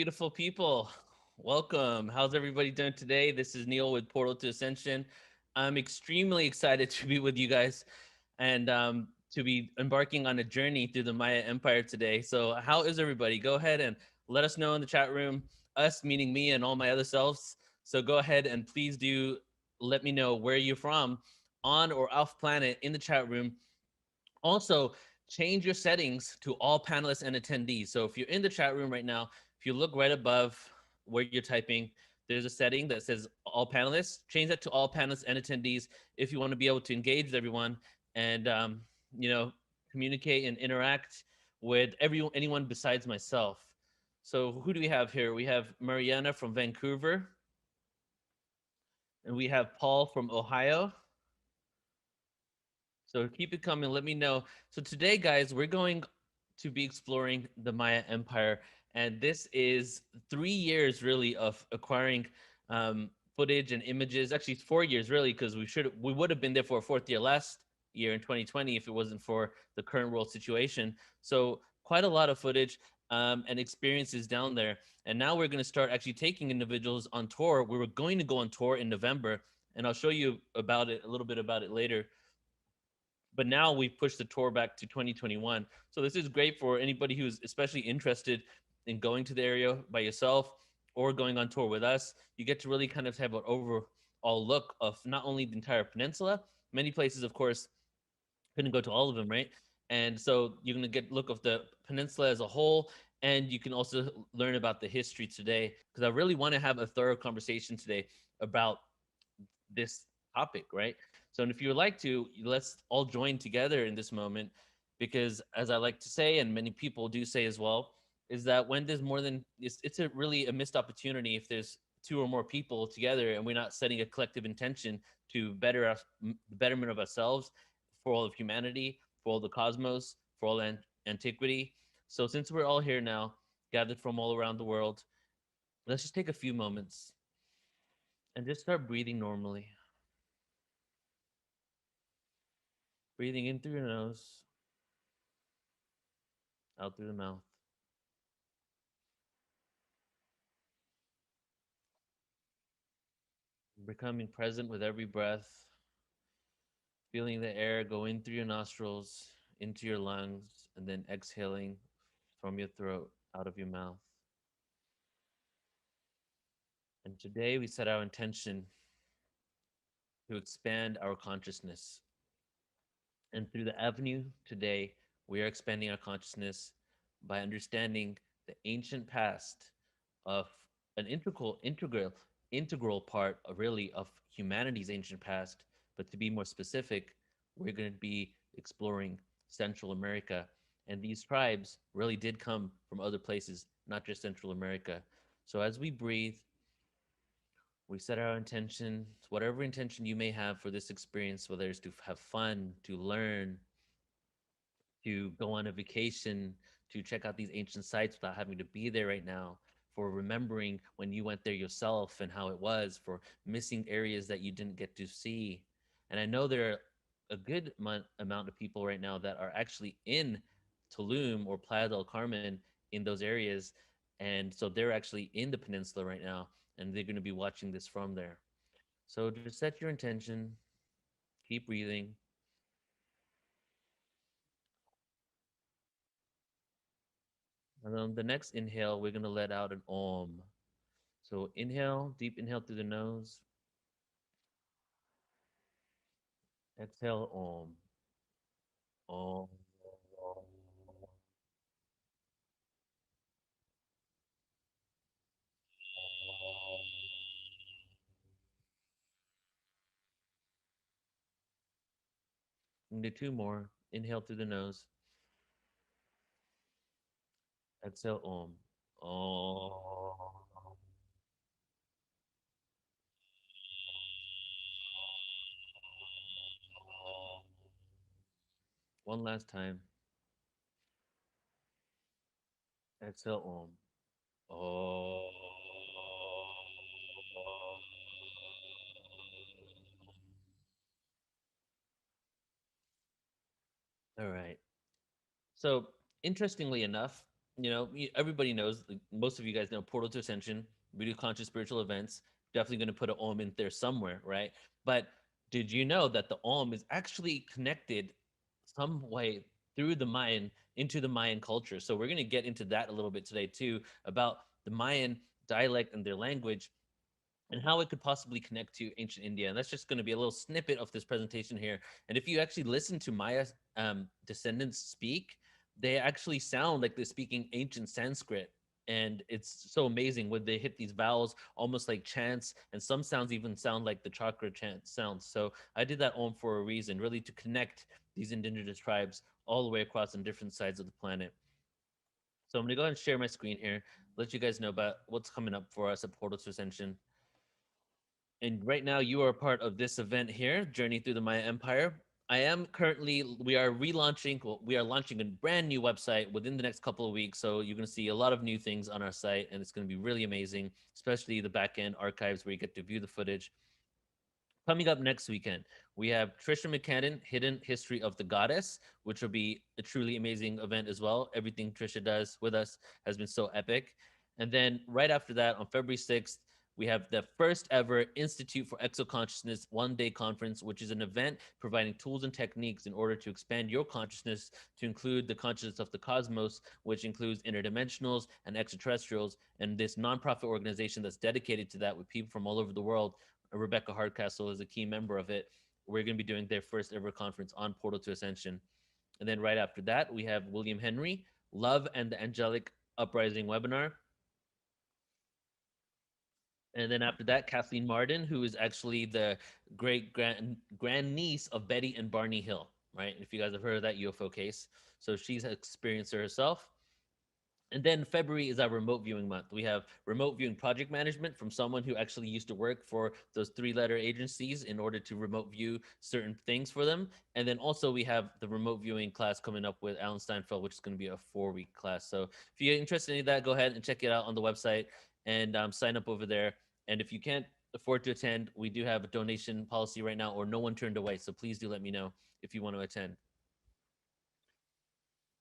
beautiful people. Welcome. How's everybody doing today? This is Neil with Portal to Ascension. I'm extremely excited to be with you guys and to be embarking on a journey through the Maya Empire today. So, how is everybody? Go ahead and let us know in the chat room, us meaning me and all my other selves. So, go ahead and please do let me know where you're from on or off planet in the chat room. Also, change your settings to all panelists and attendees. So if you're in the chat room right now, if you look right above where you're typing, there's a setting that says all panelists. Change that to all panelists and attendees if you want to be able to engage with everyone and you know communicate and interact with anyone besides myself. So who do we have here? We have Mariana from Vancouver, and we have Paul from Ohio. So keep it coming. Let me know. So today, guys, we're going to be exploring the Maya Empire, and this is 3 years really of acquiring footage and images. Actually, 4 years really, because we would have been there for a fourth year last year in 2020 if it wasn't for the current world situation. So quite a lot of footage and experiences down there. And now we're going to start actually taking individuals on tour. We were going to go on tour in November, and I'll show you about it a little bit about it later, but now we've pushed the tour back to 2021. So this is great for anybody who's especially interested in going to the area by yourself or going on tour with us. You get to really kind of have an overall look of not only the entire peninsula, many places, of course, couldn't go to all of them, right? And so you're going to get look of the peninsula as a whole, and you can also learn about the history today, because I really want to have a thorough conversation today about this topic, right? So, and if you would like to, let's all join together in this moment, because as I like to say, and many people do say as well, is that when there's more than it's a really a missed opportunity if there's two or more people together and we're not setting a collective intention to better us, the betterment of ourselves, for all of humanity, for all the cosmos, for all antiquity. So, since we're all here now, gathered from all around the world, let's just take a few moments and just start breathing normally. Breathing in through your nose, out through the mouth. Becoming present with every breath, feeling the air go in through your nostrils, into your lungs, and then exhaling from your throat, out of your mouth. And today we set our intention to expand our consciousness. And through the avenue today, we are expanding our consciousness by understanding the ancient past of an integral part of really of humanity's ancient past. But to be more specific, we're going to be exploring Central America. And these tribes really did come from other places, not just Central America. So as we breathe, we set our intention, whatever intention you may have for this experience, whether it's to have fun, to learn, to go on a vacation, to check out these ancient sites without having to be there right now, for remembering when you went there yourself and how it was, for missing areas that you didn't get to see. And I know there are a good amount of people right now that are actually in Tulum or Playa del Carmen in those areas. And so they're actually in the peninsula right now, and they're going to be watching this from there. So just set your intention, keep breathing. And on the next inhale, we're going to let out an om. So inhale, deep inhale through the nose. Exhale, om. Om. And do two more. Inhale through the nose. Exhale, om. Om. One last time. Exhale, om. Om. All right. So, interestingly enough, Everybody knows, like, most of you guys know Portal to Ascension. We do conscious spiritual events. Definitely going to put an Om in there somewhere, right? But did you know that the Om is actually connected some way through the Mayan into the Mayan culture? So we're going to get into that a little bit today too, about the Mayan dialect and their language and how it could possibly connect to ancient India. And that's just going to be a little snippet of this presentation here. And if you actually listen to Maya descendants speak, they actually sound like they're speaking ancient Sanskrit. And it's so amazing when they hit these vowels, almost like chants, and some sounds even sound like the chakra chant sounds. So I did that Om for a reason, really to connect these indigenous tribes all the way across on different sides of the planet. So I'm going to go ahead and share my screen here, let you guys know about what's coming up for us at Portal to Ascension. And right now, you are a part of this event here, Journey Through the Maya Empire. We are relaunching, well, we are launching a brand new website within the next couple of weeks. So you're going to see a lot of new things on our site, and it's going to be really amazing, especially the back end archives where you get to view the footage. Coming up next weekend, we have Trisha McCannon, Hidden History of the Goddess, which will be a truly amazing event as well. Everything Trisha does with us has been so epic. And then right after that, on February 6th, we have the first ever Institute for Exoconsciousness 1 day conference, which is an event providing tools and techniques in order to expand your consciousness to include the consciousness of the cosmos, which includes interdimensionals and extraterrestrials. And this nonprofit organization that's dedicated to that with people from all over the world, Rebecca Hardcastle is a key member of it. We're going to be doing their first ever conference on Portal to Ascension. And then right after that, we have William Henry, Love and the Angelic Uprising webinar. And then after that, Kathleen Marden, who is actually the grand niece of Betty and Barney Hill, right? If you guys have heard of that UFO case. So she's an experiencer herself. And then February is our remote viewing month. We have remote viewing project management from someone who actually used to work for those three-letter agencies in order to remote view certain things for them. And then also we have the remote viewing class coming up with Alan Steinfeld, which is going to be a 4-week class. So if you're interested in any of that, go ahead and check it out on the website and sign up over there. And if you can't afford to attend, we do have a donation policy right now, or no one turned away. So please do let me know if you want to attend.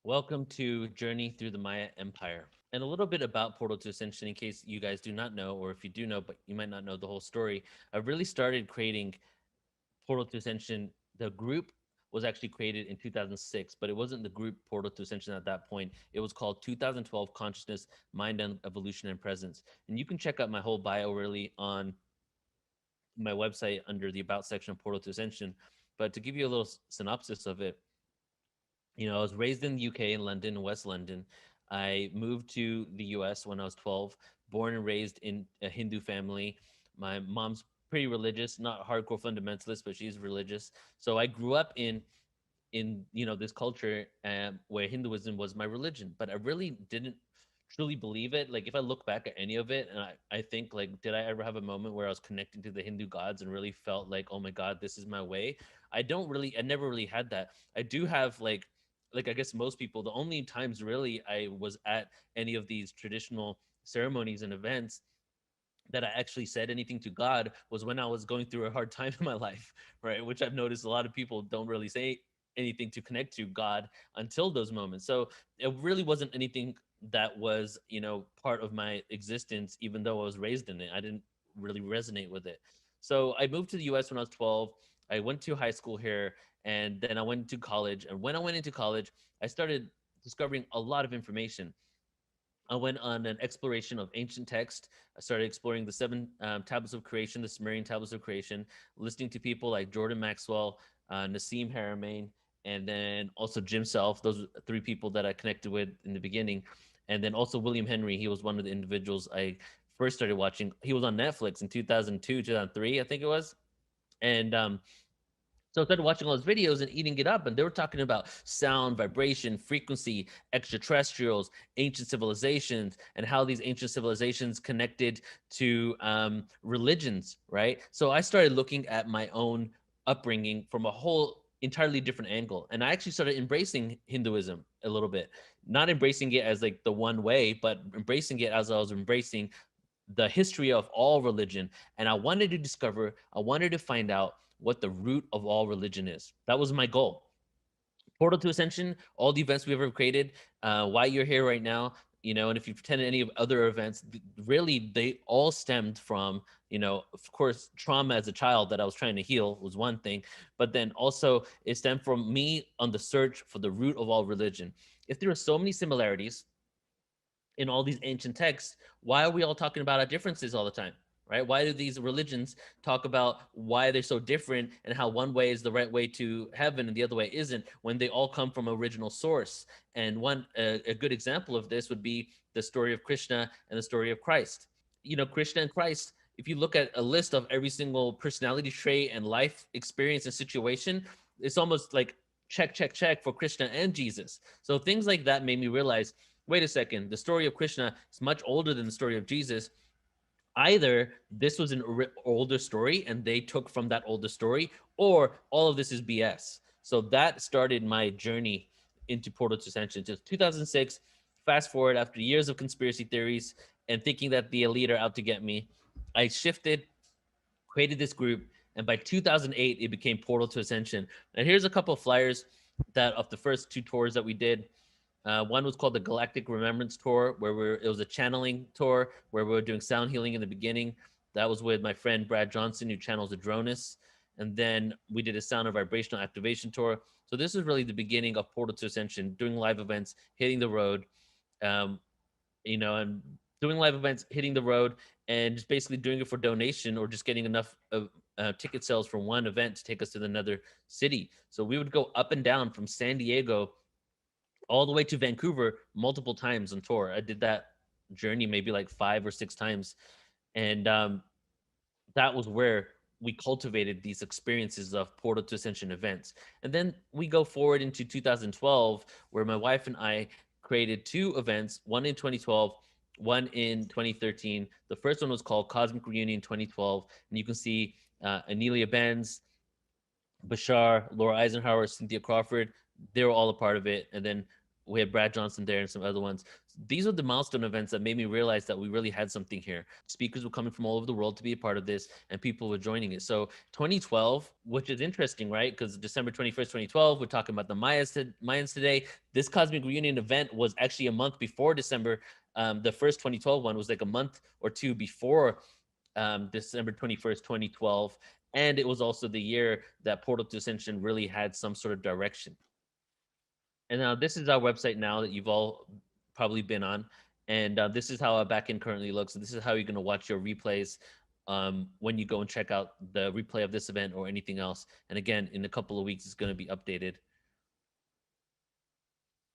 Welcome to Journey Through the Maya Empire. And a little bit about Portal to Ascension in case you guys do not know, or if you do know, but you might not know the whole story. I really started creating Portal to Ascension. The group was actually created in 2006, but it wasn't the group Portal to Ascension at that point. It was called 2012 Consciousness, Mind and Evolution and Presence. And you can check out my whole bio really on my website under the About section of Portal to Ascension. But to give you a little synopsis of it, I was raised in the UK in London, West London. I moved to the US when I was 12, born and raised in a Hindu family. My mom's pretty religious, not hardcore fundamentalist, but she's religious. So I grew up in this culture where Hinduism was my religion, but I really didn't truly believe it. Like if I look back at any of it, and I think like, did I ever have a moment where I was connecting to the Hindu gods and really felt like, oh my God, this is my way? I never really had that. I do have like I guess most people, the only times really I was at any of these traditional ceremonies and events that I actually said anything to God was when I was going through a hard time in my life, right? Which I've noticed a lot of people don't really say anything to connect to God until those moments. So it really wasn't anything that was, part of my existence, even though I was raised in it. I didn't really resonate with it. So I moved to the US when I was 12. I went to high school here and then I went to college. And when I went into college, I started discovering a lot of information. I went on an exploration of ancient text. I started exploring the seven tablets of creation, the Sumerian tablets of creation, listening to people like Jordan Maxwell, Nassim Haramein, and then also Jim Self. Those are three people that I connected with in the beginning. And then also William Henry. He was one of the individuals I first started watching. He was on Netflix in 2002, 2003, I think it was. And so I started watching all those videos and eating it up, and they were talking about sound, vibration, frequency, extraterrestrials, ancient civilizations, and how these ancient civilizations connected to religions, right? So I started looking at my own upbringing from a whole entirely different angle, and I actually started embracing Hinduism a little bit, not embracing it as like the one way, but embracing it as I was embracing the history of all religion. And I wanted to find out what the root of all religion is. That was my goal. Portal to Ascension, all the events we've ever created, why you're here right now, and if you've attended any of other events, really they all stemmed from, of course, trauma as a child that I was trying to heal was one thing, but then also it stemmed from me on the search for the root of all religion. If there are so many similarities in all these ancient texts, why are we all talking about our differences all the time? Right? Why do these religions talk about why they're so different and how one way is the right way to heaven and the other way isn't, when they all come from original source? And one a good example of this would be the story of Krishna and the story of Christ. Krishna and Christ, if you look at a list of every single personality trait and life experience and situation, it's almost like check, check, check for Krishna and Jesus. So things like that made me realize, wait a second, the story of Krishna is much older than the story of Jesus. Either this was an older story and they took from that older story, or all of this is BS. So that started my journey into Portal to Ascension. Just 2006, fast forward after years of conspiracy theories and thinking that the elite are out to get me, I shifted, created this group, and by 2008, it became Portal to Ascension. And here's a couple of flyers that of the first two tours that we did. One was called the Galactic Remembrance Tour, where it was a channeling tour where we were doing sound healing in the beginning. That was with my friend Brad Johnson, who channels Adronis. And then we did a sound and vibrational activation tour. So this is really the beginning of Portal to Ascension, doing live events, hitting the road, um, and doing live events, hitting the road, and just basically doing it for donation or just getting enough of ticket sales for one event to take us to another city. So we would go up and down from San Diego all the way to Vancouver multiple times on tour. I did that journey maybe like 5 or 6 times. And that was where we cultivated these experiences of Portal to Ascension events. And then we go forward into 2012, where my wife and I created two events, one in 2012, one in 2013. The first one was called Cosmic Reunion 2012. And you can see Anelia Benz, Bashar, Laura Eisenhower, Cynthia Crawford, they were all a part of it. And then we had Brad Johnson there and some other ones. These are the milestone events that made me realize that we really had something here. Speakers were coming from all over the world to be a part of this, and people were joining it. So 2012, which is interesting, right? Because December 21st, 2012, we're talking about the Mayans today. This Cosmic Reunion event was actually a month before December. The first 2012 one was like a month or two before December 21st, 2012. And it was also the year that Portal to Ascension really had some sort of direction. And now this is our website now that you've all probably been on. And this is how our backend currently looks. And this is how you're going to watch your replays when you go and check out the replay of this event or anything else. And again, in a couple of weeks, it's going to be updated.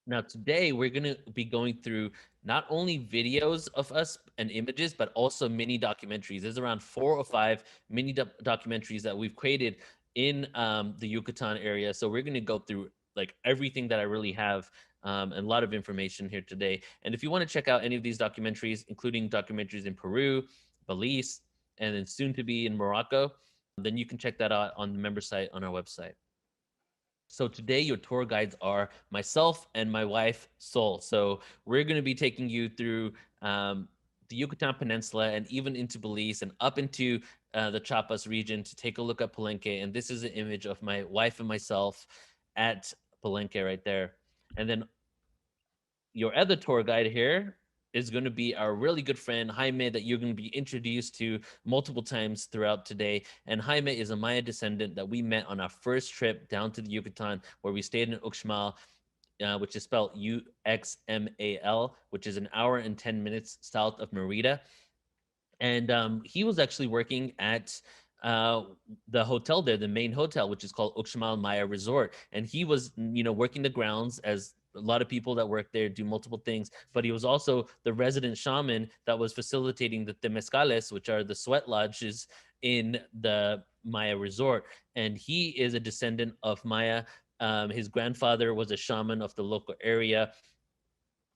Now, today we're going to be going through not only videos of us and images, but also mini documentaries. There's around 4 or 5 mini documentaries that we've created in the Yucatan area. So we're going to go through like everything that I really have and a lot of information here today. And if you want to check out any of these documentaries, including documentaries in Peru, Belize, and then soon to be in Morocco, then you can check that out on the member site on our website. So today your tour guides are myself and my wife, Sol. So we're going to be taking you through the Yucatan Peninsula and even into Belize and up into the Chiapas region to take a look at Palenque. And this is an image of my wife and myself at Palenque right there. And then your other tour guide here is going to be our really good friend Jaime that you're going to be introduced to multiple times throughout today. And Jaime is a Maya descendant that we met on our first trip down to the Yucatan, where we stayed in Uxmal, which is spelled Uxmal, which is an hour and 10 minutes south of Merida. And he was actually working at uh, the hotel there, the main hotel, which is called Uxmal Maya Resort. And he was, working the grounds as a lot of people that work there do multiple things, but he was also the resident shaman that was facilitating the temescales, which are the sweat lodges in the Maya resort. And he is a descendant of Maya. His grandfather was a shaman of the local area,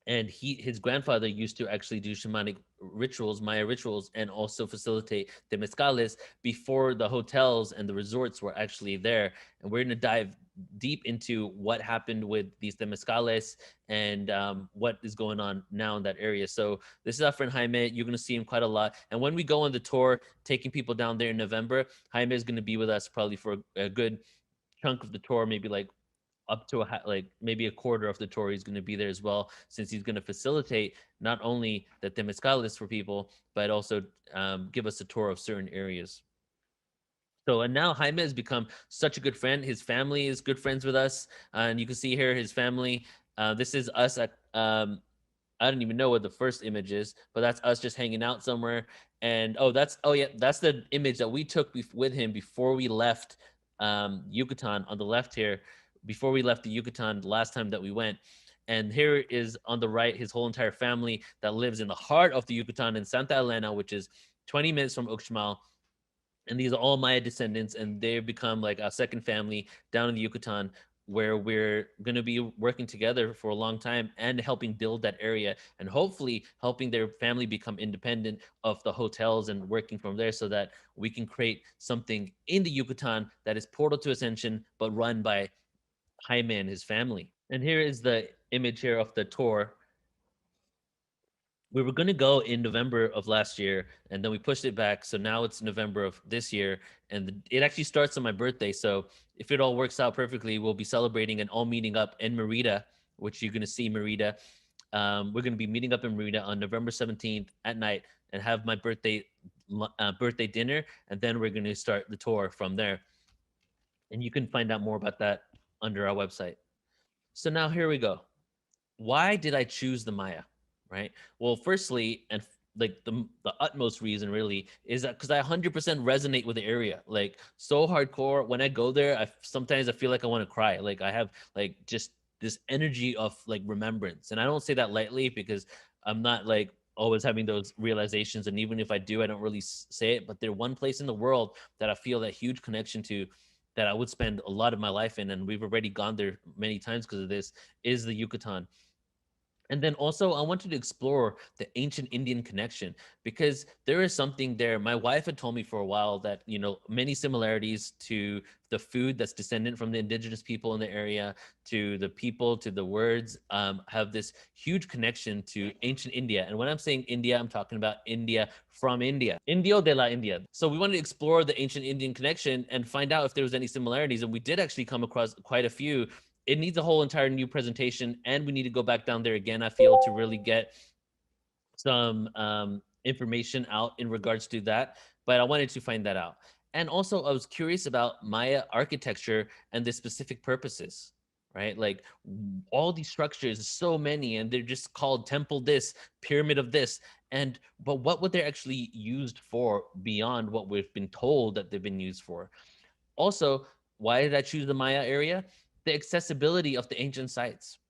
and his grandfather used to actually do shamanic rituals, Maya rituals, and also facilitate the mezcales before the hotels and the resorts were actually there. And we're going to dive deep into what happened with these temescales and what is going on now in that area. So this is our friend Jaime. You're going to see him quite a lot. And when we go on the tour, taking people down there in November, Jaime is going to be with us probably for a good chunk of the tour, maybe like up to like maybe a quarter of the tour he's going to be there as well, since he's going to facilitate not only the temescales for people, but also give us a tour of certain areas. So and now Jaime has become such a good friend. His family is good friends with us, and you can see here his family. This is us at I don't even know what the first image is, but that's us just hanging out somewhere. And oh yeah, that's the image that we took with him before we left Yucatan on the left here, before we left the Yucatan the last time that we went. And here is on the right his whole entire family that lives in the heart of the Yucatan in Santa Elena, which is 20 minutes from Uxmal. And these are all Maya descendants, and they've become like a second family down in the Yucatan, where we're going to be working together for a long time and helping build that area, and hopefully helping their family become independent of the hotels and working from there, so that we can create something in the Yucatan that is portal to Ascension, but run by Jaime and his family. And here is the image here of the tour. We were going to go in November of last year, and then we pushed it back. So now it's November of this year, and it actually starts on my birthday. So if it all works out perfectly, we'll be celebrating and all meeting up in Merida, which you're going to see Merida. We're going to be meeting up in Merida on November 17th at night and have my birthday dinner, and then we're going to start the tour from there. And you can find out more about that under our website. So now here we go. Why did I choose the Maya? Right. Well, firstly, and like the utmost reason really is that because I 100% resonate with the area, like so hardcore. When I go there, sometimes I feel like I want to cry. Like I have like just this energy of like remembrance, and I don't say that lightly because I'm not like always having those realizations, and even if I do, I don't really say it. But they're one place in the world that I feel that huge connection to, that I would spend a lot of my life in, and we've already gone there many times because of this, is the Yucatan. And then also, I wanted to explore the ancient Indian connection, because there is something there. My wife had told me for a while that, many similarities to the food that's descendant from the indigenous people in the area, to the people, to the words, have this huge connection to ancient India. And when I'm saying India, I'm talking about India from India, Indio de la India. So we wanted to explore the ancient Indian connection and find out if there was any similarities. And we did actually come across quite a few. It needs a whole entire new presentation, and we need to go back down there again, I feel, to really get some information out in regards to that. But I wanted to find that out. And also, I was curious about Maya architecture and the specific purposes, right? Like all these structures, so many, and they're just called temple this, pyramid of this. And but what would they actually used for beyond what we've been told that they've been used for? Also, why did I choose the Maya area? The accessibility of the ancient sites.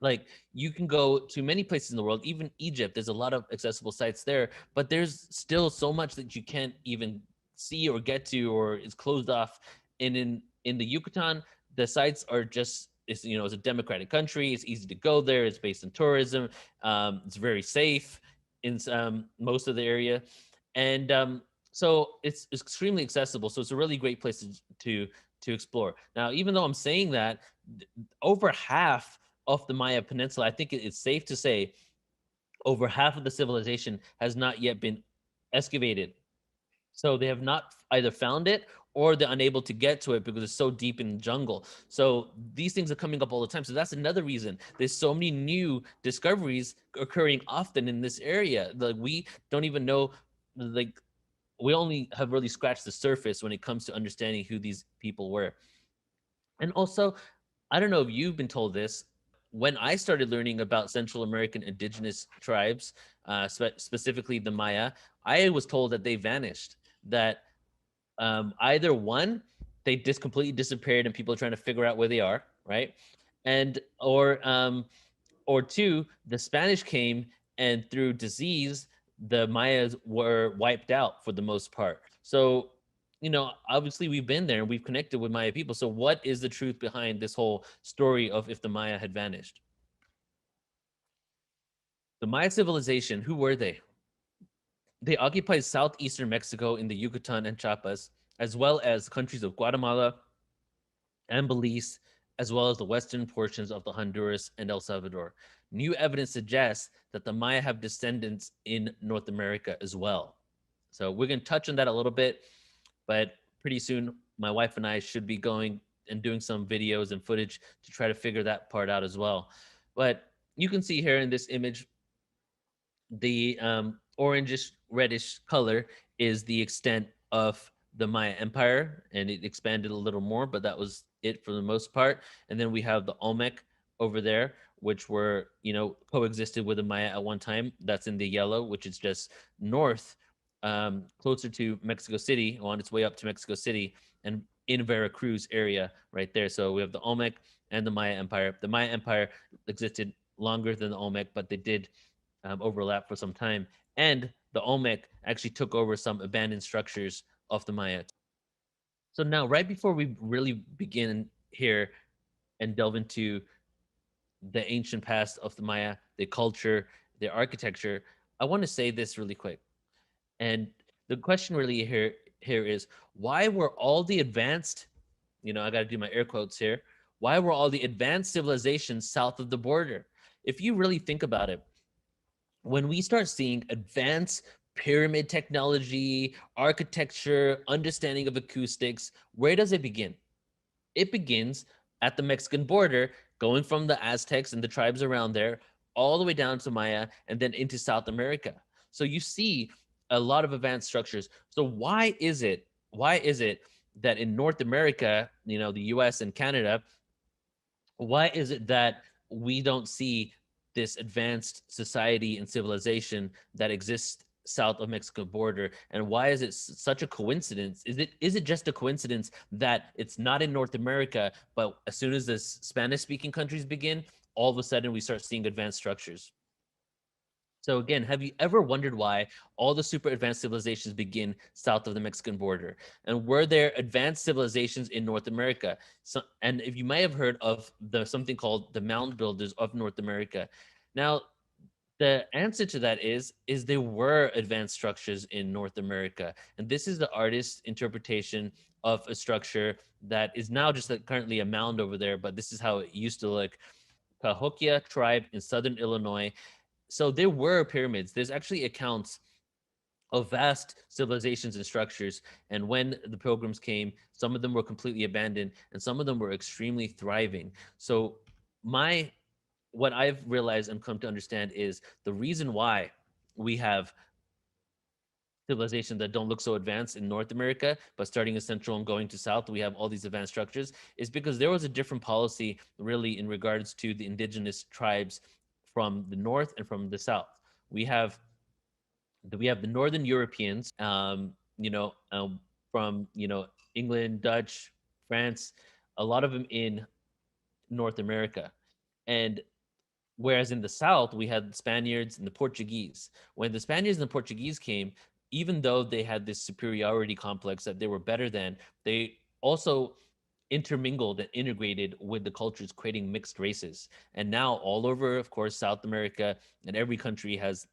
Like you can go to many places in the world, even Egypt. There's a lot of accessible sites there, but there's still so much that you can't even see or get to, or is closed off. And in the Yucatan, the sites are just it's a democratic country. It's easy to go there. It's based in tourism. It's very safe in most of the area, and so it's extremely accessible. So it's a really great place to explore. Now, even though I'm saying that, over half of the Maya Peninsula, I think it's safe to say over half of the civilization has not yet been excavated. So they have not either found it, or they're unable to get to it because it's so deep in the jungle. So these things are coming up all the time. So that's another reason there's so many new discoveries occurring often in this area. Like we don't even know, like we only have really scratched the surface when it comes to understanding who these people were. And also, I don't know if you've been told this. When I started learning about Central American indigenous tribes, specifically the Maya, I was told that they vanished. That either one, they just completely disappeared, and people are trying to figure out where they are, right? And or two, the Spanish came, and through disease, the Mayas were wiped out for the most part. So, obviously we've been there and we've connected with Maya people. So, what is the truth behind this whole story of if the Maya had vanished? The Maya civilization, who were they? They occupied southeastern Mexico in the Yucatan and Chiapas, as well as countries of Guatemala and Belize, as well as the western portions of the Honduras and El Salvador. New evidence suggests that the Maya have descendants in North America as well. So we're going to touch on that a little bit, but pretty soon my wife and I should be going and doing some videos and footage to try to figure that part out as well. But you can see here in this image, the orangish reddish color is the extent of the Maya Empire, and it expanded a little more, but that was it for the most part. And then we have the Olmec over there, which were, coexisted with the Maya at one time. That's in the yellow, which is just north, closer to Mexico City, on its way up to Mexico City, and in Veracruz area right there. So we have the Olmec and the Maya Empire. The Maya Empire existed longer than the Olmec, but they did overlap for some time. And the Olmec actually took over some abandoned structures of the Maya. So now, right before we really begin here and delve into the ancient past of the Maya, their culture, their architecture, I want to say this really quick. And the question really here is, why were all the advanced, I got to do my air quotes here, why were all the advanced civilizations south of the border? If you really think about it, when we start seeing advanced pyramid technology, architecture, understanding of acoustics, where does it begin? It begins at the Mexican border, going from the Aztecs and the tribes around there, all the way down to Maya, and then into South America. So you see a lot of advanced structures. So why is it? Why is it that in North America, the U.S. and Canada, why is it that we don't see this advanced society and civilization that exists south of Mexico border? And why is it such a coincidence? Is it just a coincidence that it's not in North America, but as soon as the Spanish speaking countries begin, all of a sudden we start seeing advanced structures? So again, have you ever wondered why all the super advanced civilizations begin south of the Mexican border? And were there advanced civilizations in North America? So, and if you might have heard of the something called the mound builders of North America. Now, the answer to that is there were advanced structures in North America. And this is the artist's interpretation of a structure that is now just currently a mound over there, but this is how it used to look. Cahokia tribe in southern Illinois. So there were pyramids. There's actually accounts of vast civilizations and structures. And when the pilgrims came, some of them were completely abandoned and some of them were extremely thriving. So my what I've realized and come to understand is the reason why we have civilizations that don't look so advanced in North America, but starting in Central and going to South, we have all these advanced structures, is because there was a different policy really in regards to the indigenous tribes from the North and from the South. We have the Northern Europeans, from England, Dutch, France, a lot of them in North America, and whereas in the South, we had the Spaniards and the Portuguese. When the Spaniards and the Portuguese came, even though they had this superiority complex that they were better than, they also intermingled and integrated with the cultures, creating mixed races. And now, all over, of course, South America, and every country has,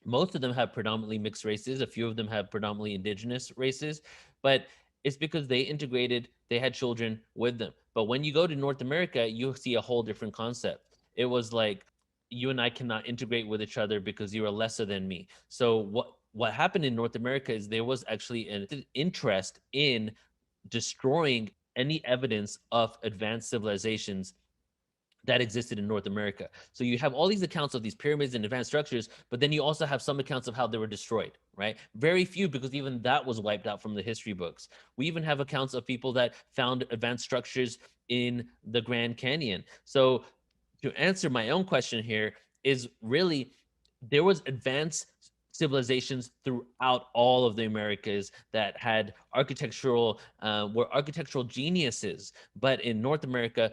most of them have predominantly mixed races. A few of them have predominantly indigenous races, but it's because they integrated, they had children with them. But when you go to North America, you see a whole different concept. It was like, you and I cannot integrate with each other because you are lesser than me. So what happened in North America is there was actually an interest in destroying any evidence of advanced civilizations that existed in North America. So you have all these accounts of these pyramids and advanced structures, but then you also have some accounts of how they were destroyed, right? Very few, because even that was wiped out from the history books. We even have accounts of people that found advanced structures in the Grand Canyon. So to answer my own question here is really, there was advanced civilizations throughout all of the Americas that had were architectural geniuses, but in North America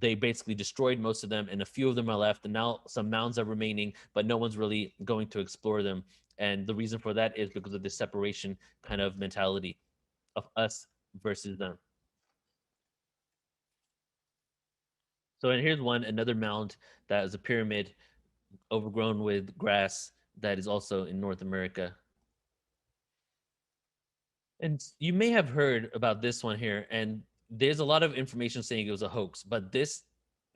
they basically destroyed most of them, and a few of them are left, and now some mounds are remaining, but no one's really going to explore them. And the reason for that is because of the separation kind of mentality of us versus them. So, and here's another mound that is a pyramid overgrown with grass that is also in North America. And you may have heard about this one here, and there's a lot of information saying it was a hoax, but there's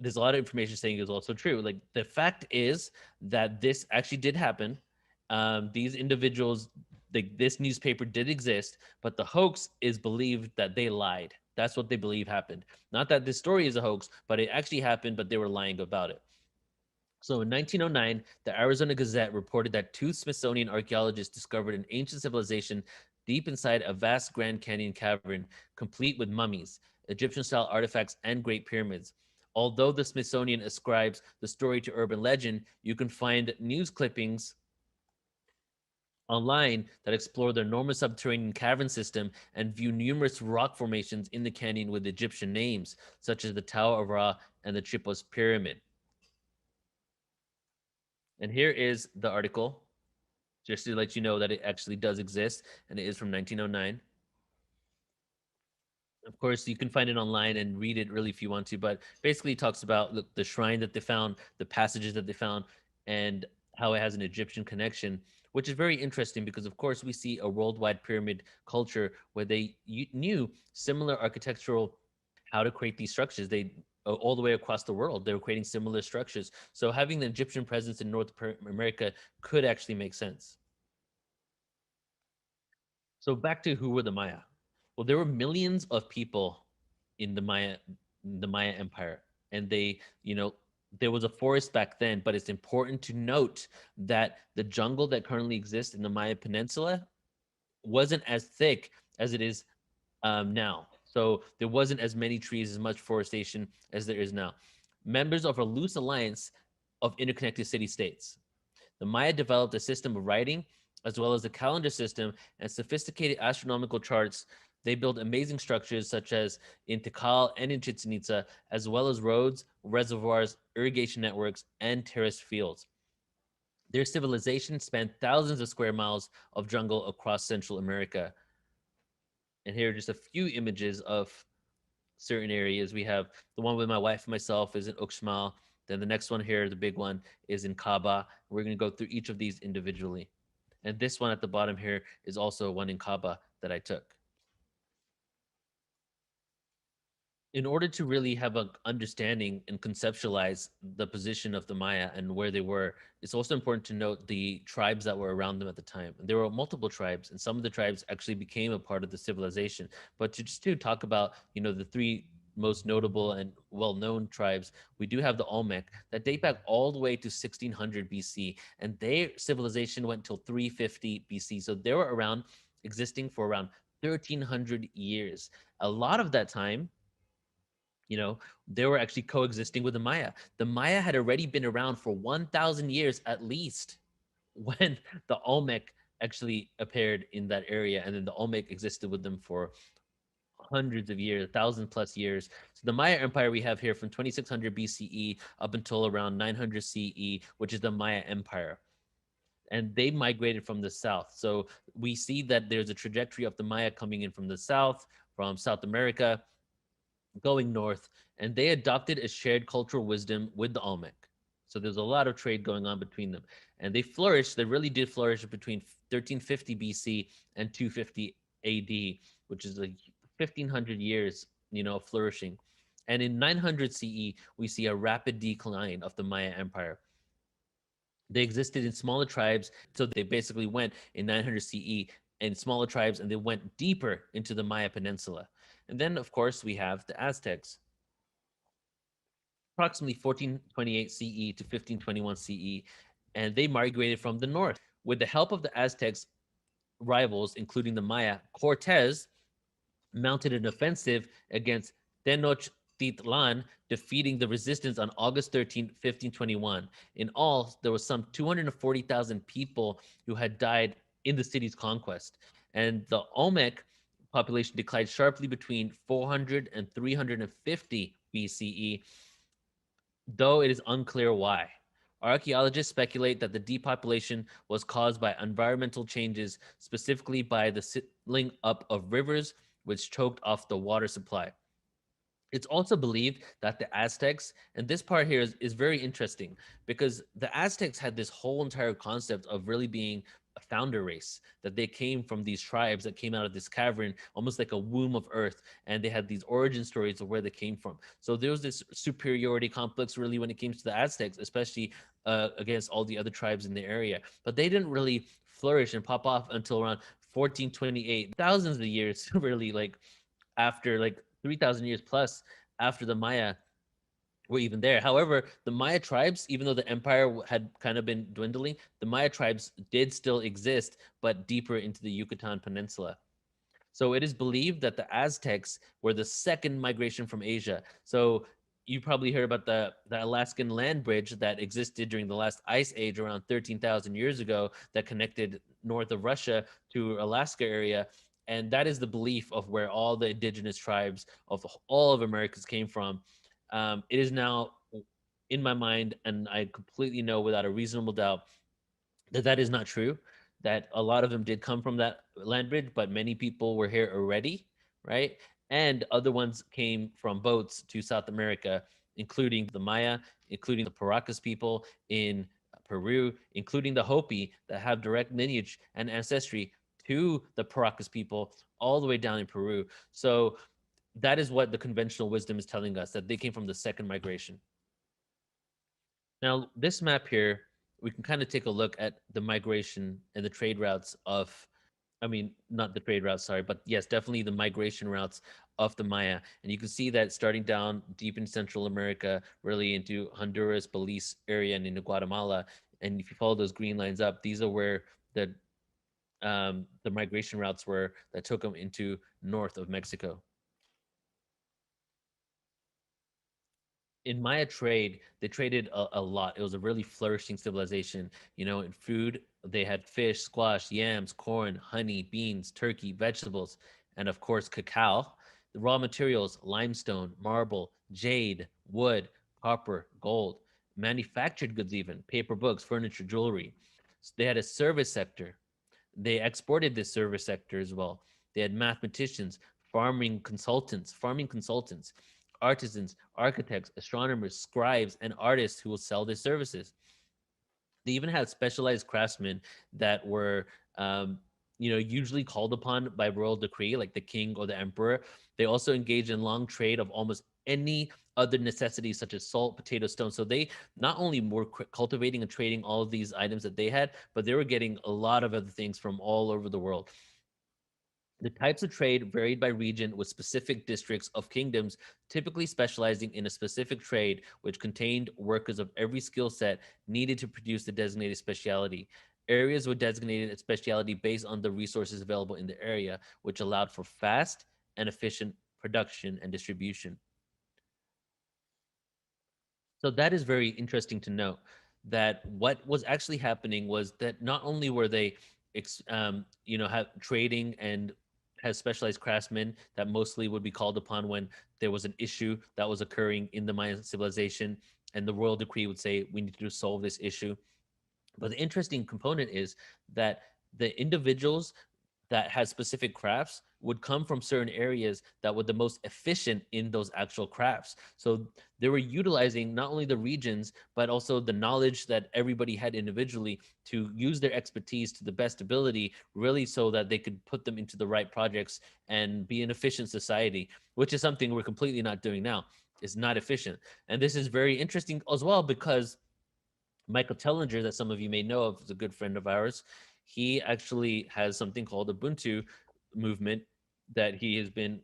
a lot of information saying it was also true. Like, the fact is that this actually did happen. These individuals, this newspaper did exist, but the hoax is believed that they lied. That's what they believe happened. Not that this story is a hoax, but it actually happened, but they were lying about it. So in 1909, the Arizona Gazette reported that two Smithsonian archaeologists discovered an ancient civilization deep inside a vast Grand Canyon cavern, complete with mummies, Egyptian style artifacts, and Great Pyramids. Although the Smithsonian ascribes the story to urban legend, you can find news clippings online that explore the enormous subterranean cavern system and view numerous rock formations in the canyon with Egyptian names, such as the Tower of Ra and the Chipos Pyramid. And here is the article, just to let you know that it actually does exist, and it is from 1909. Of course, you can find it online and read it really if you want to, but basically it talks about the shrine that they found, the passages that they found, and how it has an Egyptian connection, which is very interesting because, of course, we see a worldwide pyramid culture where they knew similar architectural how to create these structures. They all the way across the world, they were creating similar structures. So having the Egyptian presence in North America could actually make sense. So back to who were the Maya? Well, there were millions of people in the Maya Empire, and there was a forest back then. But it's important to note that the jungle that currently exists in the Maya Peninsula wasn't as thick as it is now. So there wasn't as many trees, as much forestation as there is now. Members of a loose alliance of interconnected city states. The Maya developed a system of writing, as well as a calendar system and sophisticated astronomical charts. They built amazing structures such as in Tikal and in Chichen Itza, as well as roads, reservoirs, irrigation networks, and terraced fields. Their civilization spanned thousands of square miles of jungle across Central America. And here are just a few images of certain areas. We have the one with my wife and myself is in Uxmal. Then the next one here, the big one, is in Kaaba. We're going to go through each of these individually. And this one at the bottom here is also one in Kaaba that I took. In order to really have an understanding and conceptualize the position of the Maya and where they were, it's also important to note the tribes that were around them at the time. There were multiple tribes, and some of the tribes actually became a part of the civilization. But to talk about, the three most notable and well-known tribes, we do have the Olmec that date back all the way to 1600 BC, and their civilization went till 350 BC. So they were around, existing for around 1300 years. A lot of that time, they were actually coexisting with the Maya. The Maya had already been around for 1,000 years at least when the Olmec actually appeared in that area. And then the Olmec existed with them for hundreds of years, 1,000+ years. So the Maya Empire we have here from 2600 BCE up until around 900 CE, which is the Maya Empire. And they migrated from the south. So we see that there's a trajectory of the Maya coming in from the south, from South America, going north, and they adopted a shared cultural wisdom with the Olmec. So there's a lot of trade going on between them. And they flourished, they really did flourish between 1350 BC and 250 AD, which is like 1500 years, flourishing. And in 900 CE, we see a rapid decline of the Maya Empire. They existed in smaller tribes, so they basically went in 900 CE in smaller tribes, and they went deeper into the Maya Peninsula. And then, of course, we have the Aztecs, approximately 1428 CE to 1521 CE, and they migrated from the north. With the help of the Aztecs' rivals, including the Maya, Cortez mounted an offensive against Tenochtitlan, defeating the resistance on August 13, 1521. In all, there was some 240,000 people who had died in the city's conquest. And the Olmec population declined sharply between 400 and 350 BCE, though it is unclear why. Archaeologists speculate that the depopulation was caused by environmental changes, specifically by the settling up of rivers, which choked off the water supply. It's also believed that the Aztecs, and this part here is very interesting because the Aztecs had this whole entire concept of really being a founder race, that they came from these tribes that came out of this cavern, almost like a womb of earth, and they had these origin stories of where they came from. So there was this superiority complex really when it came to the Aztecs, especially against all the other tribes in the area. But they didn't really flourish and pop off until around 1428, thousands of years, really, like after like 3,000 years plus after the Maya were even there. However, the Maya tribes, even though the empire had kind of been dwindling, the Maya tribes did still exist, but deeper into the Yucatan Peninsula. So it is believed that the Aztecs were the second migration from Asia. So you probably heard about the Alaskan land bridge that existed during the last ice age around 13,000 years ago that connected north of Russia to Alaska area. And that is the belief of where all the indigenous tribes of all of Americas came from. It is now in my mind, and I completely know without a reasonable doubt that that is not true. That a lot of them did come from that land bridge, but many people were here already, right? And other ones came from boats to South America, including the Maya, including the Paracas people in Peru, including the Hopi that have direct lineage and ancestry to the Paracas people all the way down in Peru. So that is what the conventional wisdom is telling us, that they came from the second migration. Now, this map here, we can kind of take a look at the migration and the trade routes of, I mean, not the trade routes, sorry, but yes, definitely the migration routes of the Maya. And you can see that starting down deep in Central America, really into Honduras, Belize area, and into Guatemala. And if you follow those green lines up, these are where the migration routes were that took them into north of Mexico. In Maya trade, they traded a lot. It was a really flourishing civilization. You know, in food, they had fish, squash, yams, corn, honey, beans, turkey, vegetables, and of course, cacao. The raw materials, limestone, marble, jade, wood, copper, gold, manufactured goods, even paper, books, furniture, jewelry. So they had a service sector. They exported this service sector as well. They had mathematicians, farming consultants, artisans, architects, astronomers, scribes, and artists who will sell their services. They even had specialized craftsmen that were, usually called upon by royal decree, like the king or the emperor. They also engaged in long trade of almost any other necessities such as salt, potato, stone. So they not only were cultivating and trading all of these items that they had, but they were getting a lot of other things from all over the world. The types of trade varied by region, with specific districts of kingdoms typically specializing in a specific trade which contained workers of every skill set needed to produce the designated specialty. Areas were designated a specialty based on the resources available in the area, which allowed for fast and efficient production and distribution. So that is very interesting to note, that what was actually happening was that not only were they, have trading and has specialized craftsmen that mostly would be called upon when there was an issue that was occurring in the Mayan civilization, and the royal decree would say we need to solve this issue. But the interesting component is that the individuals that had specific crafts would come from certain areas that were the most efficient in those actual crafts. So they were utilizing not only the regions, but also the knowledge that everybody had individually to use their expertise to the best ability, really, so that they could put them into the right projects and be an efficient society, which is something we're completely not doing now. It's not efficient. And this is very interesting as well, because Michael Tellinger, that some of you may know of, is a good friend of ours. He actually has something called Ubuntu movement that he has been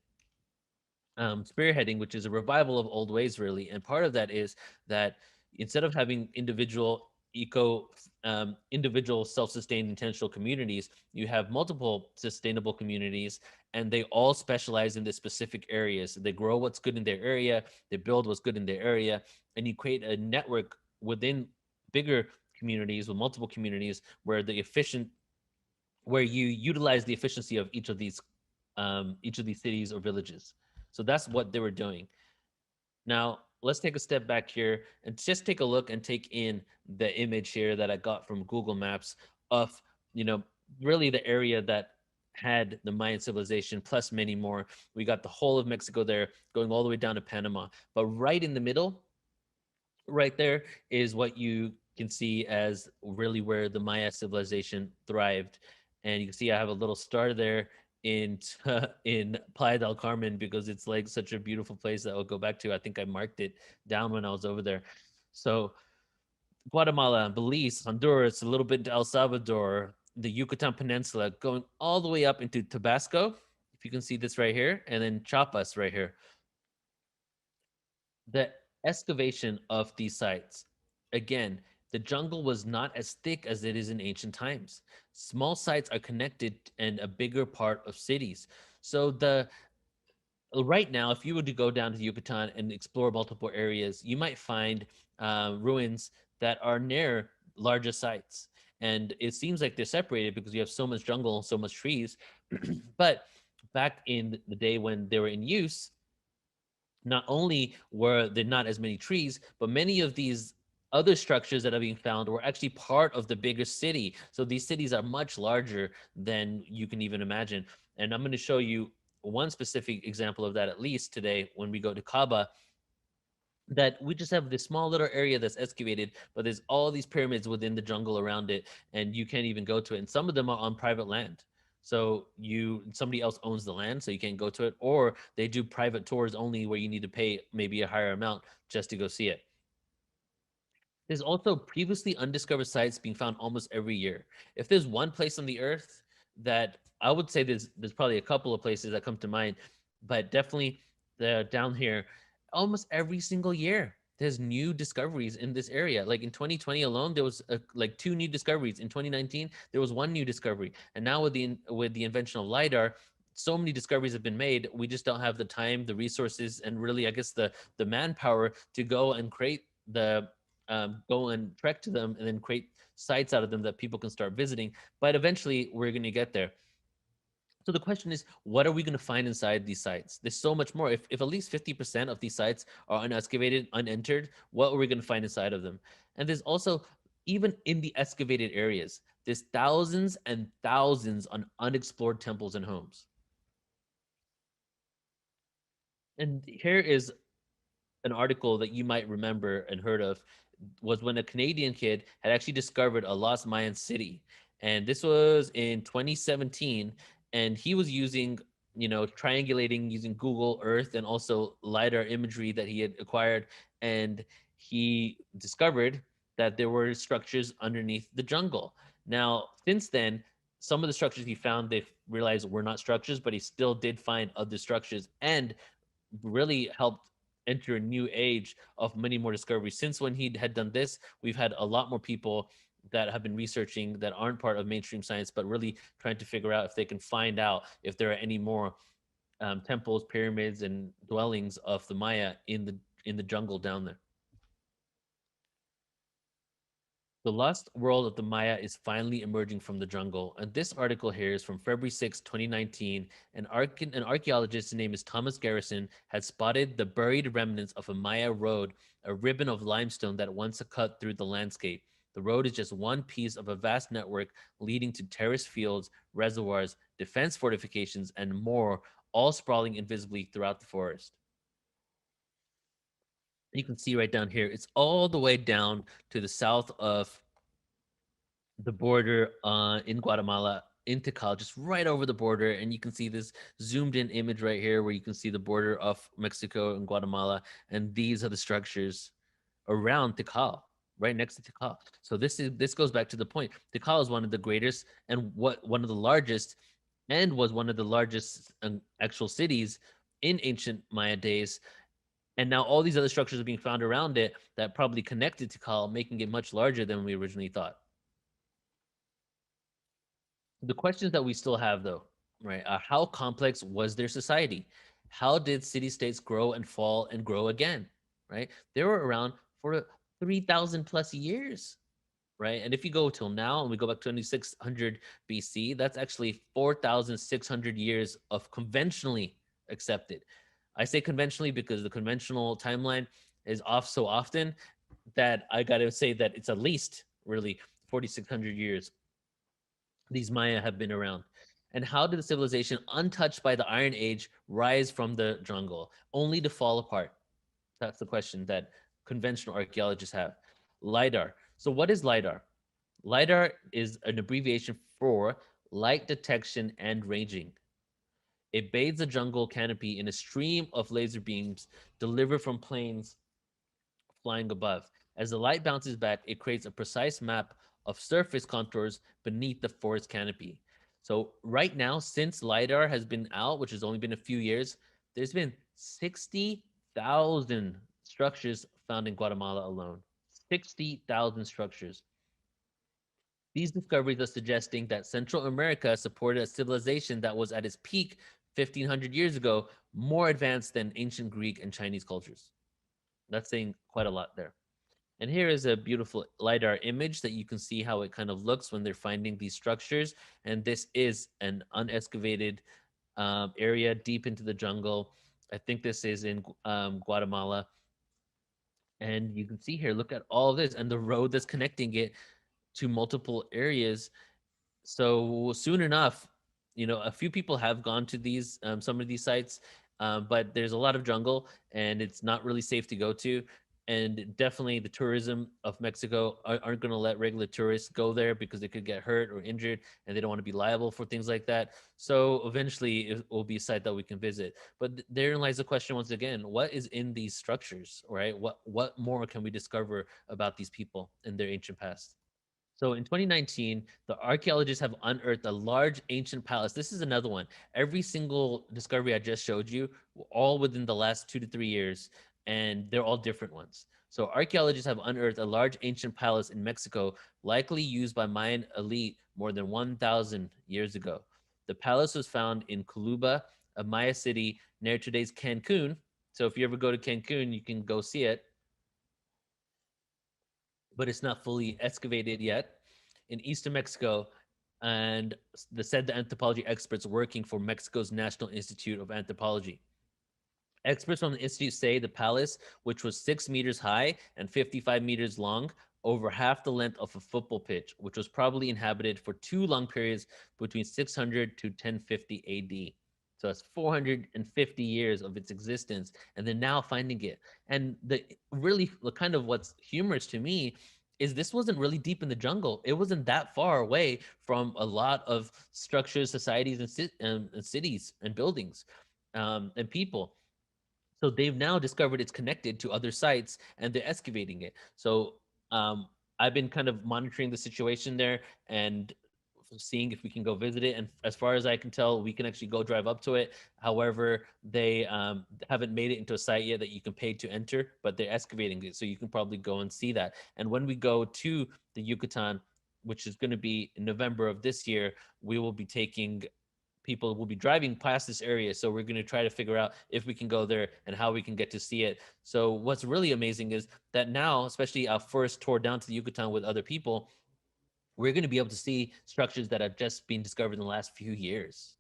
spearheading, which is a revival of old ways, really. And part of that is that instead of having individual self-sustained intentional communities, you have multiple sustainable communities, and they all specialize in the specific areas. They grow what's good in their area, they build what's good in their area, and you create a network within bigger communities, with multiple communities, where you utilize the efficiency of each of these cities or villages. So that's what they were doing. Now, let's take a step back here and just take a look and take in the image here that I got from Google Maps of, you know, really the area that had the Mayan civilization plus many more. We got the whole of Mexico there, going all the way down to Panama. But right in the middle, right there, is what you can see as really where the Maya civilization thrived. And you can see I have a little star there in in Playa del Carmen, because it's like such a beautiful place that I'll go back to. I think I marked it down when I was over there. So Guatemala, Belize, Honduras, a little bit into El Salvador, the Yucatan Peninsula, going all the way up into Tabasco. if you can see this right here, and then Chapas right here. The excavation of these sites, again, the jungle was not as thick as it is in ancient times. Small sites are connected and a bigger part of cities. So the right now, if you were to go down to Yucatan and explore multiple areas, you might find ruins that are near larger sites. And it seems like they're separated because you have so much jungle and so much trees. But back in the day when they were in use, not only were there not as many trees, but many of these other structures that are being found were actually part of the bigger city. So these cities are much larger than you can even imagine. And I'm going to show you one specific example of that at least today when we go to Kaaba, that we just have this small little area that's excavated, but there's all these pyramids within the jungle around it, and you can't even go to it. And some of them are on private land. So somebody else owns the land, so you can't go to it, or they do private tours only where you need to pay maybe a higher amount just to go see it. There's also previously undiscovered sites being found almost every year. If there's one place on the earth that I would say there's probably a couple of places that come to mind, but definitely the down here, almost every single year there's new discoveries in this area. Like in 2020 alone, there was like two new discoveries. In 2019, there was one new discovery, and now with the invention of lidar, so many discoveries have been made. We just don't have the time, the resources, and really, I guess the manpower to go and create the go and trek to them and then create sites out of them that people can start visiting. But eventually, we're going to get there. So the question is, what are we going to find inside these sites? There's so much more. If at least 50% of these sites are unexcavated, unentered, what are we going to find inside of them? And there's also, even in the excavated areas, there's thousands and thousands on unexplored temples and homes. And here is an article that you might remember and heard of, was when a Canadian kid had actually discovered a lost Mayan city. And this was in 2017. And he was using, triangulating using Google Earth and also LiDAR imagery that he had acquired. And he discovered that there were structures underneath the jungle. Now, since then, some of the structures he found, they realized were not structures, but he still did find other structures and really helped enter a new age of many more discoveries. Since when he had done this, we've had a lot more people that have been researching that aren't part of mainstream science, but really trying to figure out if they can find out if there are any more temples, pyramids, and dwellings of the Maya in the jungle down there. The lost world of the Maya is finally emerging from the jungle, and this article here is from February 6, 2019. An archaeologist, his name is Thomas Garrison, had spotted the buried remnants of a Maya road, a ribbon of limestone that once cut through the landscape. The road is just one piece of a vast network leading to terraced fields, reservoirs, defense fortifications, and more, all sprawling invisibly throughout the forest. You can see right down here, it's all the way down to the south of the border in Guatemala in Tikal, just right over the border. And you can see this zoomed in image right here where you can see the border of Mexico and Guatemala. And these are the structures around Tikal, right next to Tikal. So this goes back to the point. Tikal is one of the greatest and one of the largest, and was one of the largest actual cities in ancient Maya days. And now all these other structures are being found around it that probably connected Tikal, making it much larger than we originally thought. The questions that we still have, though, right, are how complex was their society? How did city states grow and fall and grow again? Right? They were around for 3,000 plus years, right? And if you go till now and we go back to 2600 BC, that's actually 4,600 years of conventionally accepted. I say conventionally because the conventional timeline is off so often that I got to say that it's at least really 4,600 years these Maya have been around. And how did the civilization untouched by the Iron Age rise from the jungle, only to fall apart? That's the question that conventional archaeologists have. LIDAR. So, what is LIDAR? LIDAR is an abbreviation for light detection and ranging. It bathes the jungle canopy in a stream of laser beams delivered from planes flying above. As the light bounces back, it creates a precise map of surface contours beneath the forest canopy. So right now, since LiDAR has been out, which has only been a few years, there's been 60,000 structures found in Guatemala alone. 60,000 structures. These discoveries are suggesting that Central America supported a civilization that was at its peak 1,500 years ago, more advanced than ancient Greek and Chinese cultures. That's saying quite a lot there. And here is a beautiful LiDAR image that you can see how it kind of looks when they're finding these structures. And this is an unexcavated area deep into the jungle. I think this is in Guatemala. And you can see here, look at all this and the road that's connecting it to multiple areas. So soon enough, a few people have gone to these some of these sites, but there's a lot of jungle and it's not really safe to go to. And definitely the tourism of Mexico aren't going to let regular tourists go there because they could get hurt or injured and they don't want to be liable for things like that. So eventually it will be a site that we can visit. But therein lies the question once again, what is in these structures, right? What more can we discover about these people and their ancient past? So in 2019, the archaeologists have unearthed a large ancient palace. This is another one. Every single discovery I just showed you, all within the last 2 to 3 years, and they're all different ones. So archaeologists have unearthed a large ancient palace in Mexico, likely used by Mayan elite more than 1,000 years ago. The palace was found in Coluba, a Maya city near today's Cancun. So if you ever go to Cancun, you can go see it, but it's not fully excavated yet, in eastern Mexico. And the anthropology experts working for Mexico's National Institute of Anthropology. Experts from the institute say the palace, which was 6 meters high and 55 meters long, over half the length of a football pitch, which was probably inhabited for two long periods between 600 to 1050 AD. So that's 450 years of its existence, and they're now finding it. And the really the kind of what's humorous to me is this wasn't really deep in the jungle. It wasn't that far away from a lot of structures, societies, and cities and buildings and people. So they've now discovered it's connected to other sites and they're excavating it. So um, I've been kind of monitoring the situation there and seeing if we can go visit it. And as far as I can tell, we can actually go drive up to it. However, they haven't made it into a site yet that you can pay to enter, but they're excavating it. So you can probably go and see that. And when we go to the Yucatan, which is going to be in November of this year, we will be taking people will be driving past this area. So we're going to try to figure out if we can go there and how we can get to see it. So what's really amazing is that now, especially our first tour down to the Yucatan with other people, we're going to be able to see structures that have just been discovered in the last few years.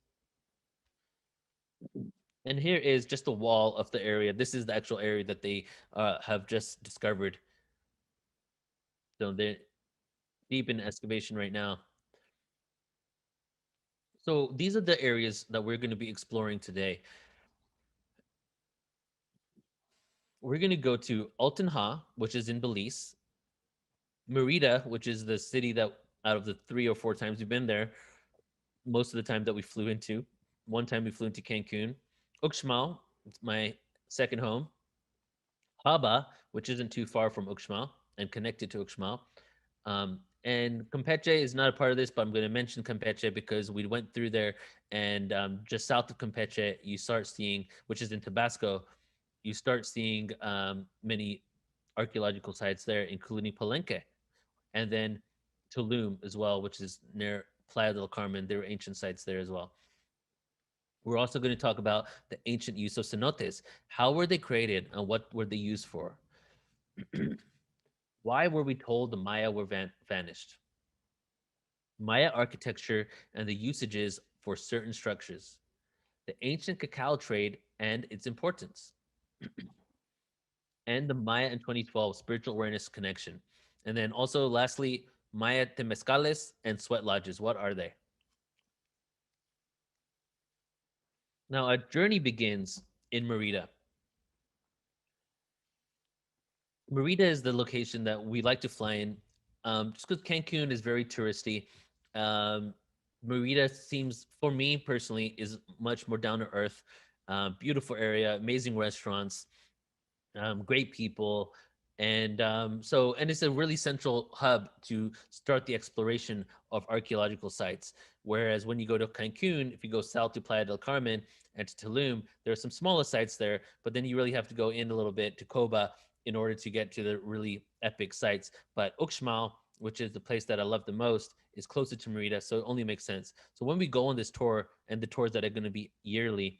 And here is just the wall of the area. This is the actual area that they have just discovered. So they're deep in excavation right now. So these are the areas that we're going to be exploring today. We're going to go to Altenha, which is in Belize, Merida, which is the city that out of the 3 or 4 times we've been there, most of the time that we flew into. One time we flew into Cancun. Uxmal, it's my second home. Haba, which isn't too far from Uxmal and connected to Uxmal. And Campeche is not a part of this, but I'm going to mention Campeche because we went through there, and just south of Campeche, you start seeing, which is in Tabasco, you start seeing many archaeological sites there, including Palenque, and then Tulum as well, which is near Playa del Carmen. There were ancient sites there as well. We're also going to talk about the ancient use of cenotes. How were they created and what were they used for? Why were we told the Maya were vanished? Maya architecture and the usages for certain structures. The ancient cacao trade and its importance. And the Maya in 2012 spiritual awareness connection. And then also, lastly, Maya temescales and sweat lodges. What are they? Now, our journey begins in Merida. Merida is the location that we like to fly in, just because Cancun is very touristy. Um, Merida seems, for me personally, is much more down to earth. Beautiful area, amazing restaurants, great people, And it's a really central hub to start the exploration of archaeological sites. Whereas when you go to Cancun, if you go south to Playa del Carmen and to Tulum, there are some smaller sites there, but then you really have to go in a little bit to Coba in order to get to the really epic sites. But Uxmal, which is the place that I love the most, is closer to Merida, so it only makes sense. So when we go on this tour, and the tours that are going to be yearly,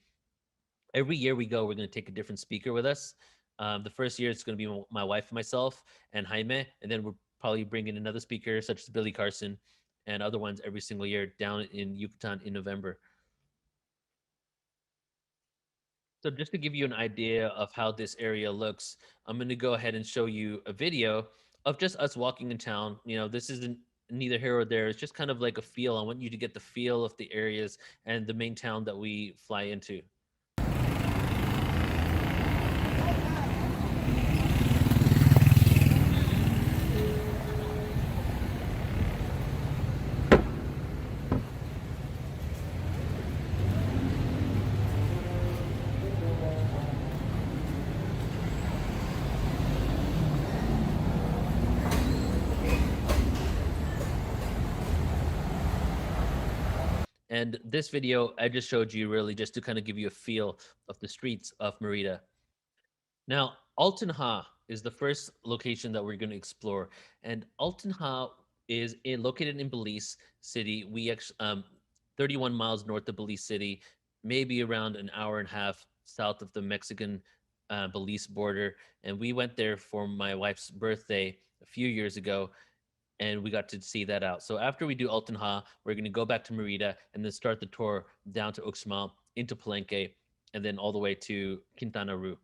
every year we go, we're going to take a different speaker with us. The first year it's going to be my wife and myself and Jaime, and then we're probably bringing another speaker such as Billy Carson and other ones every single year down in Yucatan in November. So just to give you an idea of how this area looks, I'm going to go ahead and show you a video of just us walking in town. This isn't neither here or there. It's just kind of like a feel. I want you to get the feel of the areas and the main town that we fly into. And this video I just showed you really just to kind of give you a feel of the streets of Merida. Now, Alton Ha is the first location that we're going to explore, and Alton Ha is located in Belize City. 31 miles north of Belize City, maybe around an hour and a half south of the Mexican Belize border. And we went there for my wife's birthday a few years ago, and we got to see that out. So after we do Alton Ha, we're going to go back to Merida and then start the tour down to Uxmal, into Palenque, and then all the way to Quintana Roo.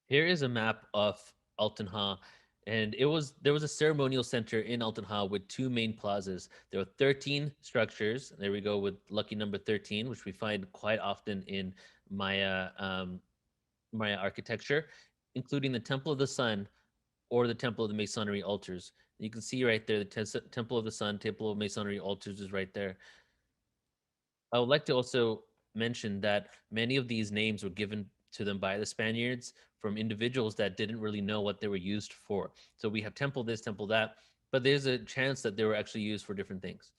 Here is a map of Alton Ha, and there was a ceremonial center in Alton Ha with two main plazas. There were 13 structures. There we go with lucky number 13, which we find quite often in Maya Maya architecture, including the Temple of the Sun or the Temple of the Masonry altars. You can see right there the Temple of the Sun, Temple of Masonry altars is right there. I would like to also mention that many of these names were given to them by the Spaniards from individuals that didn't really know what they were used for. So we have temple this, temple that, but there's a chance that they were actually used for different things.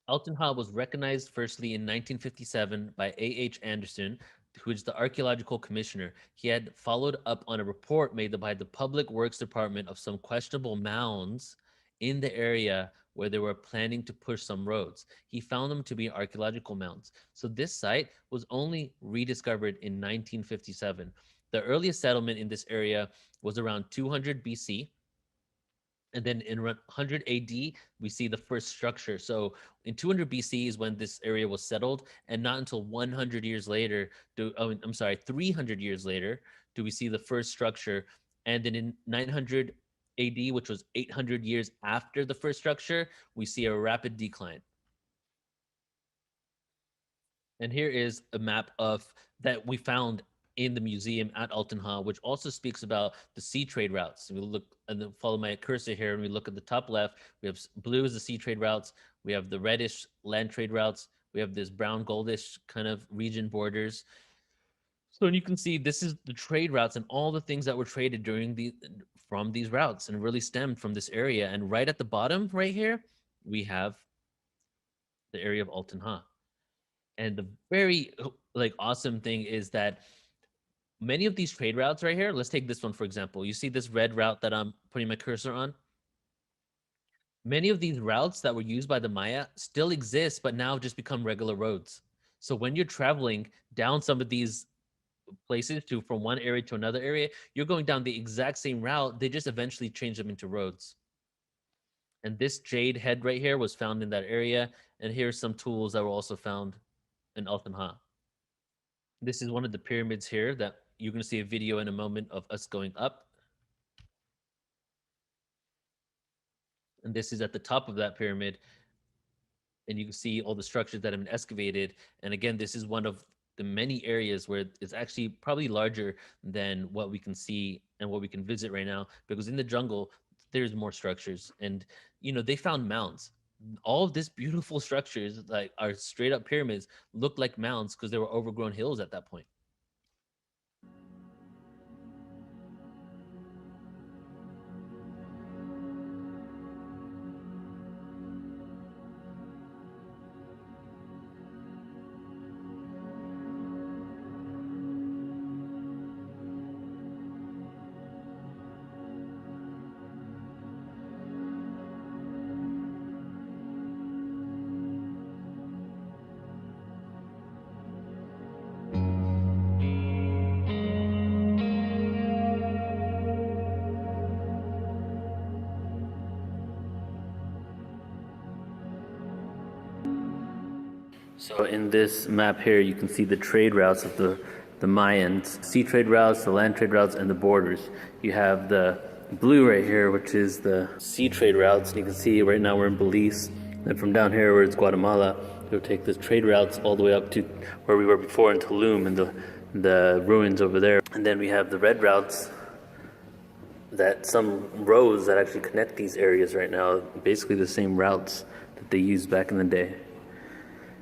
Altenha was recognized firstly in 1957 by A.H. Anderson, who is the archaeological commissioner. He had followed up on a report made by the Public Works Department of some questionable mounds in the area where they were planning to push some roads. He found them to be archaeological mounds. So this site was only rediscovered in 1957. The earliest settlement in this area was around 200 BC, and then in around 100 AD, we see the first structure. So in 200 BC is when this area was settled, and not until 100 years later, I'm sorry, 300 years later, do we see the first structure. And then in 900 AD, which was 800 years after the first structure, we see a rapid decline. And here is a map of that we found in the museum at Alton Ha, which also speaks about the sea trade routes. We look and then follow my cursor here, and we look at the top left. We have blue is the sea trade routes. We have the reddish land trade routes. We have this brown goldish kind of region borders. So you can see this is the trade routes and all the things that were traded from these routes and really stemmed from this area. And right at the bottom, right here, we have the area of Alton Ha. And the very like awesome thing is that many of these trade routes right here, let's take this one for example. You see this red route that I'm putting my cursor on? Many of these routes that were used by the Maya still exist, but now just become regular roads. So when you're traveling down some of these places to from one area to another area, you're going down the exact same route. They just eventually change them into roads. And this jade head right here was found in that area. And here's some tools that were also found in Altan Ha. This is one of the pyramids here that you're going to see a video in a moment of us going up. And this is at the top of that pyramid. And you can see all the structures that have been excavated. And again, this is one of the many areas where it's actually probably larger than what we can see and what we can visit right now. Because in the jungle, there's more structures. And, they found mounds. all of these beautiful structures, like are straight up pyramids, look like mounds because they were overgrown hills at that point. So in this map here, you can see the trade routes of the Mayans, sea trade routes, the land trade routes, and the borders. You have the blue right here, which is the sea trade routes. You can see right now we're in Belize. And from down here, where it's Guatemala, you'll take the trade routes all the way up to where we were before in Tulum and the ruins over there. And then we have the red routes, that some roads that actually connect these areas right now, basically the same routes that they used back in the day.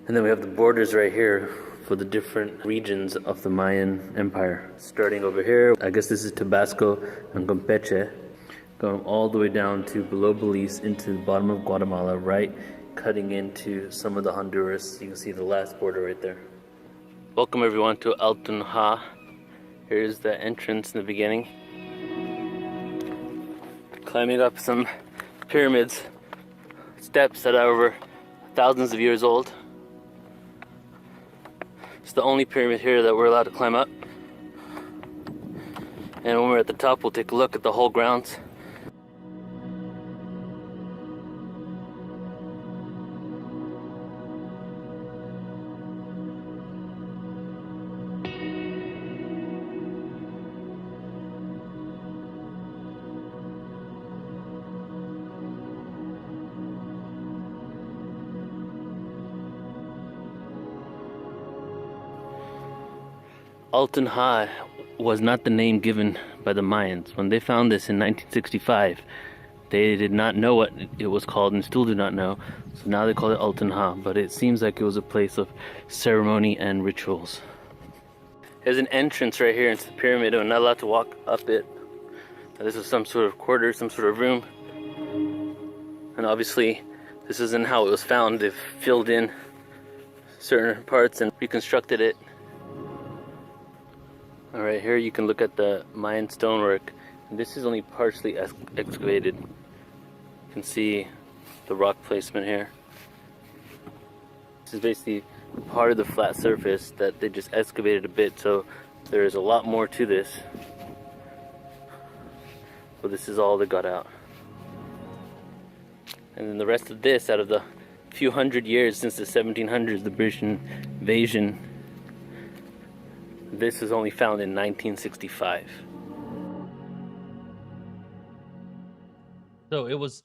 And then we have the borders right here for the different regions of the Mayan Empire. Starting over here, I guess this is Tabasco and Campeche, going all the way down to below Belize into the bottom of Guatemala, right, cutting into some of the Honduras. You can see the last border right there. Welcome everyone to Altunja. Here's the entrance in the beginning. Climbing up some pyramids, steps that are over thousands of years old. It's the only pyramid here that we're allowed to climb up. And when we're at the top, we'll take a look at the whole grounds. Altunja was not the name given by the Mayans. When they found this in 1965, they did not know what it was called and still do not know. So now they call it Altunja, but it seems like it was a place of ceremony and rituals. There's an entrance right here into the pyramid. I'm not allowed to walk up it. This is some sort of quarter, some sort of room. And obviously, this isn't how it was found. They've filled in certain parts and reconstructed it. Alright, here you can look at the Mayan stonework. And this is only partially excavated. You can see the rock placement here. This is basically part of the flat surface that they just excavated a bit, so there is a lot more to this. But this is all they got out. And then the rest of this, out of the few hundred years since the 1700s, the British invasion, this was only found in 1965. So it was,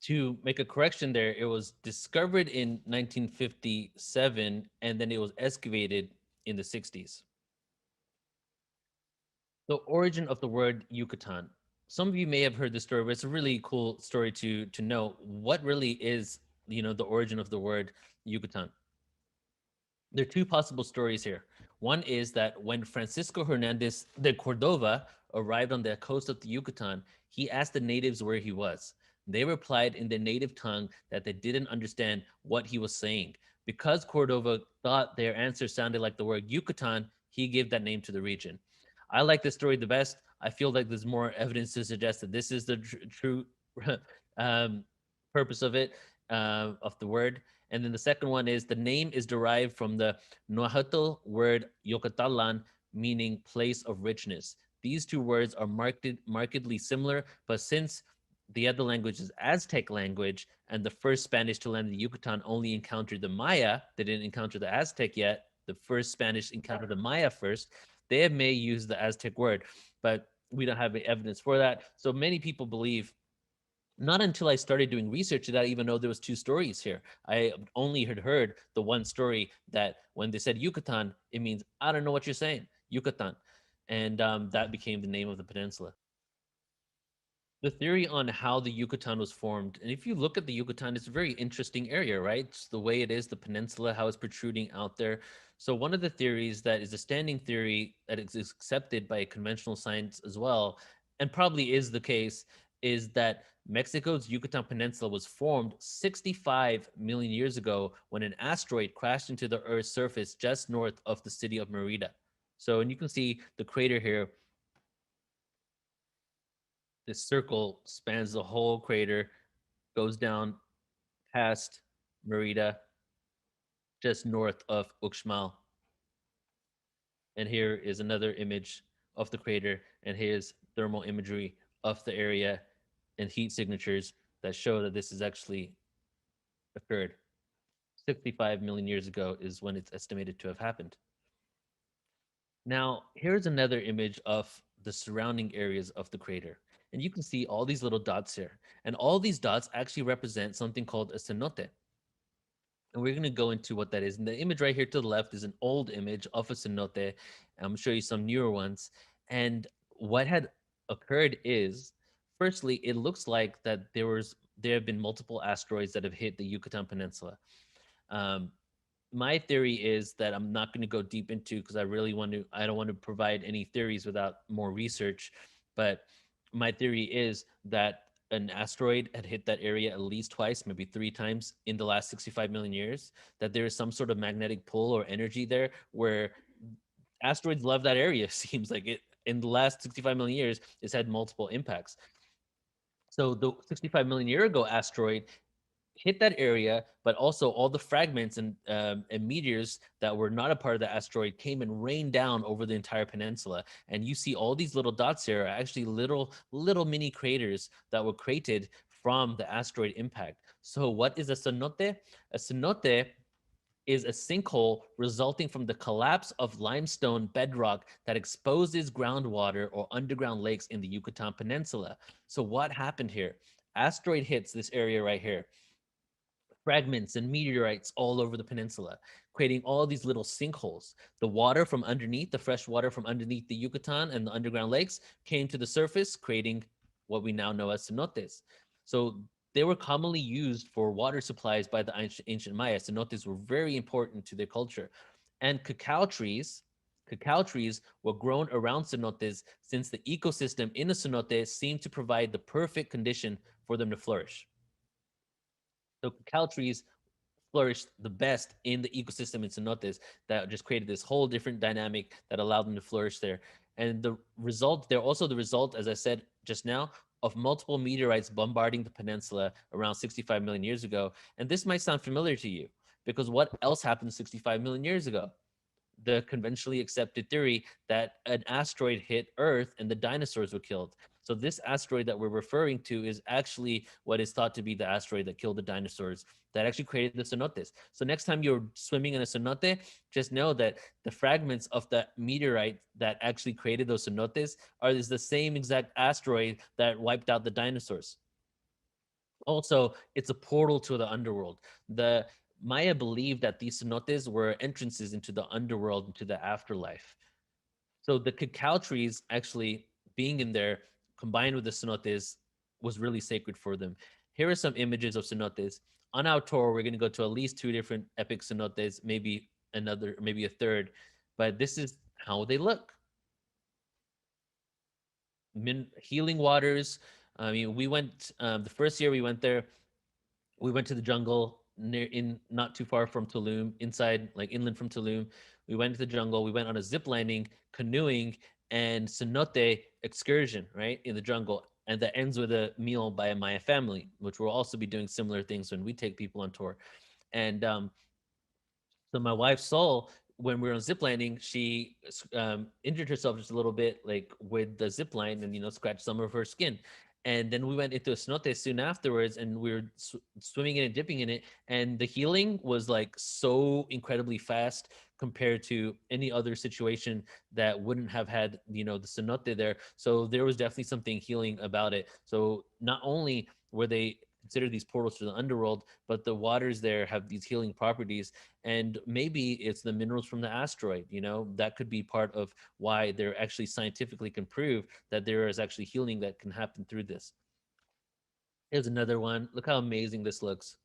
to make a correction there, it was discovered in 1957 and then it was excavated in the 60s. The origin of the word Yucatan. Some of you may have heard this story, but it's a really cool story to know. What really is, the origin of the word Yucatan? There are two possible stories here. One is that when Francisco Hernandez de Cordova arrived on the coast of the Yucatan, he asked the natives where he was. They replied in their native tongue that they didn't understand what he was saying. Because Cordova thought their answer sounded like the word Yucatan, he gave that name to the region. I like this story the best. I feel like there's more evidence to suggest that this is the true purpose of it, of the word. And then the second one is the name is derived from the Nahuatl word Yocatalan, meaning place of richness. These two words are markedly similar, but since the other language is Aztec language, and the first Spanish to land in the Yucatan only encountered the Maya, they didn't encounter the Aztec yet. The first Spanish encountered the Maya first. They may use the Aztec word, but we don't have any evidence for that. So many people believe, not until I started doing research did I even know there was two stories here. I only had heard the one story that when they said Yucatan, it means, I don't know what you're saying, Yucatan. And that became the name of the peninsula. The theory on how the Yucatan was formed, and if you look at the Yucatan, it's a very interesting area, right? It's the way it is, the peninsula, how it's protruding out there. So one of the theories that is a standing theory that is accepted by conventional science as well, and probably is the case, is that Mexico's Yucatan Peninsula was formed 65 million years ago when an asteroid crashed into the Earth's surface just north of the city of Merida. So, and you can see the crater here. This circle spans the whole crater, goes down past Merida, just north of Uxmal. And here is another image of the crater, and here's thermal imagery of the area and heat signatures that show that this has actually occurred. 65 million years ago is when it's estimated to have happened. Now, here's another image of the surrounding areas of the crater. And you can see all these little dots here. And all these dots actually represent something called a cenote. And we're going to go into what that is. And the image right here to the left is an old image of a cenote. I'm going to show you some newer ones. And what had occurred is, firstly, it looks like that there have been multiple asteroids that have hit the Yucatan Peninsula. Um, my theory is that I'm not going to go deep into because I don't want to provide any theories without more research. But my theory is that an asteroid had hit that area at least twice, maybe three times in the last 65 million years, that there is some sort of magnetic pull or energy there where asteroids love that area. Seems like it in the last 65 million years, it's had multiple impacts. So the 65 million year ago asteroid hit that area, but also all the fragments and meteors that were not a part of the asteroid came and rained down over the entire peninsula. And you see all these little dots here are actually little mini craters that were created from the asteroid impact. So what is a cenote? A cenote is a sinkhole resulting from the collapse of limestone bedrock that exposes groundwater or underground lakes in the Yucatan Peninsula. So what happened here? Asteroid hits this area right here, fragments and meteorites all over the peninsula, creating all these little sinkholes. The water from underneath, the fresh water from underneath the Yucatan and the underground lakes came to the surface, creating what we now know as cenotes. So they were commonly used for water supplies by the ancient Maya. Cenotes were very important to their culture. And cacao trees were grown around cenotes since the ecosystem in a cenote seemed to provide the perfect condition for them to flourish. So cacao trees flourished the best in the ecosystem in cenotes that just created this whole different dynamic that allowed them to flourish there. And the result, they're also the result, as I said just now, of multiple meteorites bombarding the peninsula around 65 million years ago. And this might sound familiar to you because what else happened 65 million years ago? The conventionally accepted theory that an asteroid hit Earth and the dinosaurs were killed. So this asteroid that we're referring to is actually what is thought to be the asteroid that killed the dinosaurs that actually created the cenotes. So next time you're swimming in a cenote, just know that the fragments of the meteorite that actually created those cenotes is the same exact asteroid that wiped out the dinosaurs. Also, it's a portal to the underworld. The Maya believed that these cenotes were entrances into the underworld, into the afterlife. So the cacao trees actually being in there combined with the cenotes was really sacred for them. Here are some images of cenotes. On our tour, we're going to go to at least two different epic cenotes, maybe another, maybe a third, but this is how they look. Healing waters. I mean, we went the first year we went there, we went to the jungle near in not too far from Tulum, inside like inland from Tulum. We went to the jungle. We went on a zip lining, canoeing, and cenote excursion right in the jungle. And that ends with a meal by a Maya family, which we'll also be doing similar things when we take people on tour. And so my wife Sol, when we were on zip lining, she injured herself just a little bit, like with the zip line, and scratched some of her skin. And then we went into a cenote soon afterwards, and we were swimming in it, dipping in it, and the healing was like so incredibly fast compared to any other situation that wouldn't have had the cenote there. So there was definitely something healing about it. So not only were they considered these portals to the underworld, but the waters there have these healing properties, and maybe it's the minerals from the asteroid. That could be part of why they're actually scientifically can prove that there is actually healing that can happen through this. Here's another one. Look how amazing this looks.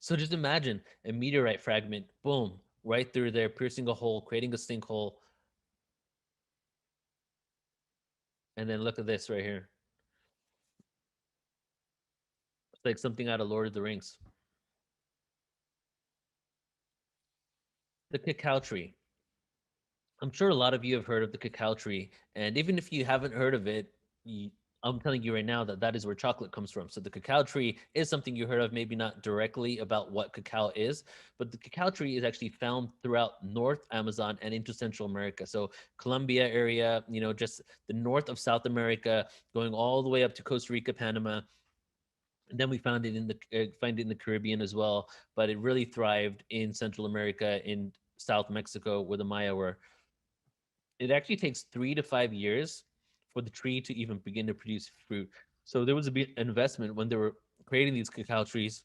So just imagine a meteorite fragment, boom, right through there, piercing a hole, creating a sinkhole. And then look at this right here. It's like something out of Lord of the Rings. The cacao tree. I'm sure a lot of you have heard of the cacao tree, and even if you haven't heard of it, I'm telling you right now that that is where chocolate comes from. So the cacao tree is something you heard of, maybe not directly about what cacao is, but the cacao tree is actually found throughout North Amazon and into Central America. So Colombia area, just the north of South America, going all the way up to Costa Rica, Panama. And then we found it in the find it in the Caribbean as well, but it really thrived in Central America, in South Mexico, where the Maya were. It actually takes 3 to 5 years for the tree to even begin to produce fruit. So there was a big investment when they were creating these cacao trees.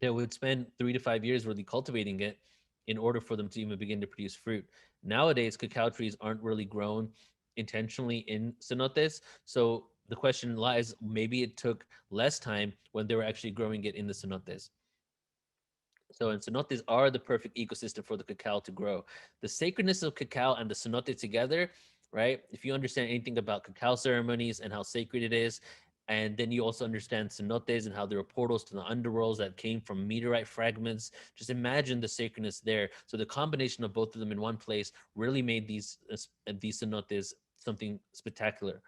They would spend 3 to 5 years really cultivating it in order for them to even begin to produce fruit. Nowadays, cacao trees aren't really grown intentionally in cenotes. So the question lies, maybe it took less time when they were actually growing it in the cenotes. So, and cenotes are the perfect ecosystem for the cacao to grow. The sacredness of cacao and the cenote together, right? If you understand anything about cacao ceremonies and how sacred it is, and then you also understand cenotes and how there are portals to the underworlds that came from meteorite fragments. Just imagine the sacredness there. So the combination of both of them in one place really made these cenotes something spectacular.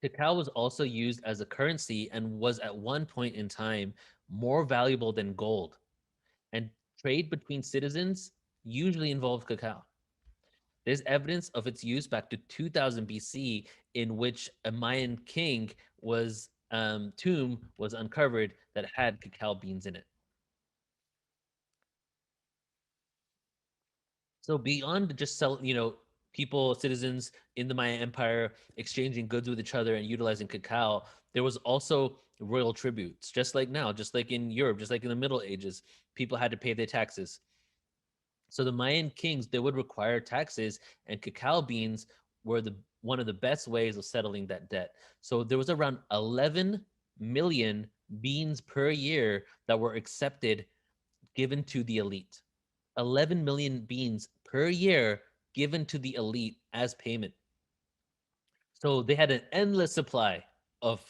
Cacao was also used as a currency and was at one point in time more valuable than gold. And trade between citizens usually involved cacao. There's evidence of its use back to 2000 BC, in which a Mayan king was tomb was uncovered that had cacao beans in it. So beyond just people, citizens in the Maya Empire exchanging goods with each other and utilizing cacao, there was also royal tributes, just like now, just like in Europe, just like in the Middle Ages, people had to pay their taxes. So the Mayan kings, they would require taxes, and cacao beans were the one of the best ways of settling that debt. So there was around 11 million beans per year that were accepted, given to the elite. 11 million beans per year given to the elite as payment. So they had an endless supply of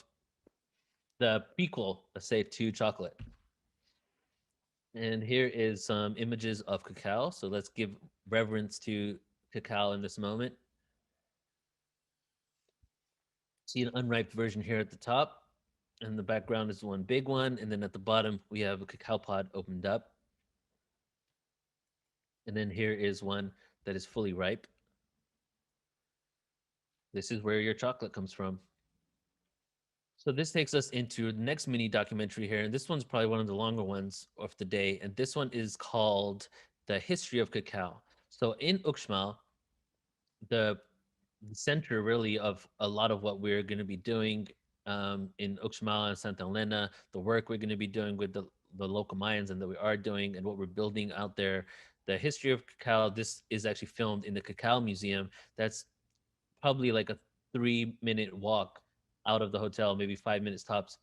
the prequel, let's say, to chocolate. And here is some images of cacao. So let's give reverence to cacao in this moment. See an unripe version here at the top. And the background is one big one. And then at the bottom, we have a cacao pod opened up. And then here is one that is fully ripe. This is where your chocolate comes from. So this takes us into the next mini documentary here. And this one's probably one of the longer ones of the day. And this one is called The History of Cacao. So in Uxmal, the center really of a lot of what we're going to be doing in Uxmal and Santa Elena, the work we're going to be doing with the local Mayans and that we are doing and what we're building out there. The history of cacao, this is actually filmed in the Cacao Museum. That's probably like a 3-minute walk out of the hotel, maybe 5 minutes tops.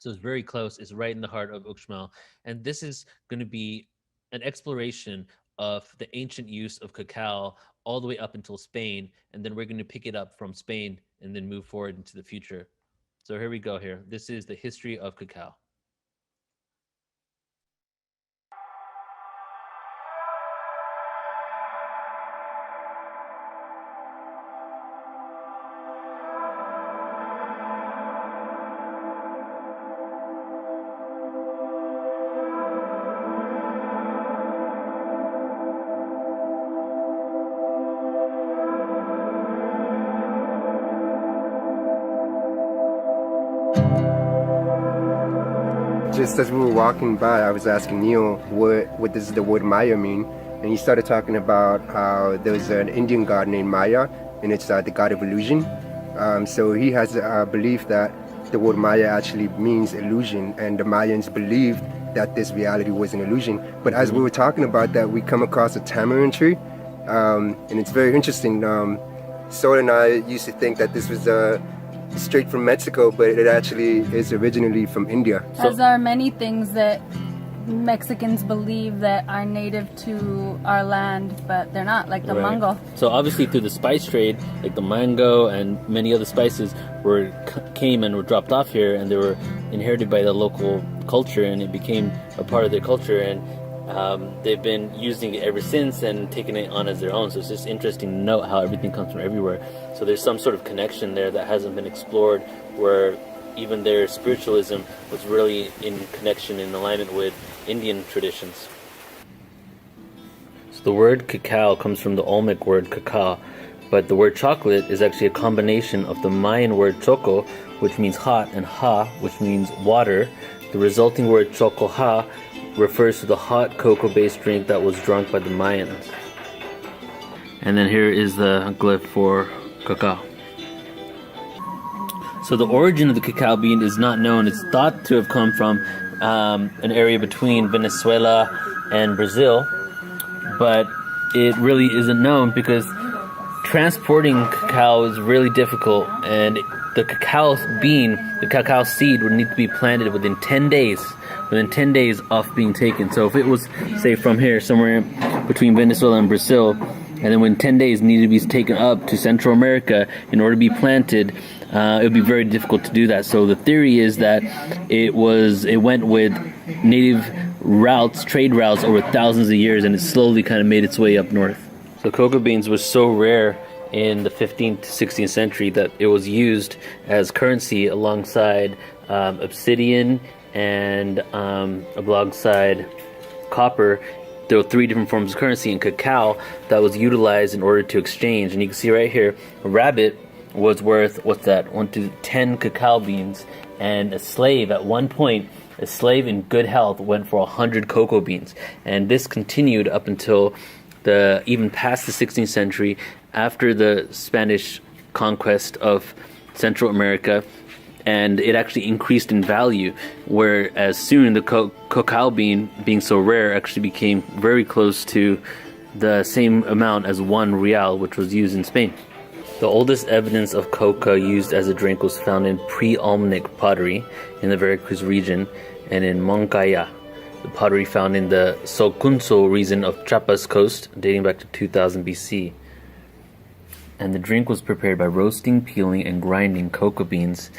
So it's very close. It's right in the heart of Uxmal. And this is going to be an exploration of the ancient use of cacao all the way up until Spain. And then we're going to pick it up from Spain and then move forward into the future. So here we go here. This is the history of cacao. Just as we were walking by, I was asking Neil what does the word Maya mean, and he started talking about how there's an Indian god named Maya, and it's the god of illusion. So he has a belief that the word Maya actually means illusion, and the Mayans believed that this reality was an illusion. But as we were talking about that, we come across a tamarind tree, and it's very interesting. Sol and I used to think that this was straight from Mexico, but it actually is originally from India. As there are many things that Mexicans believe that are native to our land, but they're not, like the mango. So obviously through the spice trade, like the mango and many other spices came and were dropped off here, and they were inherited by the local culture, and it became a part of their culture, and they've been using it ever since and taking it on as their own. So it's just interesting to note how everything comes from everywhere. So there's some sort of connection there that hasn't been explored, where even their spiritualism was really in connection, in alignment with Indian traditions. So the word cacao comes from the Olmec word cacao, but the word chocolate is actually a combination of the Mayan word choco, which means hot, and ha, which means water. The resulting word choco ha refers to the hot cocoa-based drink that was drunk by the Mayans. And then here is the glyph for cacao. So the origin of the cacao bean is not known. It's thought to have come from an area between Venezuela and Brazil, but it really isn't known because transporting cacao is really difficult, and the cacao bean, the cacao seed, would need to be planted within 10 days of being taken. So if it was, say, from here, somewhere between Venezuela and Brazil, and then when 10 days needed to be taken up to Central America in order to be planted, it would be very difficult to do that. So the theory is that it went with native routes, trade routes, over thousands of years, and it slowly kind of made its way up north. So cocoa beans was so rare in the 15th to 16th century that it was used as currency alongside obsidian and alongside copper. There were 3 different forms of currency in cacao that was utilized in order to exchange. And you can see right here, a rabbit was worth, 1 to 10 cacao beans, and a slave at one point, a slave in good health, went for 100 cocoa beans. And this continued up until even past the 16th century, after the Spanish conquest of Central America, and it actually increased in value, whereas soon the cacao bean, being so rare, actually became very close to the same amount as 1 real, which was used in Spain. The oldest evidence of coca used as a drink was found in pre-Olmec pottery in the Veracruz region and in Moncaya, the pottery found in the Sokunso region of Chiapas coast, dating back to 2000 BC. And the drink was prepared by roasting, peeling, and grinding cocoa beans,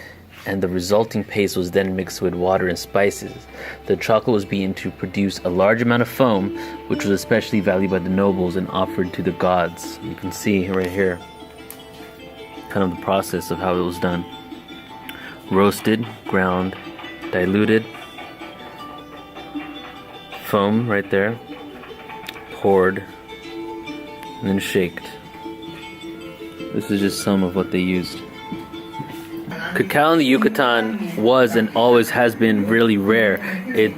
and the resulting paste was then mixed with water and spices. The chocolate was beaten to produce a large amount of foam, which was especially valued by the nobles and offered to the gods. You can see right here kind of the process of how it was done. Roasted, ground, diluted, foam right there, poured, and then shaked. This is just some of what they used. Cacao in the Yucatan was and always has been really rare. It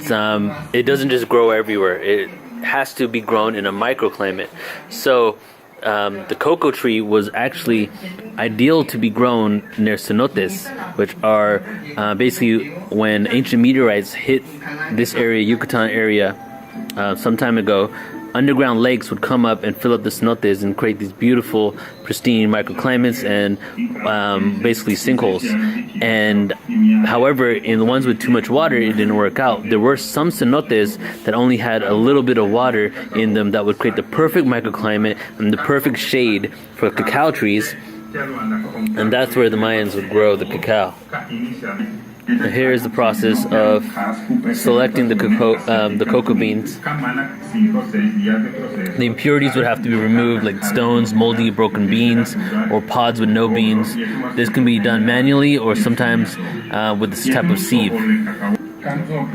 doesn't just grow everywhere. It has to be grown in a microclimate. So the cocoa tree was actually ideal to be grown near cenotes, which are basically when ancient meteorites hit this area, Yucatan area, some time ago, underground lakes would come up and fill up the cenotes and create these beautiful, pristine microclimates and basically sinkholes. And however, in the ones with too much water, it didn't work out. There were some cenotes that only had a little bit of water in them that would create the perfect microclimate and the perfect shade for cacao trees. And that's where the Mayans would grow the cacao. And here is the process of selecting the cocoa beans. The impurities would have to be removed, like stones, moldy, broken beans, or pods with no beans. This can be done manually or sometimes with this type of sieve.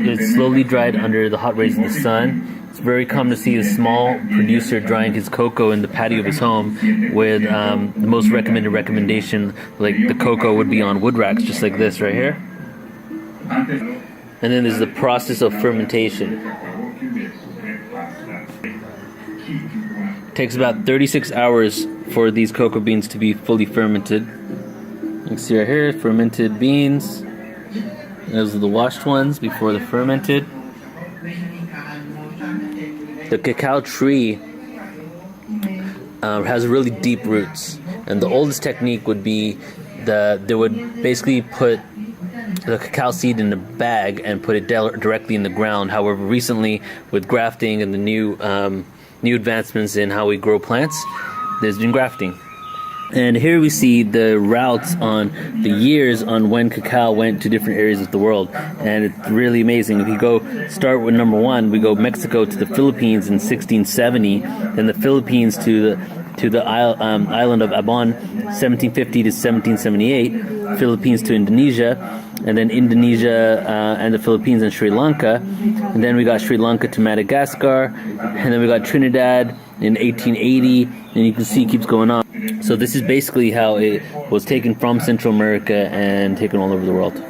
It's slowly dried under the hot rays of the sun. It's very common to see a small producer drying his cocoa in the patio of his home with the most recommended recommendation, like the cocoa would be on wood racks, just like this right here. And then there's the process of fermentation. It takes about 36 hours for these cocoa beans to be fully fermented. You can see right here, fermented beans. Those are the washed ones before they're fermented. The cacao tree has really deep roots, and the oldest technique would be they would basically put the cacao seed in a bag and put it directly in the ground. However, recently with grafting and the new advancements in how we grow plants, there's been grafting. And here we see the routes on the years on when cacao went to different areas of the world, and it's really amazing. If you start with number 1, we go Mexico to the Philippines in 1670, then the Philippines to the island of Abon, 1750 to 1778, Philippines to Indonesia, and then Indonesia and the Philippines and Sri Lanka, and then we got Sri Lanka to Madagascar, and then we got Trinidad in 1880, and you can see it keeps going on. So this is basically how it was taken from Central America and taken all over the world.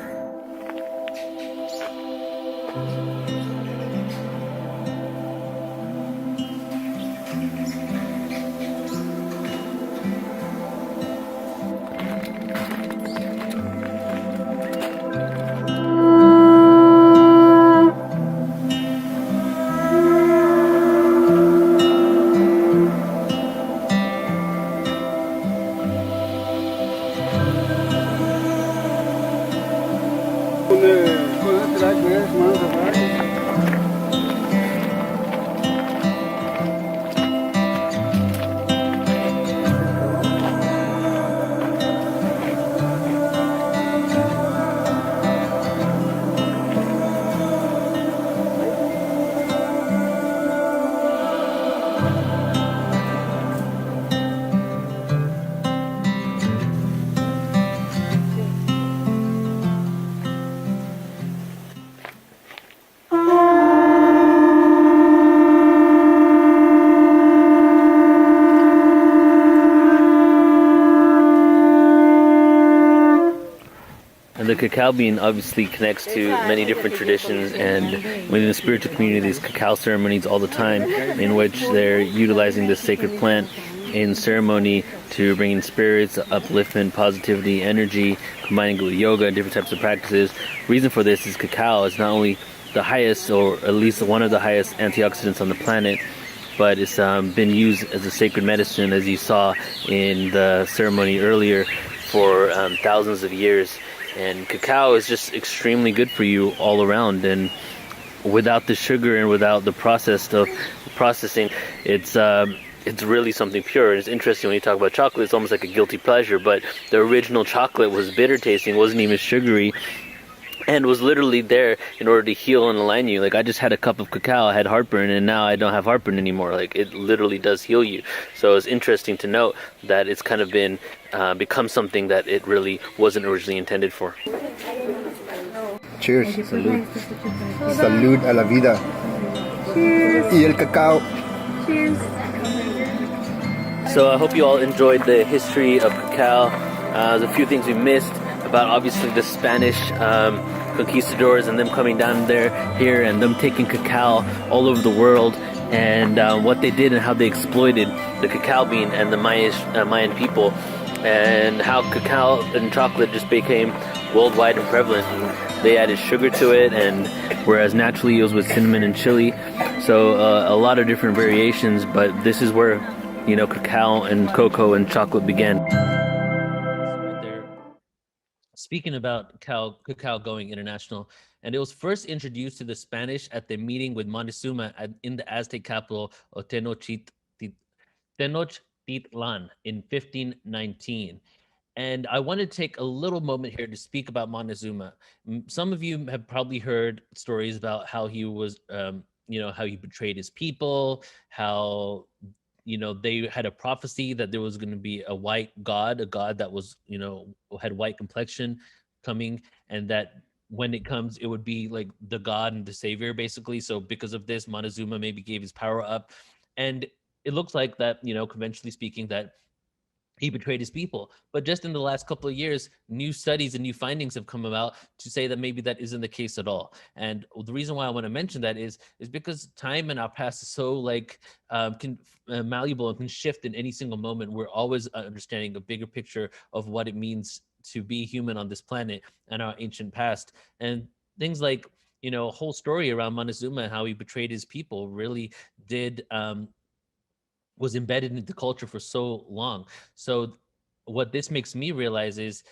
The cacao bean obviously connects to many different traditions, and within the spiritual community, there's cacao ceremonies all the time in which they're utilizing this sacred plant in ceremony to bring in spirits, upliftment, positivity, energy, combining it with yoga and different types of practices. Reason for this is cacao is not only the highest, or at least one of the highest antioxidants on the planet, but it's been used as a sacred medicine, as you saw in the ceremony earlier, for thousands of years. And cacao is just extremely good for you all around, and without the sugar and without the processing, it's really something pure. And it's interesting when you talk about chocolate, it's almost like a guilty pleasure, but the original chocolate was bitter tasting, wasn't even sugary, and was literally there in order to heal and align you. Like, I just had a cup of cacao, I had heartburn, and now I don't have heartburn anymore. Like, it literally does heal you. So it's interesting to note that it's kind of been become something that it really wasn't originally intended for. Cheers. Salud. Salud a la vida. Cheers. Y el cacao. Cheers. So I hope you all enjoyed the history of cacao. There's a few things we missed about, obviously, the Spanish conquistadors and them coming down here and them taking cacao all over the world, and what they did and how they exploited the cacao bean and the Mayan people, and how cacao and chocolate just became worldwide and prevalent. And they added sugar to it, and whereas naturally it was with cinnamon and chili, so a lot of different variations, but this is where, cacao and cocoa and chocolate began. Speaking about cacao going international, and it was first introduced to the Spanish at the meeting with Montezuma in the Aztec capital of Tenochtitlan in 1519. And I want to take a little moment here to speak about Montezuma. Some of you have probably heard stories about how he was, how he betrayed his people, how they had a prophecy that there was going to be a white god, a god that was, had white complexion coming, and that when it comes, it would be like the god and the savior, basically. So because of this, Montezuma maybe gave his power up. And it looks like that, conventionally speaking, that he betrayed his people. But just in the last couple of years, new studies and new findings have come about to say that maybe that isn't the case at all. And the reason why I want to mention that is because time in our past is so malleable and can shift in any single moment. We're always understanding a bigger picture of what it means to be human on this planet and our ancient past. And things like, a whole story around Montezuma and how he betrayed his people really was embedded into the culture for so long. So what this makes me realize is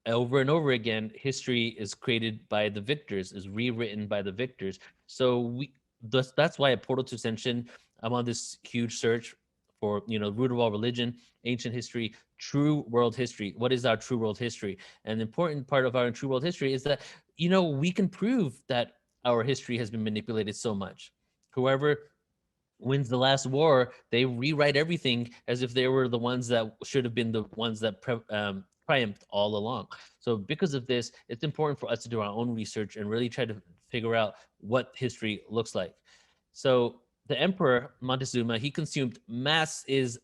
over and over again, history is created by the victors, is rewritten by the victors. So that's why at Portal to Ascension, I'm on this huge search for, root of all religion, ancient history, true world history. What is our true world history? And the important part of our true world history is that, we can prove that our history has been manipulated so much. Whoever wins the last war, they rewrite everything as if they were the ones that should have been the ones that triumphed all along. So because of this, it's important for us to do our own research and really try to figure out what history looks like. So the emperor Montezuma, he consumed massive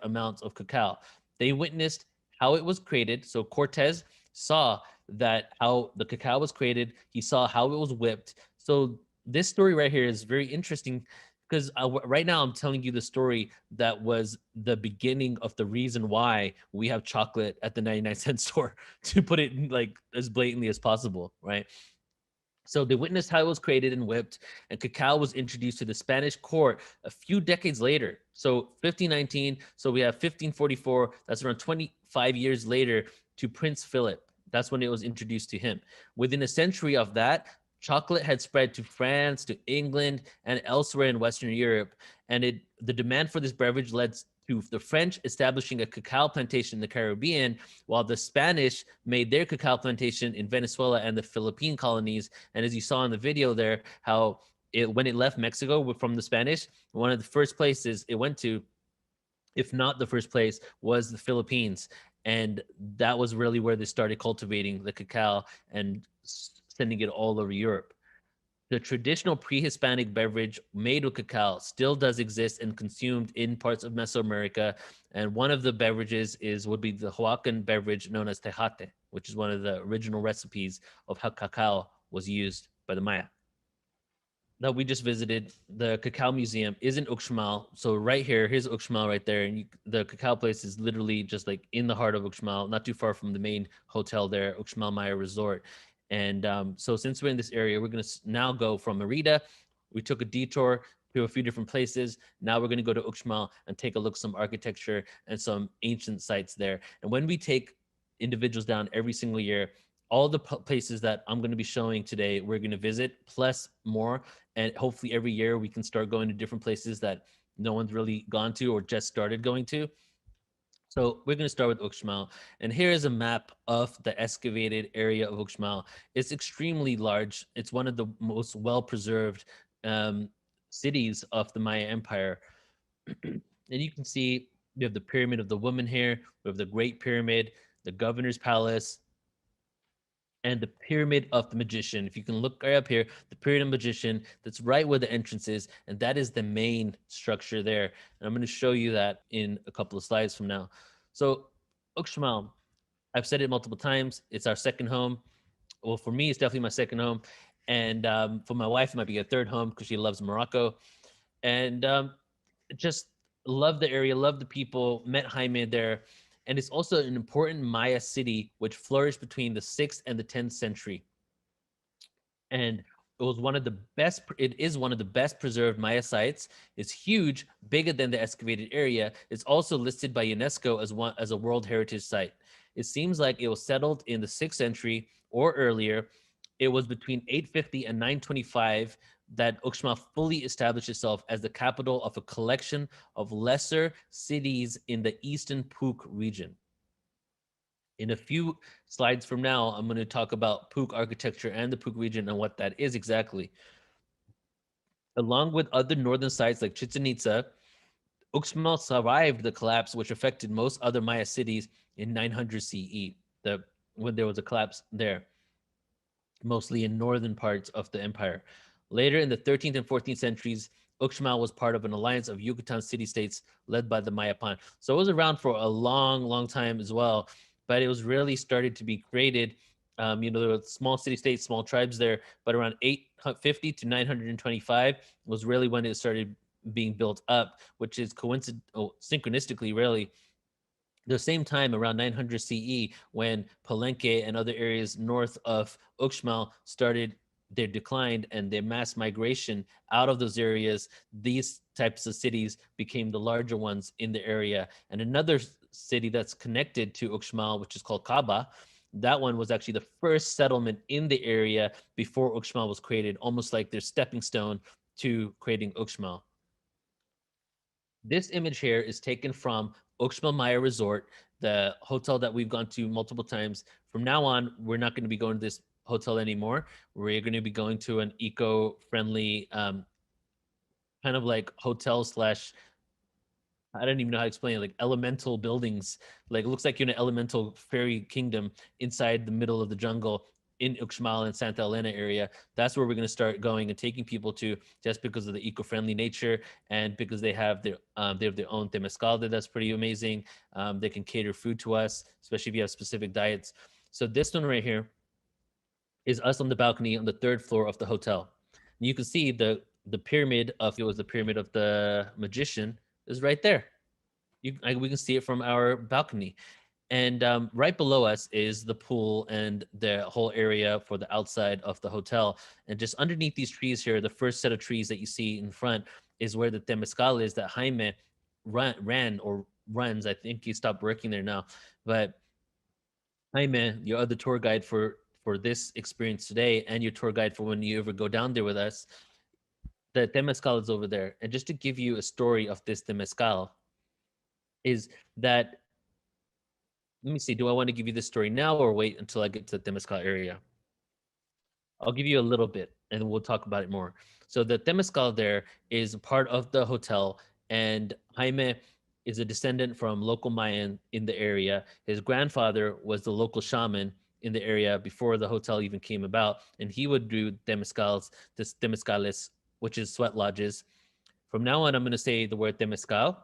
amounts of cacao. They witnessed how it was created. So Cortez saw that how the cacao was created. He saw how it was whipped. So this story right here is very interesting because right now I'm telling you the story that was the beginning of the reason why we have chocolate at the 99-cent store, to put it like as blatantly as possible, right? So they witnessed how it was created and whipped, and cacao was introduced to the Spanish court a few decades later. So 1519, so we have 1544, that's around 25 years later, to Prince Philip. That's when it was introduced to him. Within a century of that, chocolate had spread to France, to England, and elsewhere in Western Europe. And the demand for this beverage led to the French establishing a cacao plantation in the Caribbean, while the Spanish made their cacao plantation in Venezuela and the Philippine colonies. And as you saw in the video there, how when it left Mexico from the Spanish, one of the first places it went to, if not the first place, was the Philippines. And that was really where they started cultivating the cacao and sending it all over Europe. The traditional pre-Hispanic beverage made with cacao still does exist and consumed in parts of Mesoamerica. And one of the beverages would be the Huacan beverage known as tejate, which is one of the original recipes of how cacao was used by the Maya. That we just visited, the Cacao Museum, is in Uxmal. So right here, here's Uxmal right there. And the cacao place is literally just like in the heart of Uxmal, not too far from the main hotel there, Uxmal Maya Resort. And so since we're in this area, we're going to now go from Merida. We took a detour to a few different places. Now we're going to go to Uxmal and take a look at some architecture and some ancient sites there. And when we take individuals down every single year, all the places that I'm going to be showing today, we're going to visit, plus more. And hopefully every year we can start going to different places that no one's really gone to or just started going to. So we're going to start with Uxmal. And here is a map of the excavated area of Uxmal. It's extremely large. It's one of the most well-preserved cities of the Maya Empire. And you can see we have the Pyramid of the Woman here. We have the Great Pyramid, the Governor's Palace, and the Pyramid of the Magician. If you can look right up here, the Pyramid of the Magician, that's right where the entrance is, and that is the main structure there. And I'm going to show you that in a couple of slides from now. So Uxmal, I've said it multiple times, it's our second home. Well, for me, it's definitely my second home. And for my wife, it might be a third home because she loves Morocco. And just love the area, love the people, met Jaime there. And it's also an important Maya city which flourished between the 6th and the 10th century. And it is one of the best preserved Maya sites. It's huge, bigger than the excavated area. It's also listed by UNESCO as a World Heritage Site. It seems like it was settled in the 6th century or earlier. It was between 850 and 925 that Uxmal fully established itself as the capital of a collection of lesser cities in the Eastern Puk region. In a few slides from now, I'm going to talk about Puk architecture and the Puk region and what that is exactly. Along with other northern sites like Chichen Itza, Uxmal survived the collapse which affected most other Maya cities in 900 CE, when there was a collapse there, mostly in northern parts of the empire. Later in the 13th and 14th centuries, Uxmal was part of an alliance of Yucatan city-states led by the Mayapan. So it was around for a long, long time as well, but it was really started to be created. There were small city-states, small tribes there, but around 850 to 925 was really when it started being built up, which is synchronistically, really, the same time around 900 CE when Palenque and other areas north of Uxmal started their decline and their mass migration out of those areas. These types of cities became the larger ones in the area. And another city that's connected to Uxmal, which is called Kaaba. That one was actually the first settlement in the area before Uxmal was created, almost like their stepping stone to creating Uxmal. This image here is taken from Uxmal Maya Resort, the hotel that we've gone to multiple times. From now on, we're not going to be going to this hotel anymore. We're going to be going to an eco-friendly kind of like hotel slash, I don't even know how to explain it, like elemental buildings. Like it looks like you're in an elemental fairy kingdom inside the middle of the jungle in Uxmal and Santa Elena area. That's where we're going to start going and taking people to, just because of the eco-friendly nature and because they have their own temescal that's pretty amazing. They can cater food to us, especially if you have specific diets. So this one right here is us on the balcony on the third floor of the hotel. And you can see the pyramid of, it was the pyramid of the magician is right there. We can see it from our balcony. And right below us is the pool and the whole area for the outside of the hotel. And just underneath these trees here, the first set of trees that you see in front is where the temescal is that Jaime runs. I think he stopped working there now. But Jaime, your other tour guide for this experience today, and your tour guide for when you ever go down there with us, the temescal is over there. And just to give you a story of this temescal, is that, let me see, do I want to give you this story now or wait until I get to the temescal area? I'll give you a little bit and we'll talk about it more. So the temescal there is part of the hotel, and Jaime is a descendant from local Mayan in the area. His grandfather was the local shaman in the area before the hotel even came about, and he would do temescales, which is sweat lodges. From now on, I'm going to say the word temescal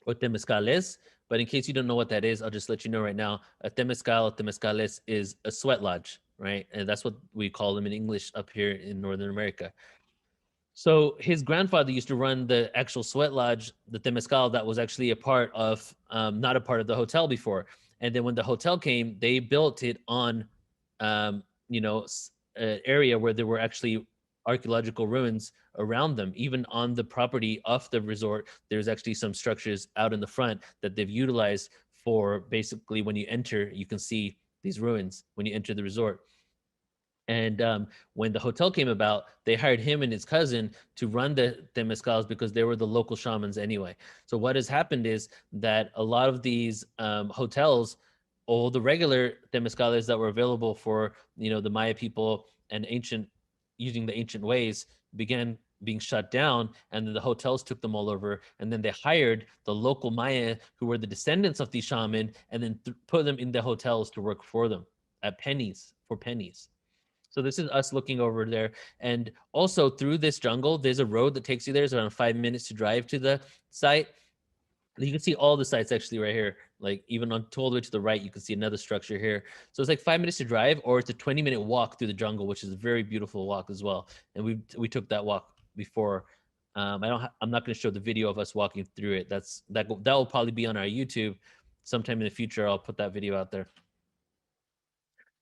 or temescales, but in case you don't know what that is, I'll just let you know right now. A temescal, temescales is a sweat lodge, right? And that's what we call them in English up here in Northern America. So his grandfather used to run the actual sweat lodge, the temescal, that was actually a part of, not a part of the hotel before. And then when the hotel came, they built it on, an area where there were actually archaeological ruins around them. Even on the property of the resort, there's actually some structures out in the front that they've utilized for, basically when you enter, you can see these ruins when you enter the resort. And when the hotel came about, they hired him and his cousin to run the temescals because they were the local shamans anyway. So what has happened is that a lot of these hotels, all the regular temescales that were available for, the Maya people and using the ancient ways, began being shut down, and then the hotels took them all over, and then they hired the local Maya who were the descendants of these shaman, and then put them in the hotels to work for them at pennies. So this is us looking over there. And also through this jungle, there's a road that takes you there. It's around 5 minutes to drive to the site. You can see all the sites actually right here. Like even on all the way to the right, you can see another structure here. So it's like 5 minutes to drive, or it's a 20-minute walk through the jungle, which is a very beautiful walk as well. And we took that walk before. I'm not going to show the video of us walking through it. That will probably be on our YouTube sometime in the future. I'll put that video out there.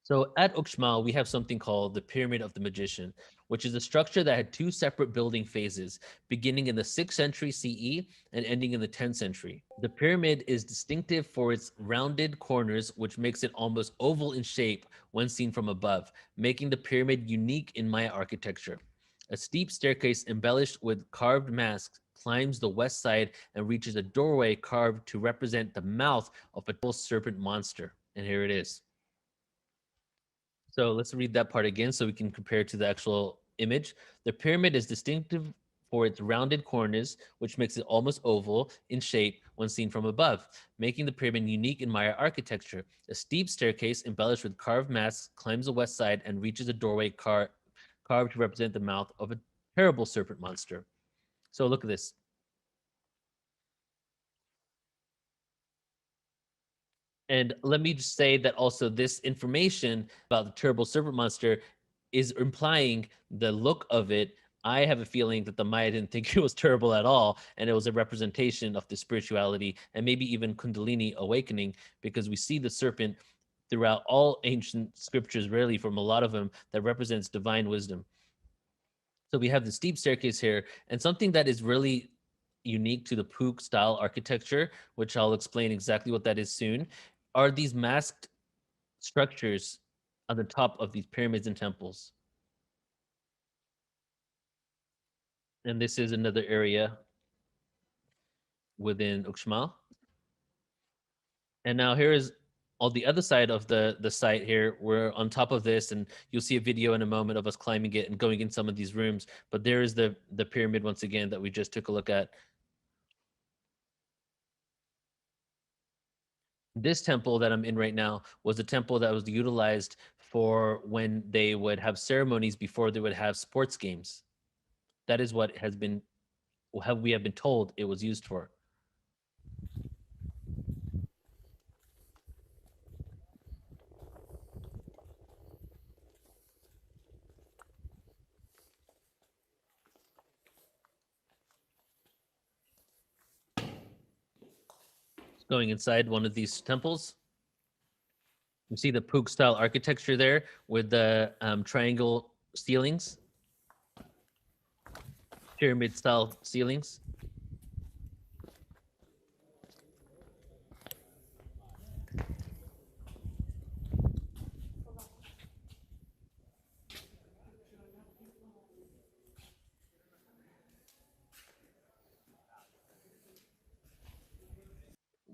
So at Uxmal, we have something called the Pyramid of the Magician, which is a structure that had two separate building phases, beginning in the 6th century CE and ending in the 10th century. The pyramid is distinctive for its rounded corners, which makes it almost oval in shape when seen from above, making the pyramid unique in Maya architecture. A steep staircase embellished with carved masks climbs the west side and reaches a doorway carved to represent the mouth of a tall serpent monster. And here it is. So let's read that part again so we can compare to the actual image. The pyramid is distinctive for its rounded corners, which makes it almost oval in shape when seen from above, making the pyramid unique in Maya architecture. A steep staircase embellished with carved masks climbs the west side and reaches a doorway carved to represent the mouth of a terrible serpent monster. So look at this. And let me just say that also this information about the terrible serpent monster is implying the look of it. I have a feeling that the Maya didn't think it was terrible at all, and it was a representation of the spirituality and maybe even Kundalini awakening, because we see the serpent throughout all ancient scriptures, really from a lot of them, that represents divine wisdom. So we have the steep staircase here, and something that is really unique to the Puke style architecture, which I'll explain exactly what that is soon, are these masked structures on the top of these pyramids and temples. And this is another area within Uxmal. And now here is on the other side of the site here. We're on top of this, and you'll see a video in a moment of us climbing it and going in some of these rooms. But there is the pyramid once again that we just took a look at. This temple that I'm in right now was a temple that was utilized for when they would have ceremonies before they would have sports games. That is what has been, we have been told it was used for. Going inside one of these temples. You see the Puke style architecture there with the triangle ceilings, pyramid style ceilings.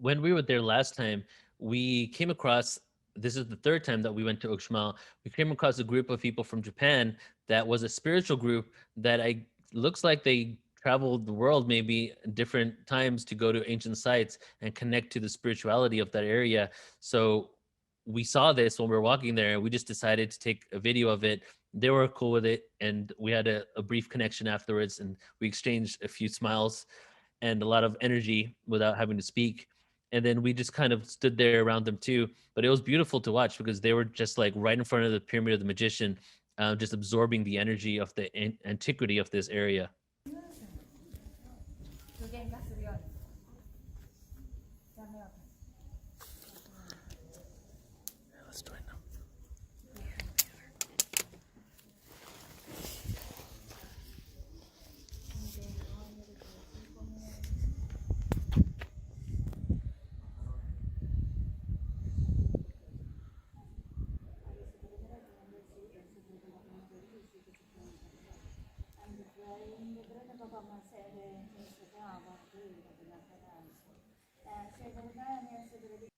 When we were there last time, we came across, this is the third time that we went to Uxmal. We came across a group of people from Japan that was a spiritual group that looks like they traveled the world maybe different times to go to ancient sites and connect to the spirituality of that area. So we saw this when we were walking there, and we just decided to take a video of it. They were cool with it, and we had a brief connection afterwards, and we exchanged a few smiles and a lot of energy without having to speak. And then we just kind of stood there around them too. But it was beautiful to watch because they were just like right in front of the pyramid of the magician, just absorbing the energy of the antiquity of this area. Let's join them.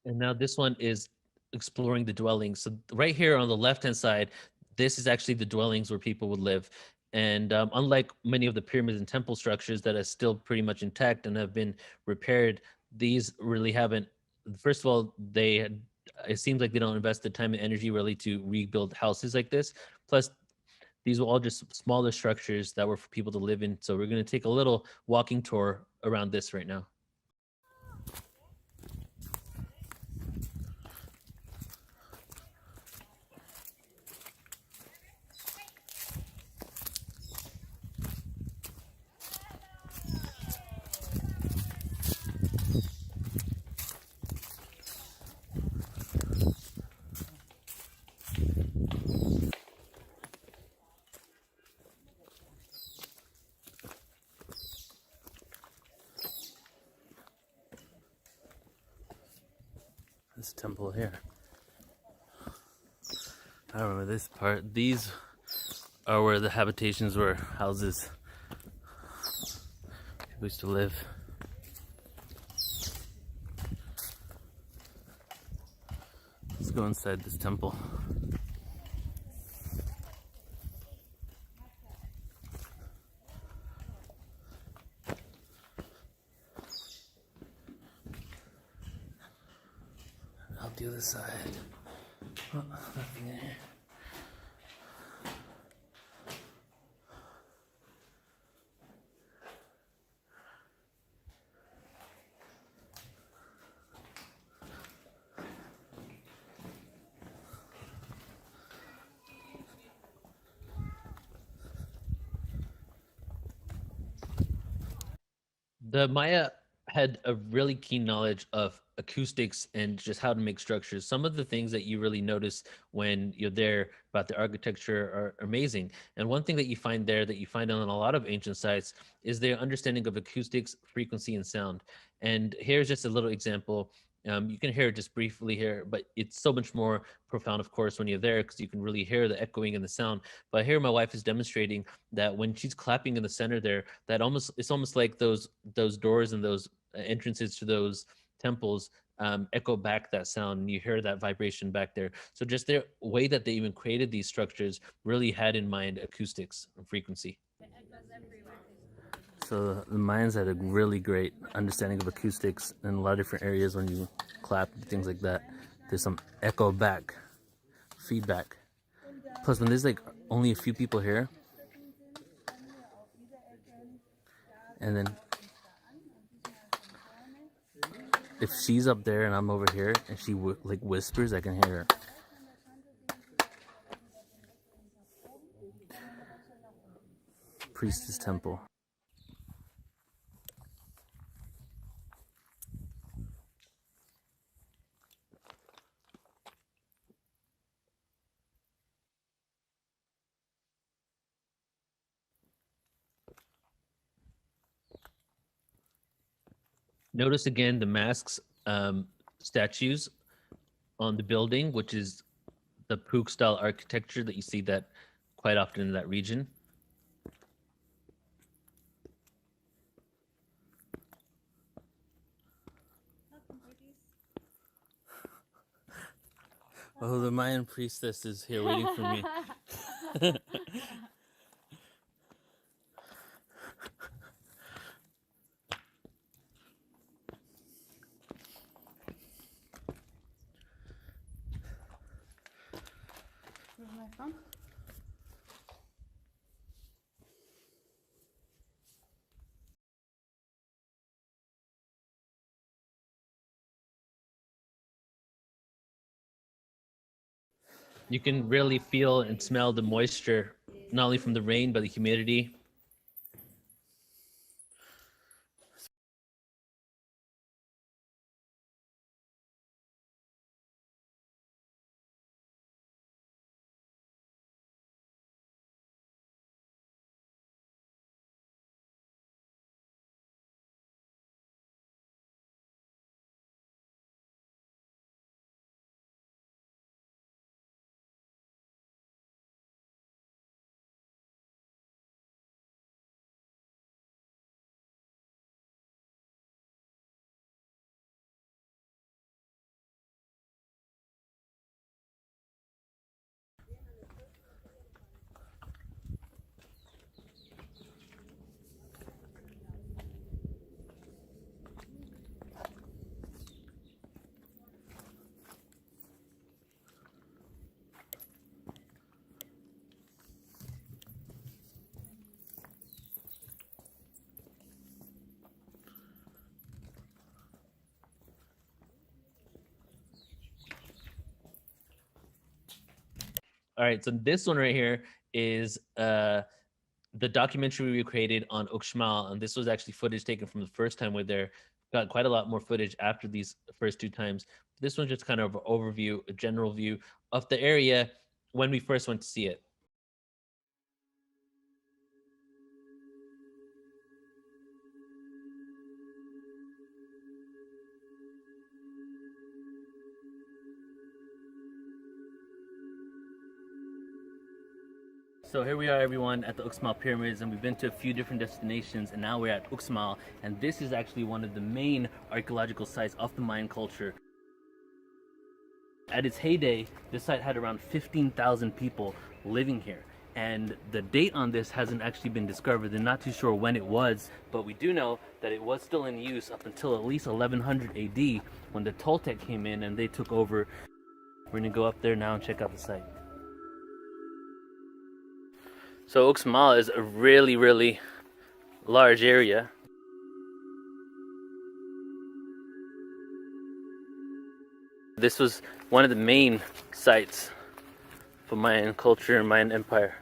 And now this one is exploring the dwellings. So right here on the left-hand side, this is actually the dwellings where people would live. And unlike many of the pyramids and temple structures that are still pretty much intact and have been repaired, these really haven't. First of all, it seems like they don't invest the time and energy really to rebuild houses like this. Plus, these were all just smaller structures that were for people to live in. So we're going to take a little walking tour around this right now. This temple here. I remember this part. These are where the habitations were, houses. People used to live. Let's go inside this temple. I'll do the side. Oh, nothing there. The Maya had a really keen knowledge of acoustics and just how to make structures. Some of the things that you really notice when you're there about the architecture are amazing. And one thing that you find there that you find on a lot of ancient sites is their understanding of acoustics, frequency, and sound. And here's just a little example. You can hear it just briefly here, but it's so much more profound, of course, when you're there because you can really hear the echoing and the sound. But here, my wife is demonstrating that when she's clapping in the center there, that it's almost like those doors and those entrances to those temples echo back that sound, and you hear that vibration back there. So just their way that they even created these structures really had in mind acoustics and frequency. So the Mayans had a really great understanding of acoustics in a lot of different areas. When you clap and things like that, there's some echo back, feedback. Plus, when there's like only a few people here, and then if she's up there and I'm over here and she like whispers, I can hear her. Priestess Temple. Notice again the masks statues on the building, which is the Puke style architecture that you see that quite often in that region. Oh, the Mayan priestess is here waiting for me. Where's my phone? You can really feel and smell the moisture, not only from the rain, but the humidity. All right, so this one right here is the documentary we created on Uxmal, and this was actually footage taken from the first time we're there. Got quite a lot more footage after these first two times. This one's just kind of an overview, a general view of the area when we first went to see it. So here we are, everyone, at the Uxmal Pyramids, and we've been to a few different destinations, and now we're at Uxmal, and this is actually one of the main archaeological sites of the Mayan culture. At its heyday, this site had around 15,000 people living here, and the date on this hasn't actually been discovered. They're not too sure when it was, but we do know that it was still in use up until at least 1100 AD when the Toltec came in and they took over. We're gonna go up there now and check out the site. So Uxmal is a really, really large area. This was one of the main sites for Mayan culture and Mayan empire.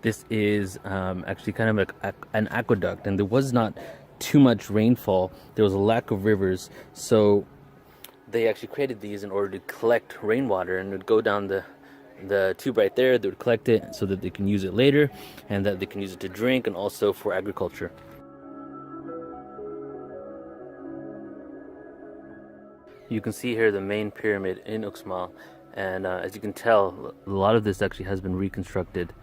this is actually kind of like an aqueduct, and there was not too much rainfall. There was a lack of rivers, so they actually created these in order to collect rainwater, and it would go down the tube right there. They would collect it so that they can use it later, and that they can use it to drink and also for agriculture. You can see here the main pyramid in Uxmal, and as you can tell, a lot of this actually has been reconstructed.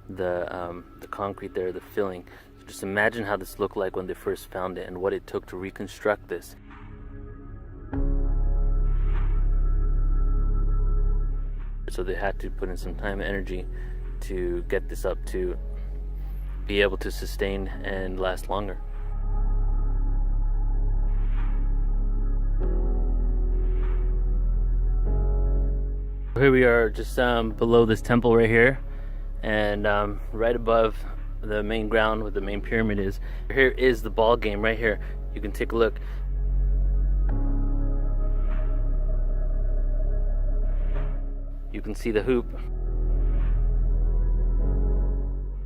The concrete there, the filling. So just imagine how this looked like when they first found it and what it took to reconstruct this. So they had to put in some time and energy to get this up to be able to sustain and last longer. Here we are just below this temple right here, and right above the main ground where the main pyramid is. Here is the ball game right here. You can take a look. You can see the hoop.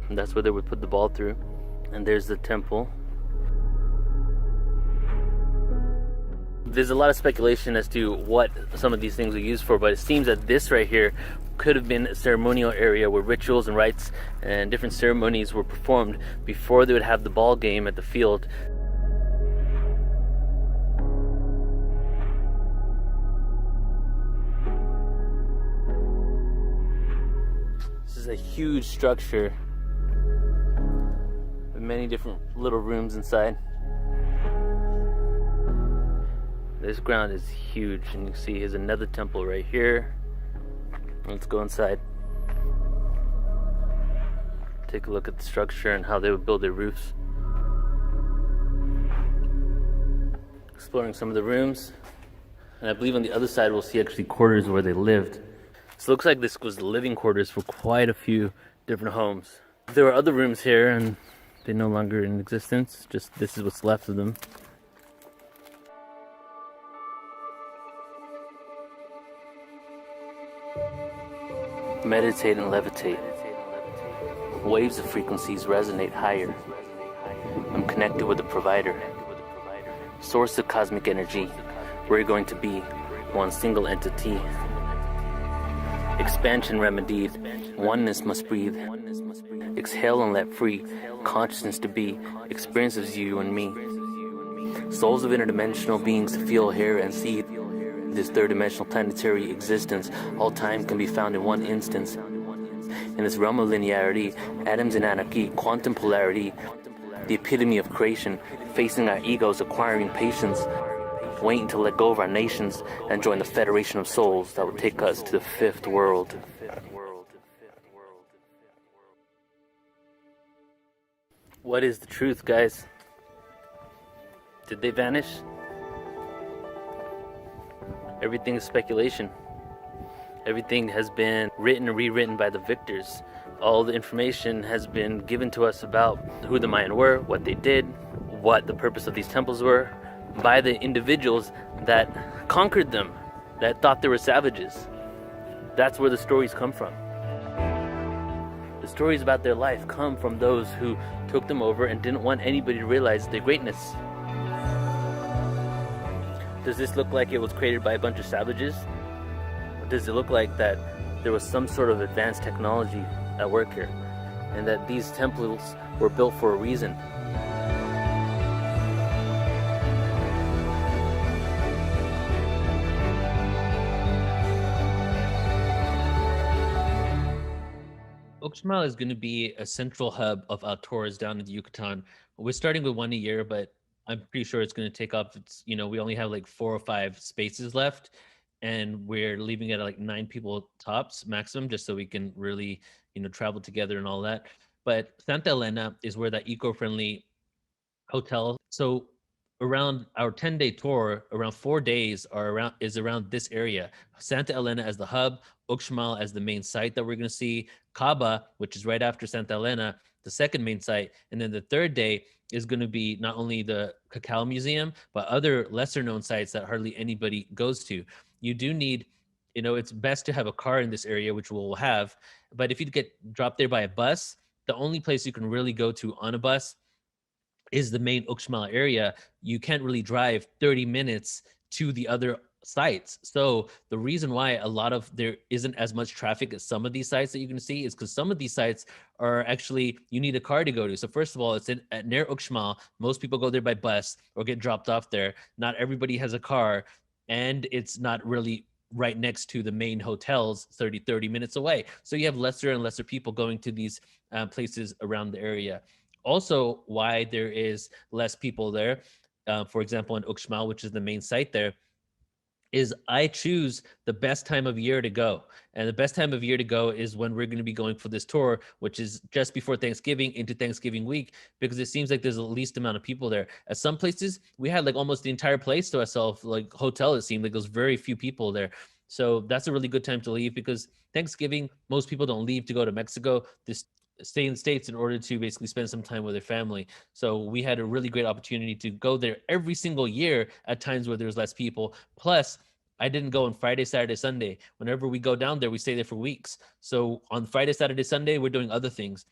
And that's where they would put the ball through. And there's the temple. There's a lot of speculation as to what some of these things were used for, but it seems that this right here could have been a ceremonial area where rituals and rites and different ceremonies were performed before they would have the ball game at the field. This is a huge structure with many different little rooms inside. This ground is huge, and you can see here's another temple right here. Let's go inside. Take a look at the structure and how they would build their roofs. Exploring some of the rooms. And I believe on the other side we'll see actually quarters where they lived. So it looks like this was the living quarters for quite a few different homes. There were other rooms here, and they're no longer in existence. Just this is what's left of them. Meditate and levitate. Waves of frequencies resonate higher. I'm connected with the provider. Source of cosmic energy. We're going to be one single entity. Expansion remedied. Oneness must breathe. Exhale and let free. Consciousness to be. Experiences you and me. Souls of interdimensional beings to feel, hear, and see. This third-dimensional planetary existence, all time can be found in one instance. In this realm of linearity, atoms in anarchy, quantum polarity, the epitome of creation, facing our egos, acquiring patience, waiting to let go of our nations and join the federation of souls that will take us to the fifth world. What is the truth, guys? Did they vanish? Everything is speculation. Everything has been written and rewritten by the victors. All the information has been given to us about who the Mayan were, what they did, what the purpose of these temples were, by the individuals that conquered them, that thought they were savages. That's where the stories come from. The stories about their life come from those who took them over and didn't want anybody to realize their greatness. Does this look like it was created by a bunch of savages? Or does it look like that there was some sort of advanced technology at work here, and that these temples were built for a reason? Uxmal is going to be a central hub of our tours down in the Yucatan. We're starting with one a year, but I'm pretty sure it's going to take off. It's, we only have like 4 or 5 spaces left, and we're leaving it at like 9 people tops maximum, just so we can really, travel together and all that. But Santa Elena is where that eco-friendly hotel. So around our 10-day tour, around 4 days is around this area. Santa Elena as the hub, Uxmal as the main site that we're going to see, Caba, which is right after Santa Elena, the second main site, and then the 3rd day is going to be not only the Cacao Museum, but other lesser known sites that hardly anybody goes to. You do need, it's best to have a car in this area, which we'll have, but if you get dropped there by a bus, the only place you can really go to on a bus is the main Uxmal area. You can't really drive 30 minutes to the other sites. So the reason why a lot of there isn't as much traffic at some of these sites that you can see is because some of these sites are actually you need a car to go to. So first of all, it's at near Uxmal. Most people go there by bus or get dropped off there. Not everybody has a car, and it's not really right next to the main hotels 30 minutes away. So you have lesser and lesser people going to these places around the area. Also, why there is less people there, for example, in Uxmal, which is the main site there, is I choose the best time of year to go. And the best time of year to go is when we're going to be going for this tour, which is just before Thanksgiving into Thanksgiving week, because it seems like there's the least amount of people there. At some places, we had like almost the entire place to ourselves, like hotel, it seemed like there's very few people there. So that's a really good time to leave because Thanksgiving, most people don't leave to go to Mexico. This stay in the States in order to basically spend some time with their family. So we had a really great opportunity to go there every single year at times where there's less people. Plus, I didn't go on Friday, Saturday, Sunday. Whenever we go down there, we stay there for weeks. So on Friday, Saturday, Sunday, we're doing other things.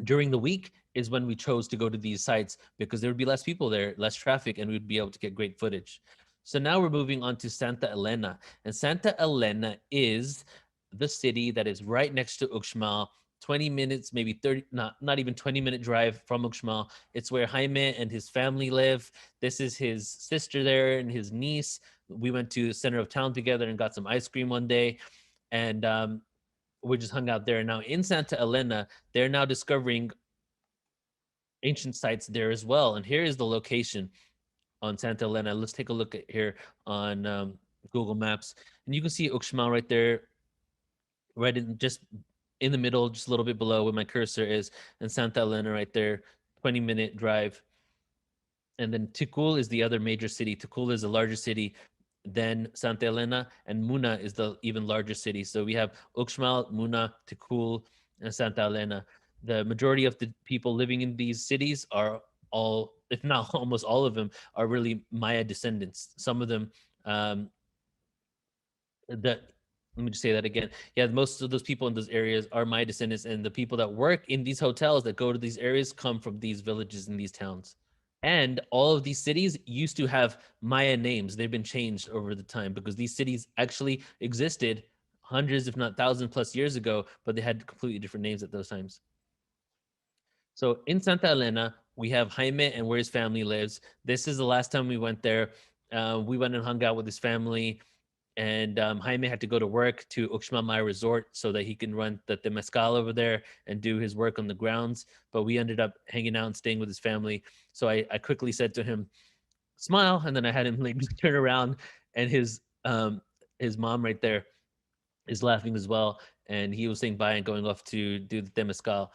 During the week is when we chose to go to these sites because there would be less people there, less traffic, and we'd be able to get great footage. So now we're moving on to Santa Elena. And Santa Elena is the city that is right next to Uxmal, 20 minutes, maybe 30, not even 20-minute drive from Uxmal. It's where Jaime and his family live. This is his sister there and his niece. We went to the center of town together and got some ice cream one day. And we just hung out there. Now in Santa Elena, they're now discovering ancient sites there as well. And here is the location on Santa Elena. Let's take a look at here on Google Maps. And you can see Uxmal right there, right in just in the middle, just a little bit below where my cursor is, and Santa Elena right there, 20-minute drive. And then Tikul is the other major city. Tikul is a larger city than Santa Elena, and Muna is the even larger city. So we have Uxmal, Muna, Tikul, and Santa Elena. The majority of the people living in these cities are all, if not almost all of them, are really Maya descendants. Some of them, that let me just say that again. Yeah, most of those people in those areas are Maya descendants, and the people that work in these hotels that go to these areas come from these villages and these towns. And all of these cities used to have Maya names. They've been changed over the time because these cities actually existed hundreds, if not thousands plus years ago, but they had completely different names at those times. So in Santa Elena, we have Jaime and where his family lives. This is the last time we went there. We went and hung out with his family, and Jaime had to go to work to Uxmal Maya Resort so that he can run the Temescal over there and do his work on the grounds. But we ended up hanging out and staying with his family. So I quickly said to him, smile. And then I had him like turn around, and his mom right there is laughing as well. And he was saying bye and going off to do the Temescal.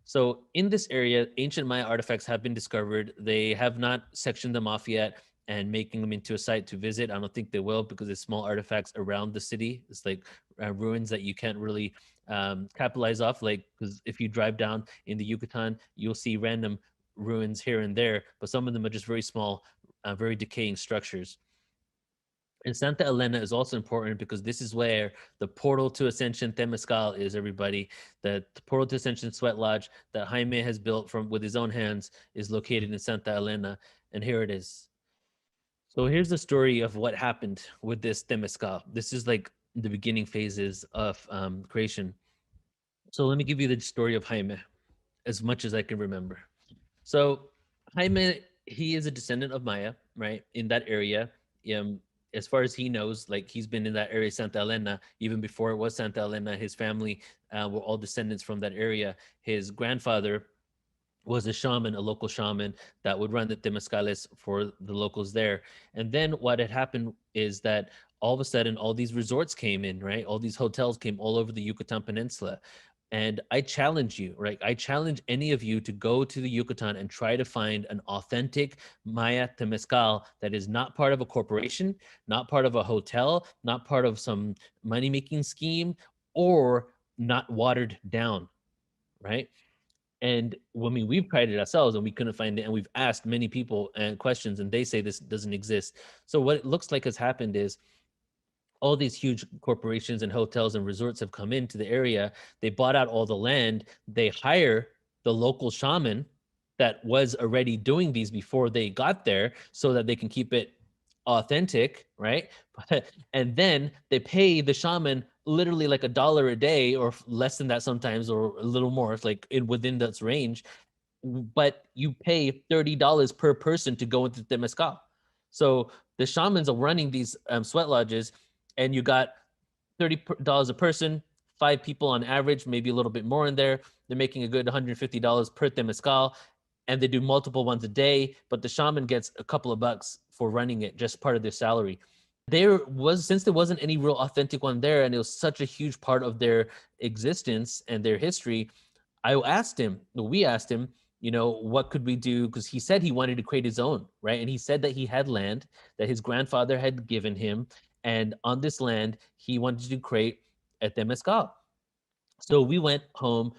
So in this area, ancient Maya artifacts have been discovered. They have not sectioned them off yet and making them into a site to visit. I don't think they will because it's small artifacts around the city. It's like ruins that you can't really capitalize off. Like, because if you drive down in the Yucatan, you'll see random ruins here and there, but some of them are just very small, very decaying structures. And Santa Elena is also important because this is where the portal to Ascension Temescal is, everybody. The portal to Ascension Sweat Lodge that Jaime has built from with his own hands is located in Santa Elena. And here it is. So here's the story of what happened with this Temescal. This is like the beginning phases of creation. So let me give you the story of Jaime as much as I can remember. So Jaime, he is a descendant of Maya, right? In that area. As far as he knows, like he's been in that area, Santa Elena, even before it was Santa Elena. His family were all descendants from that area. His grandfather was a shaman, a local shaman that would run the temescales for the locals there. And then what had happened is that all of a sudden, all these resorts came in, right? All these hotels came all over the Yucatan Peninsula. And I challenge you, right? I challenge any of you to go to the Yucatan and try to find an authentic Maya temescal that is not part of a corporation, not part of a hotel, not part of some money-making scheme, or not watered down, right? And I mean, we've tried it ourselves and we couldn't find it. And we've asked many people and questions, and they say this doesn't exist. So what it looks like has happened is all these huge corporations and hotels and resorts have come into the area. They bought out all the land. They hire the local shaman that was already doing these before they got there so that they can keep it authentic, right? And then they pay the shaman literally like $1 a day or less than that sometimes, or a little more. It's like within that range, but you pay $30 per person to go into Temescal. So the shamans are running these sweat lodges, and you got $30 a person, 5 people on average, maybe a little bit more in there. They're making a good $150 per Temescal, and they do multiple ones a day, but the shaman gets a couple of bucks for running it, just part of their salary. Since there wasn't any real authentic one there, and it was such a huge part of their existence and their history, we asked him, what could we do? Because he said he wanted to create his own, right? And he said that he had land that his grandfather had given him. And on this land, he wanted to create a temescal. So we went home,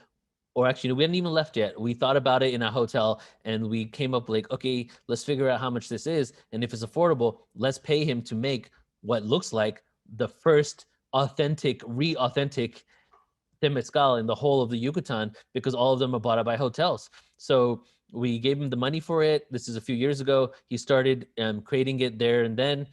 or actually, we hadn't even left yet. We thought about it in a hotel, and we came up like, okay, let's figure out how much this is. And if it's affordable, let's pay him to make what looks like the first authentic temescal in the whole of the Yucatan, because all of them are bought up by hotels. So we gave him the money for it. This is a few years ago. He started creating it there and then,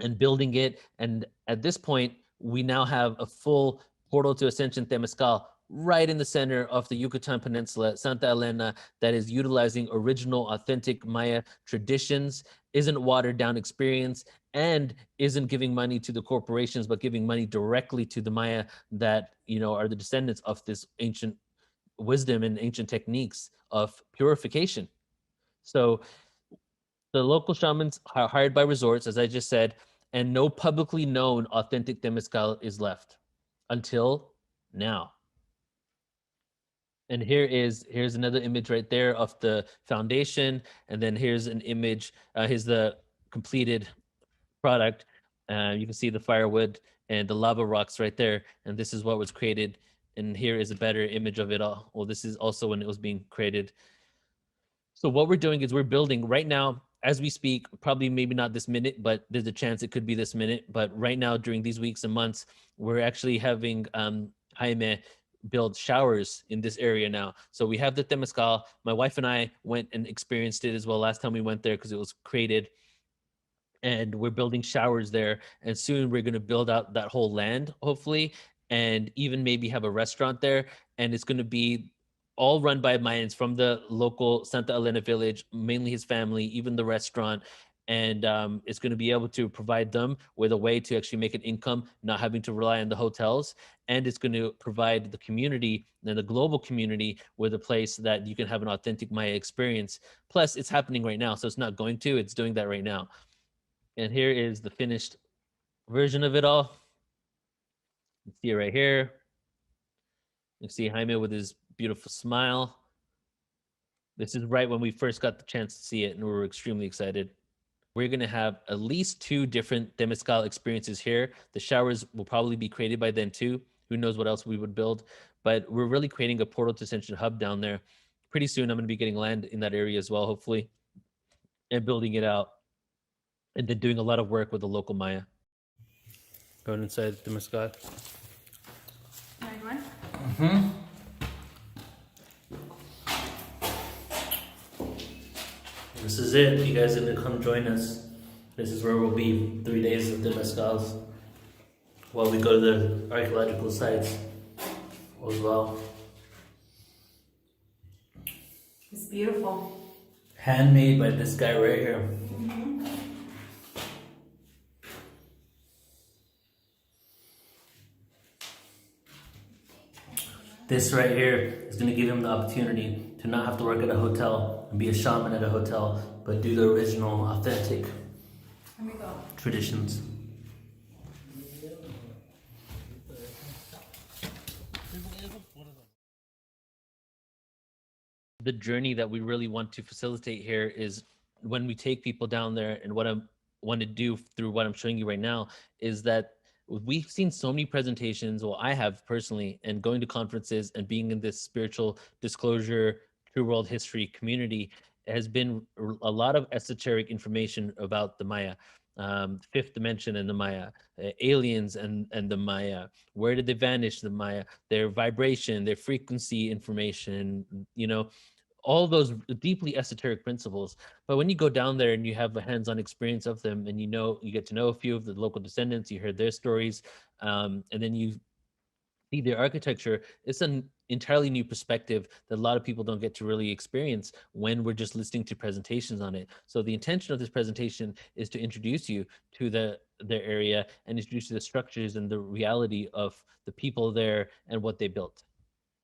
and building it. And at this point, we now have a full portal to Ascension temescal right in the center of the Yucatan Peninsula, Santa Elena, that is utilizing original, authentic Maya traditions, isn't watered down experience, and isn't giving money to the corporations, but giving money directly to the Maya that, are the descendants of this ancient wisdom and ancient techniques of purification. So the local shamans are hired by resorts, as I just said, and no publicly known authentic temescal is left until now. And here's another image right there of the foundation, and then here's an image. Here's the completed product. You can see the firewood and the lava rocks right there, and this is what was created. And here is a better image of it all. Well, this is also when it was being created. So what we're doing is we're building right now as we speak, probably maybe not this minute, but there's a chance it could be this minute. But right now, during these weeks and months, we're actually having Jaime build showers in this area now. So we have the temescal. My wife and I went and experienced it as well last time we went there, because it was created. And we're building showers there. And soon we're going to build out that whole land, hopefully, and even maybe have a restaurant there. And it's going to be all run by Mayans from the local Santa Elena village, mainly his family, even the restaurant. And it's going to be able to provide them with a way to actually make an income, not having to rely on the hotels. And it's going to provide the community and the global community with a place that you can have an authentic Maya experience. Plus, it's happening right now. So it's not going to, it's doing that right now. And here is the finished version of it all. You see it right here. You see Jaime with his beautiful smile. This is right when we first got the chance to see it, and we were extremely excited. We're going to have at least 2 different temescal experiences here. The showers will probably be created by then too. Who knows what else we would build. But we're really creating a portal to Ascension hub down there. Pretty soon I'm going to be getting land in that area as well, hopefully, and building it out. And then doing a lot of work with the local Maya. Going inside the temescal. Mm-hmm. This is it. You guys are gonna come join us. This is where we'll be 3 days of the temescals while we go to the archaeological sites as well. It's beautiful. Handmade by this guy right here. This right here is going to give him the opportunity to not have to work at a hotel and be a shaman at a hotel, but do the original, authentic traditions. The journey that we really want to facilitate here is when we take people down there, and what I want to do through what I'm showing you right now is that we've seen so many presentations, well, I have personally, and going to conferences and being in this spiritual disclosure, true world history community has been a lot of esoteric information about the Maya. fifth dimension and the Maya, aliens and the Maya. Where did they vanish? The Maya, their vibration, their frequency information. All those deeply esoteric principles. But when you go down there and you have a hands-on experience of them, and you get to know a few of the local descendants, you heard their stories, and then you see their architecture, it's an entirely new perspective that a lot of people don't get to really experience when we're just listening to presentations on it. So the intention of this presentation is to introduce you to their area and introduce you to the structures and the reality of the people there and what they built.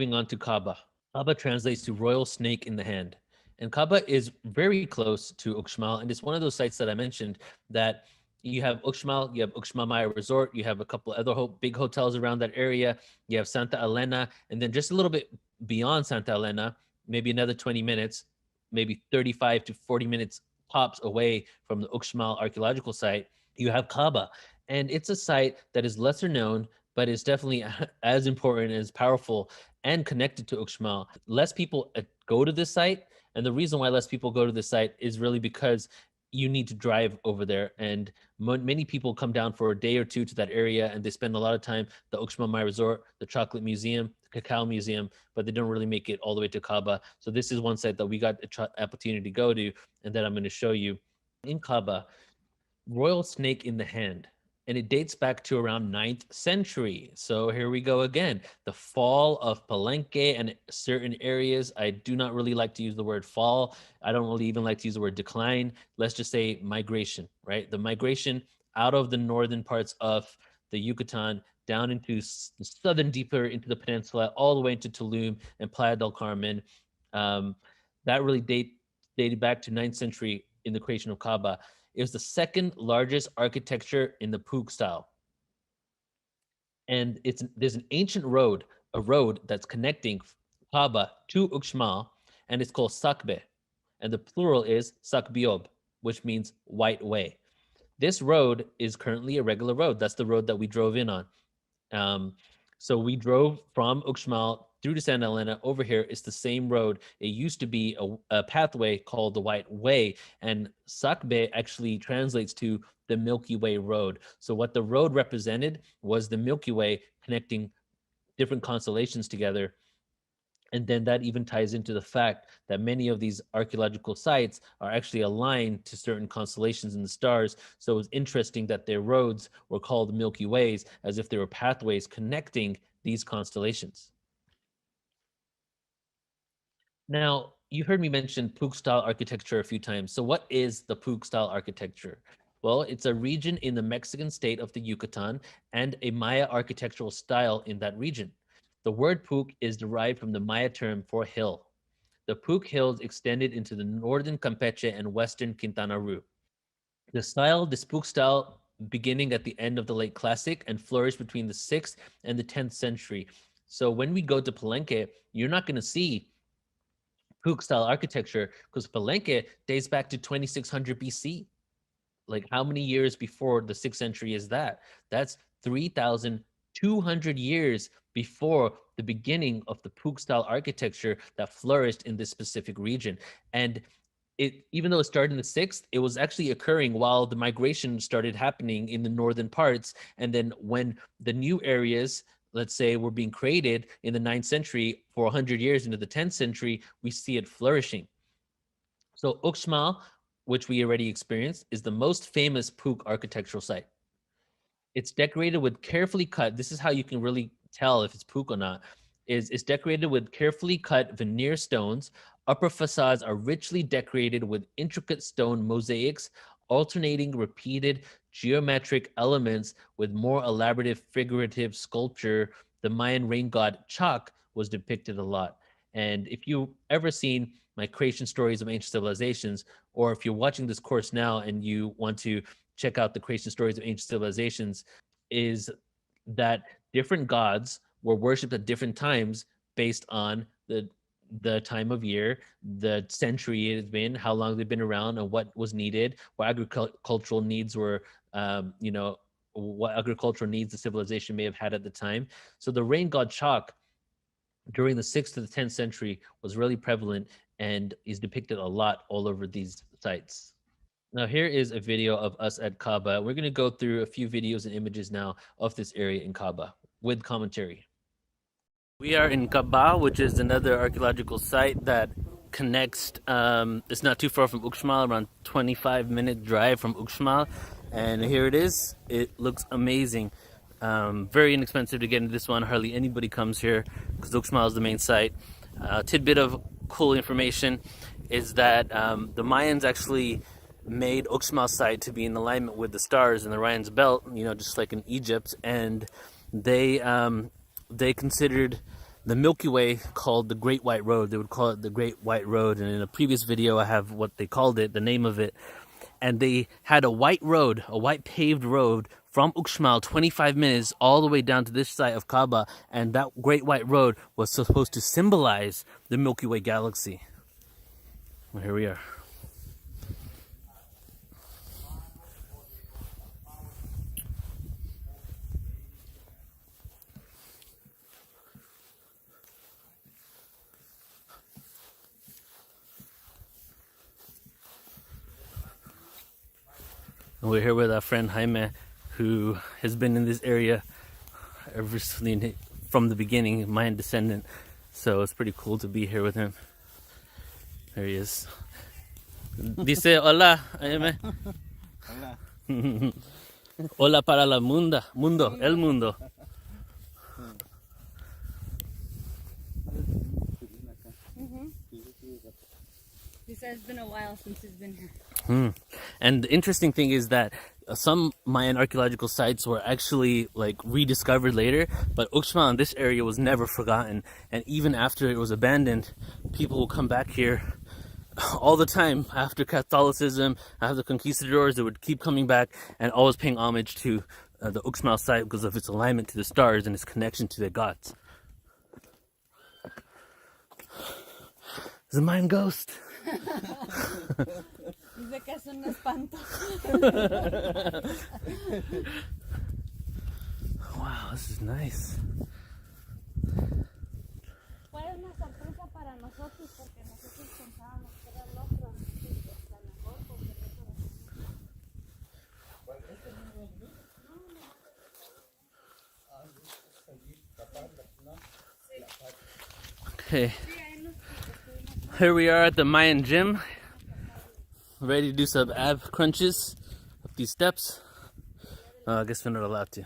Moving on to Kaaba. Kaaba translates to royal snake in the hand. And Kaaba is very close to Uxmal, and it's one of those sites that I mentioned that you have Uxmal, you have Uxmal Maya Resort, you have a couple other big hotels around that area, you have Santa Elena, and then just a little bit beyond Santa Elena, maybe another 20 minutes, maybe 35 to 40 minutes tops away from the Uxmal archaeological site, you have Kaaba. And it's a site that is lesser known, but is definitely as important and as powerful and connected to Uxmal. Less people go to this site, and the reason why less people go to this site is really because you need to drive over there, and many people come down for a day or two to that area, and they spend a lot of time the Uxmal Mai Resort, the Chocolate Museum, the Cacao Museum, but they don't really make it all the way to Kaaba. So this is one site that we got an opportunity to go to, and that I'm going to show you. In Kaaba, royal snake in the hand, and it dates back to around 9th century. So here we go again. The fall of Palenque and certain areas. I do not really like to use the word fall. I don't really even like to use the word decline. Let's just say migration, right? The migration out of the northern parts of the Yucatan down into the southern, deeper into the peninsula, all the way into Tulum and Playa del Carmen. That really dated back to 9th century in the creation of Kaaba. It was the second largest architecture in the Puuc style. And there's an ancient road, a road that's connecting Kaaba to Uxmal, and it's called Sakbe. And the plural is Sakbiob, which means white way. This road is currently a regular road. That's the road that we drove in on. So we drove from Uxmal through to Santa Elena over here. It's the same road. It used to be a pathway called the White Way, and Sakbe actually translates to the Milky Way Road. So what the road represented was the Milky Way connecting different constellations together. And then that even ties into the fact that many of these archaeological sites are actually aligned to certain constellations in the stars. So it was interesting that their roads were called Milky Ways, as if they were pathways connecting these constellations. Now, you heard me mention Puuc style architecture a few times. So what is the Puuc style architecture? Well, it's a region in the Mexican state of the Yucatan and a Maya architectural style in that region. The word Puuc is derived from the Maya term for hill. The Puuc Hills extended into the northern Campeche and western Quintana Roo. This Puuc style, beginning at the end of the late Classic and flourished between the 6th and the 10th century. So when we go to Palenque, you're not going to see Puuc style architecture because Palenque dates back to 2600 BC. Like, how many years before the 6th century is that? That's 3,200 years before the beginning of the Puuc style architecture that flourished in this specific region. And it, even though it started in the 6th, it was actually occurring while the migration started happening in the northern parts. And then when the new areas, let's say, were being created in the 9th century for 100 years into the 10th century, we see it flourishing. So Uxmal, which we already experienced, is the most famous Puuc architectural site. It's decorated with carefully cut, this is how you can really tell if it's Puuc or not, is it's decorated with carefully cut veneer stones. Upper facades are richly decorated with intricate stone mosaics, alternating repeated geometric elements with more elaborate figurative sculpture. The Mayan rain god Chak was depicted a lot. And if you've ever seen my creation stories of ancient civilizations, or if you're watching this course now and you want to check out the creation stories of ancient civilizations, is that different gods were worshipped at different times based on the time of year, the century it has been, how long they've been around, and what was needed, what agricultural needs were, what agricultural needs the civilization may have had at the time. So the rain god Chak during the 6th to the 10th century was really prevalent and is depicted a lot all over these sites. Now, here is a video of us at Kaaba. We're going to go through a few videos and images now of this area in Kaaba with commentary. We are in Kaaba, which is another archaeological site that connects. It's not too far from Uxmal, around 25-minute drive from Uxmal, and here it is. It looks amazing. Very inexpensive to get into this one. Hardly anybody comes here because Uxmal is the main site. Tidbit of cool information is that the Mayans actually made Uxmal site to be in alignment with the stars in the Orion's belt, just like in Egypt, and they considered the Milky Way called the Great White Road. They would call it the Great White Road, and in a previous video I have what they called it, the name of it, and they had a white road, a white paved road from Uxmal, 25 minutes all the way down to this site of Kaaba, and that Great White Road was supposed to symbolize the Milky Way galaxy. Well, here we are. And we're here with our friend Jaime, who has been in this area ever since from the beginning, Mayan descendant. So it's pretty cool to be here with him. There he is. Dice hola, Jaime. Hola. Hola para la mundo, el mundo. He said it's been a while since he's been here. And the interesting thing is that some Mayan archaeological sites were actually like rediscovered later, but Uxmal in this area was never forgotten. And even after it was abandoned, people will come back here all the time. After Catholicism, after the conquistadors, they would keep coming back and always paying homage to the Uxmal site because of its alignment to the stars and its connection to their gods. It's a Mayan ghost. Dice que es un espanto. Wow, this is nice. Fue una sorpresa para nosotros porque nosotros pensábamos que era el otro. A lo mejor porque el otro. Okay. Here we are at the Mayan gym, ready to do some ab crunches up these steps. I guess we're not allowed to.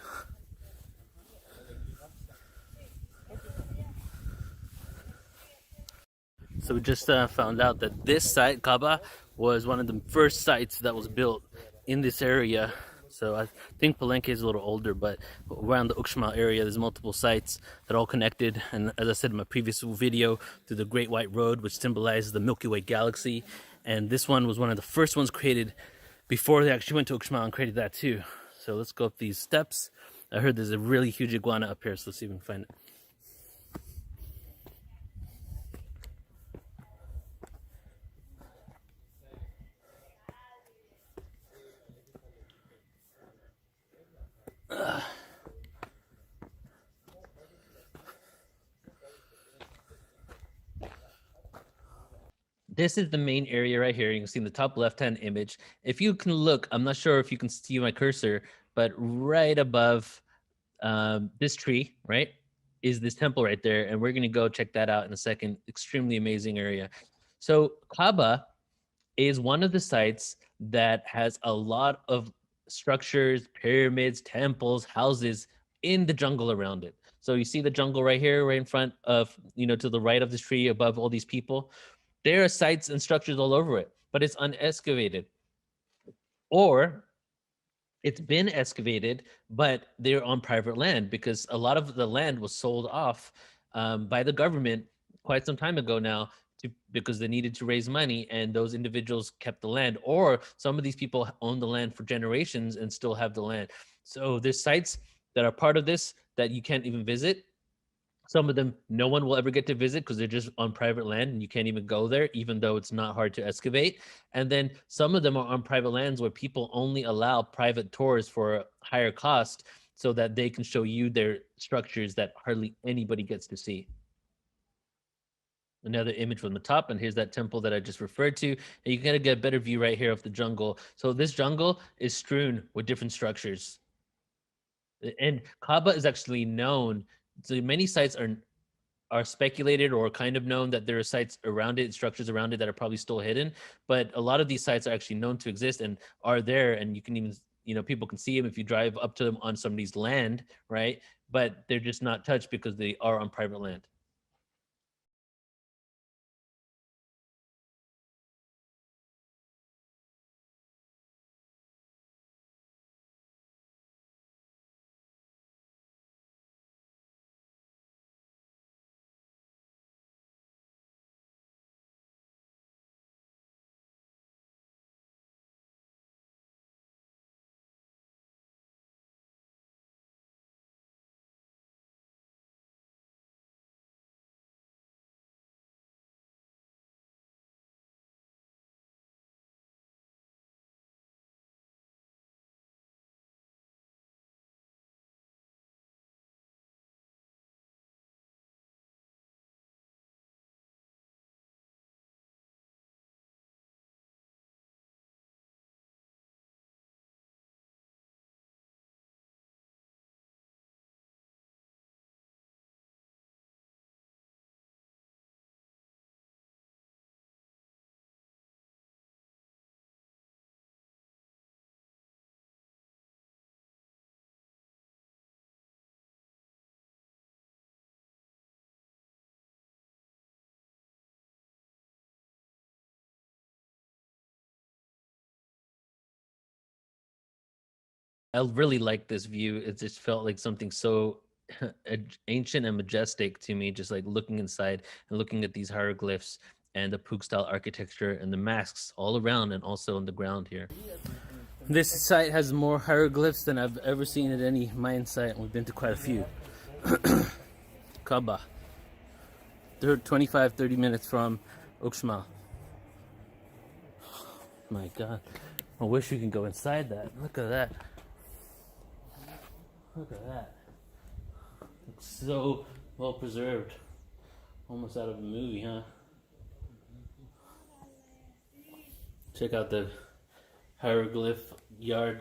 So we just found out that this site, Kaaba, was one of the first sites that was built in this area. So I think Palenque is a little older, but around the Uxmal area, there's multiple sites that are all connected. And as I said in my previous video, through the Great White Road, which symbolizes the Milky Way galaxy. And this one was one of the first ones created before they actually went to Uxmal and created that too. So let's go up these steps. I heard there's a really huge iguana up here, so let's see if we can find it. This is the main area right here. You can see in the top left-hand image. If you can look, I'm not sure if you can see my cursor, but right above this tree, right, is this temple right there. And we're going to go check that out in a second. Extremely amazing area. So Kaaba is one of the sites that has a lot of structures, pyramids, temples, houses in the jungle around it. So you see the jungle right here, right in front of, to the right of this tree above all these people. There are sites and structures all over it, but it's unexcavated. Or it's been excavated, but they're on private land because a lot of the land was sold off by the government quite some time ago now because they needed to raise money, and those individuals kept the land, or some of these people own the land for generations and still have the land. So there's sites that are part of this that you can't even visit. Some of them no one will ever get to visit because they're just on private land and you can't even go there, even though it's not hard to excavate. And then some of them are on private lands where people only allow private tours for a higher cost so that they can show you their structures that hardly anybody gets to see. another image from the top, and here's that temple that I just referred to, and you kind of get a better view right here of the jungle. So this jungle is strewn with different structures, and Kaaba is actually known. So many sites are speculated or kind of known that there are sites around it, structures around it that are probably still hidden. But a lot of these sites are actually known to exist and are there, and you can even, people can see them if you drive up to them on somebody's land, right? But they're just not touched because they are on private land. I really like this view. It just felt like something so ancient and majestic to me, just like looking inside and looking at these hieroglyphs and the Pook style architecture and the masks all around and also on the ground here. This site has more hieroglyphs than I've ever seen at any Mayan site, and we've been to quite a few. Kaaba. They're 25-30 minutes from Uxmal. My God. I wish you could go inside that. Look at that. Look at that. It's so well preserved. Almost out of a movie, huh? Check out the hieroglyph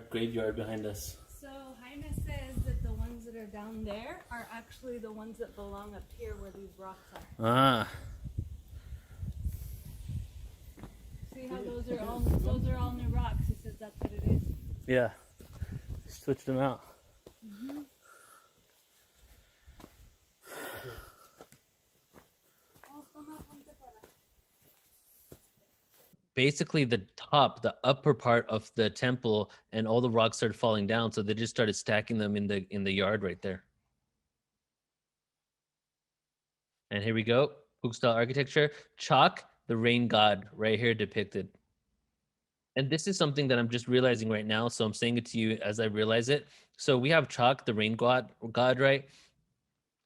graveyard behind us. So Jaime says that the ones that are down there are actually the ones that belong up here where these rocks are. Ah. See how those are all new rocks? He says that's what it is. Yeah. Switched them out. Mm-hmm. Basically the upper part of the temple, and all the rocks started falling down, so they just started stacking them in the yard right there. And here we go, Pook style architecture. Chalk, the rain god, right here depicted. And this is something that I'm just realizing right now, so I'm saying it to you as I realize it. So we have Chalk, the rain god, right?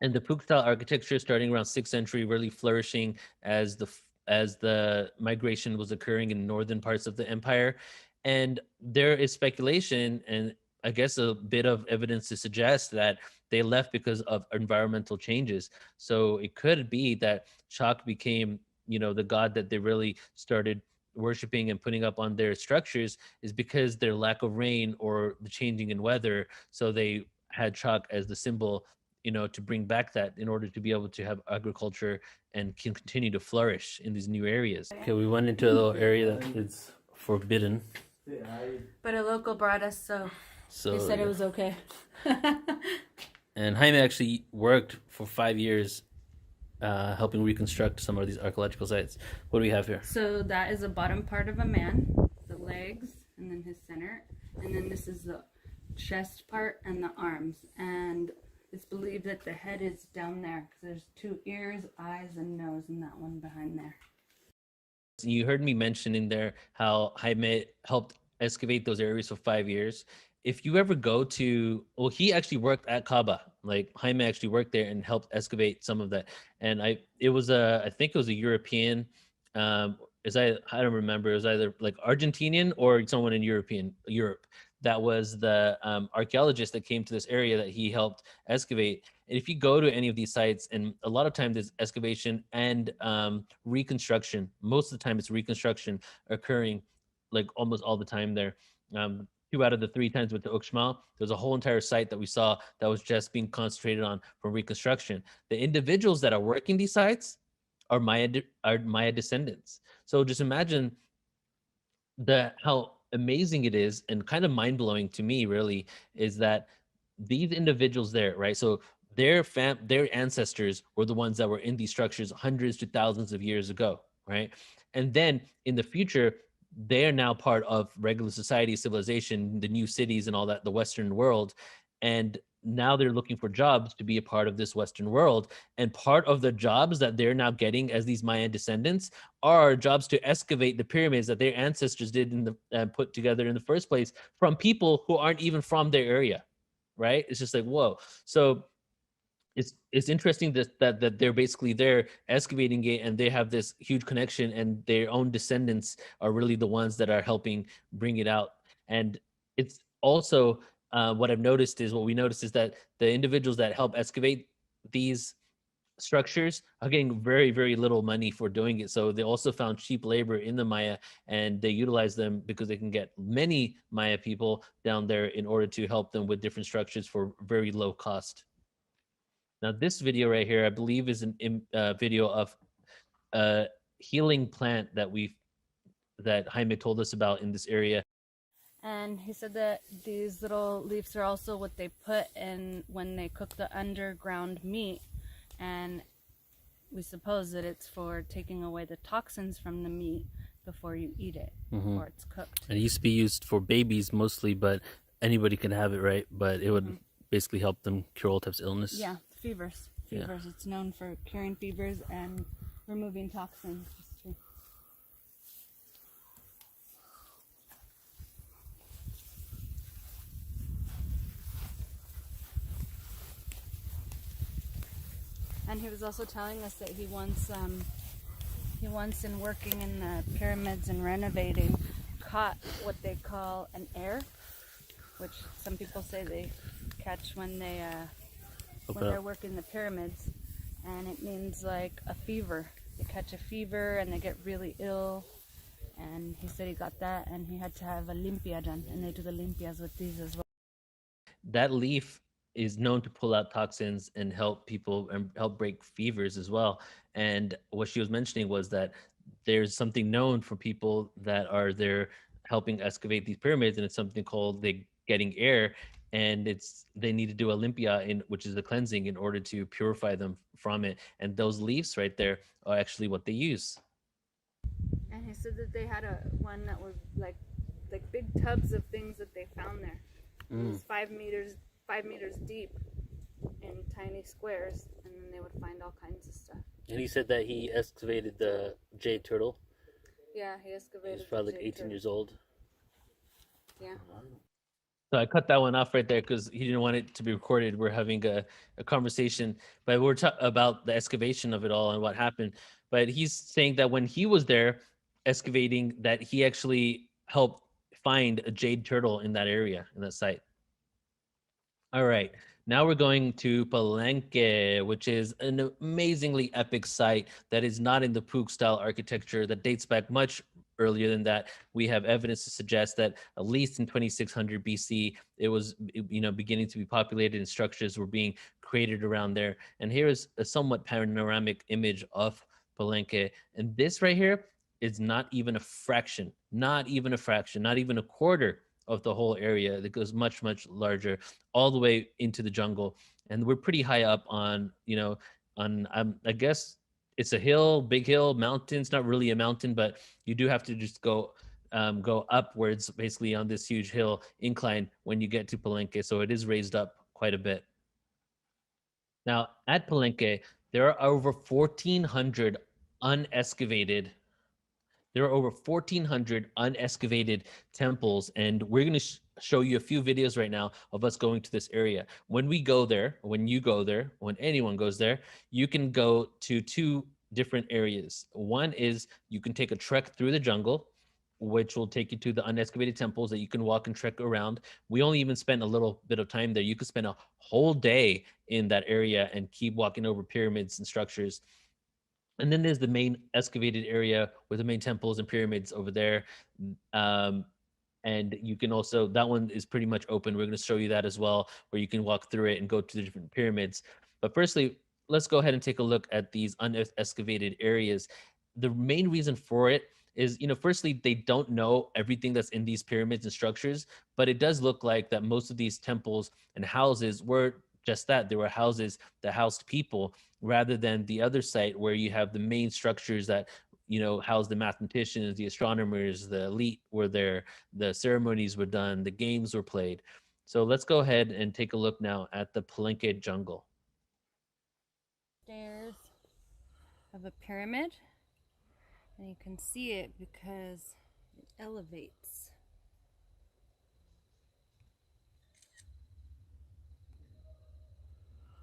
And the Pook style architecture starting around 6th century, really flourishing as the migration was occurring in northern parts of the empire. And there is speculation and I guess a bit of evidence to suggest that they left because of environmental changes. So it could be that Chalk became, the god that they really started worshiping and putting up on their structures is because their lack of rain or the changing in weather. So they had Chalk as the symbol, to bring back that in order to be able to have agriculture and can continue to flourish in these new areas. Okay, we went into a little area that is forbidden. But a local brought us, so So they said it was okay. And Jaime actually worked for 5 years helping reconstruct some of these archaeological sites. What do we have here? So that is the bottom part of a man, the legs, and then his center. And then this is the chest part and the arms. And it's believed that the head is down there because there's 2 ears, eyes, and nose, and that one behind there. You heard me mention in there how Jaime helped excavate those areas for 5 years. If you ever go to, he actually worked at Kaaba. Like Jaime actually worked there and helped excavate some of that. And I think it was a European, I don't remember. It was either like Argentinian or someone in Europe that was the archaeologist that came to this area that he helped excavate. And if you go to any of these sites, and a lot of times there's excavation and reconstruction. Most of the time, it's reconstruction occurring, like almost all the time there. 2 out of the 3 times with the Uxmal, there's a whole entire site that we saw that was just being concentrated on for reconstruction. The individuals that are working these sites are Maya descendants. So just imagine how amazing it is, and kind of mind blowing to me really, is that these individuals there, right? So their ancestors were the ones that were in these structures hundreds to thousands of years ago, right? And then in the future, they are now part of regular society, civilization, the new cities and all that, the Western world. And now they're looking for jobs to be a part of this Western world. And part of the jobs that they're now getting as these Mayan descendants are jobs to excavate the pyramids that their ancestors did in the put together in the first place from people who aren't even from their area, right? It's just like, whoa. So it's interesting that they're basically there excavating it, and they have this huge connection, and their own descendants are really the ones that are helping bring it out. And it's also what we noticed is that the individuals that help excavate these structures are getting very, very little money for doing it. So they also found cheap labor in the Maya, and they utilize them because they can get many Maya people down there in order to help them with different structures for very low cost. Now, this video right here, I believe, is a video of a healing plant that Jaime told us about in this area. And he said that these little leaves are also what they put in when they cook the underground meat, and we suppose that it's for taking away the toxins from the meat before you eat it, before it's cooked. And it used to be used for babies mostly, but anybody can have it, right? But it would basically help them cure all types of illness. Yeah, fevers. Yeah. It's known for curing fevers and removing toxins. It's true. And he was also telling us that he once in working in the pyramids and renovating, caught what they call an air, which some people say they catch when they're working the pyramids, and it means like a fever. They catch a fever and they get really ill. And he said he got that, and he had to have a limpia done, and they do the limpias with these as well. That leaf is known to pull out toxins and help people and help break fevers as well. And what she was mentioning was that there's something known for people that are there helping excavate these pyramids, and it's something called the getting air, and they need to do a limpia, which is a cleansing, in order to purify them from it. And those leaves right there are actually what they use. And he said that they had one that was like big tubs of things that they found there. It was 5 meters deep in tiny squares, and then they would find all kinds of stuff. And he said that he excavated the jade turtle. Yeah, he excavated. He's probably like 18 years old. Yeah. So I cut that one off right there because he didn't want it to be recorded. We're having a conversation, but we're talking about the excavation of it all and what happened. But he's saying that when he was there excavating, that he actually helped find a jade turtle in that area, in that site. All right, now we're going to Palenque, which is an amazingly epic site that is not in the Puig style architecture, that dates back much earlier than that. We have evidence to suggest that at least in 2600 BC, it was beginning to be populated, and structures were being created around there. And here is a somewhat panoramic image of Palenque. And this right here is not even a fraction, not even a quarter of the whole area. That goes much, much larger, all the way into the jungle. And we're pretty high up on, I guess it's a hill, big hill, mountains, not really a mountain, but you do have to just go upwards, basically on this huge hill incline when you get to Palenque. So it is raised up quite a bit. Now at Palenque, there are over 1,400 unexcavated temples, and we're going to show you a few videos right now of us going to this area. When we go there, when you go there, when anyone goes there, you can go to 2 different areas. One is you can take a trek through the jungle, which will take you to the unexcavated temples that you can walk and trek around. We only even spent a little bit of time there. You could spend a whole day in that area and keep walking over pyramids and structures. And then there's the main excavated area with the main temples and pyramids over there. Um, and you can also, that one is pretty much open. We're going to show you that as well, where you can walk through it and go to the different pyramids. But firstly, let's go ahead and take a look at these unexcavated areas. The main reason for it is, firstly, they don't know everything that's in these pyramids and structures, but it does look like that most of these temples and houses were just that. They were houses that housed people, rather than the other site where you have the main structures that house the mathematicians, the astronomers, the elite were there, the ceremonies were done, the games were played. So let's go ahead and take a look now at the Palenque jungle. Stairs of a pyramid, and you can see it because it elevates.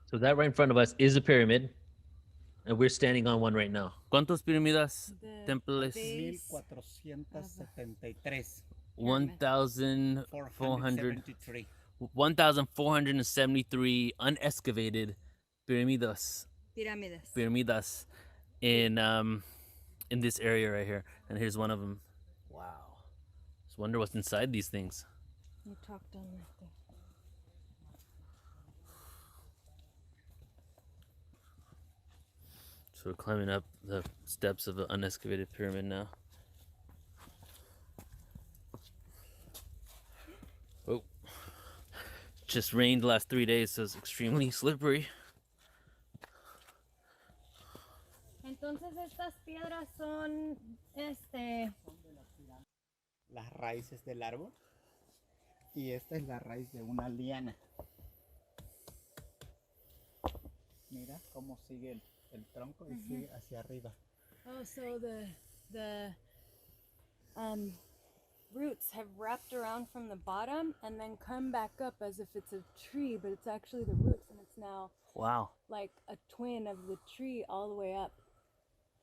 So that right in front of us is a pyramid, and we're standing on one right now. ¿Cuántos pirámides? The Temples. base 1473. 1,400. 473. 1,473 unexcavated pyramidas pyramids. in this area right here, and here's one of them. Wow, just wonder what's inside these things. You talked on right there. So we're climbing up the steps of an unexcavated pyramid now. Oh, just rained the last 3 days, so it's extremely slippery. Entonces estas piedras son Las raíces del árbol. Y esta es la raíz de una liana. Mira cómo sigue el tronco y sigue hacia arriba. Oh, so the roots have wrapped around from the bottom and then come back up as if it's a tree, but it's actually the roots, and it's now Wow. like a twin of the tree all the way up.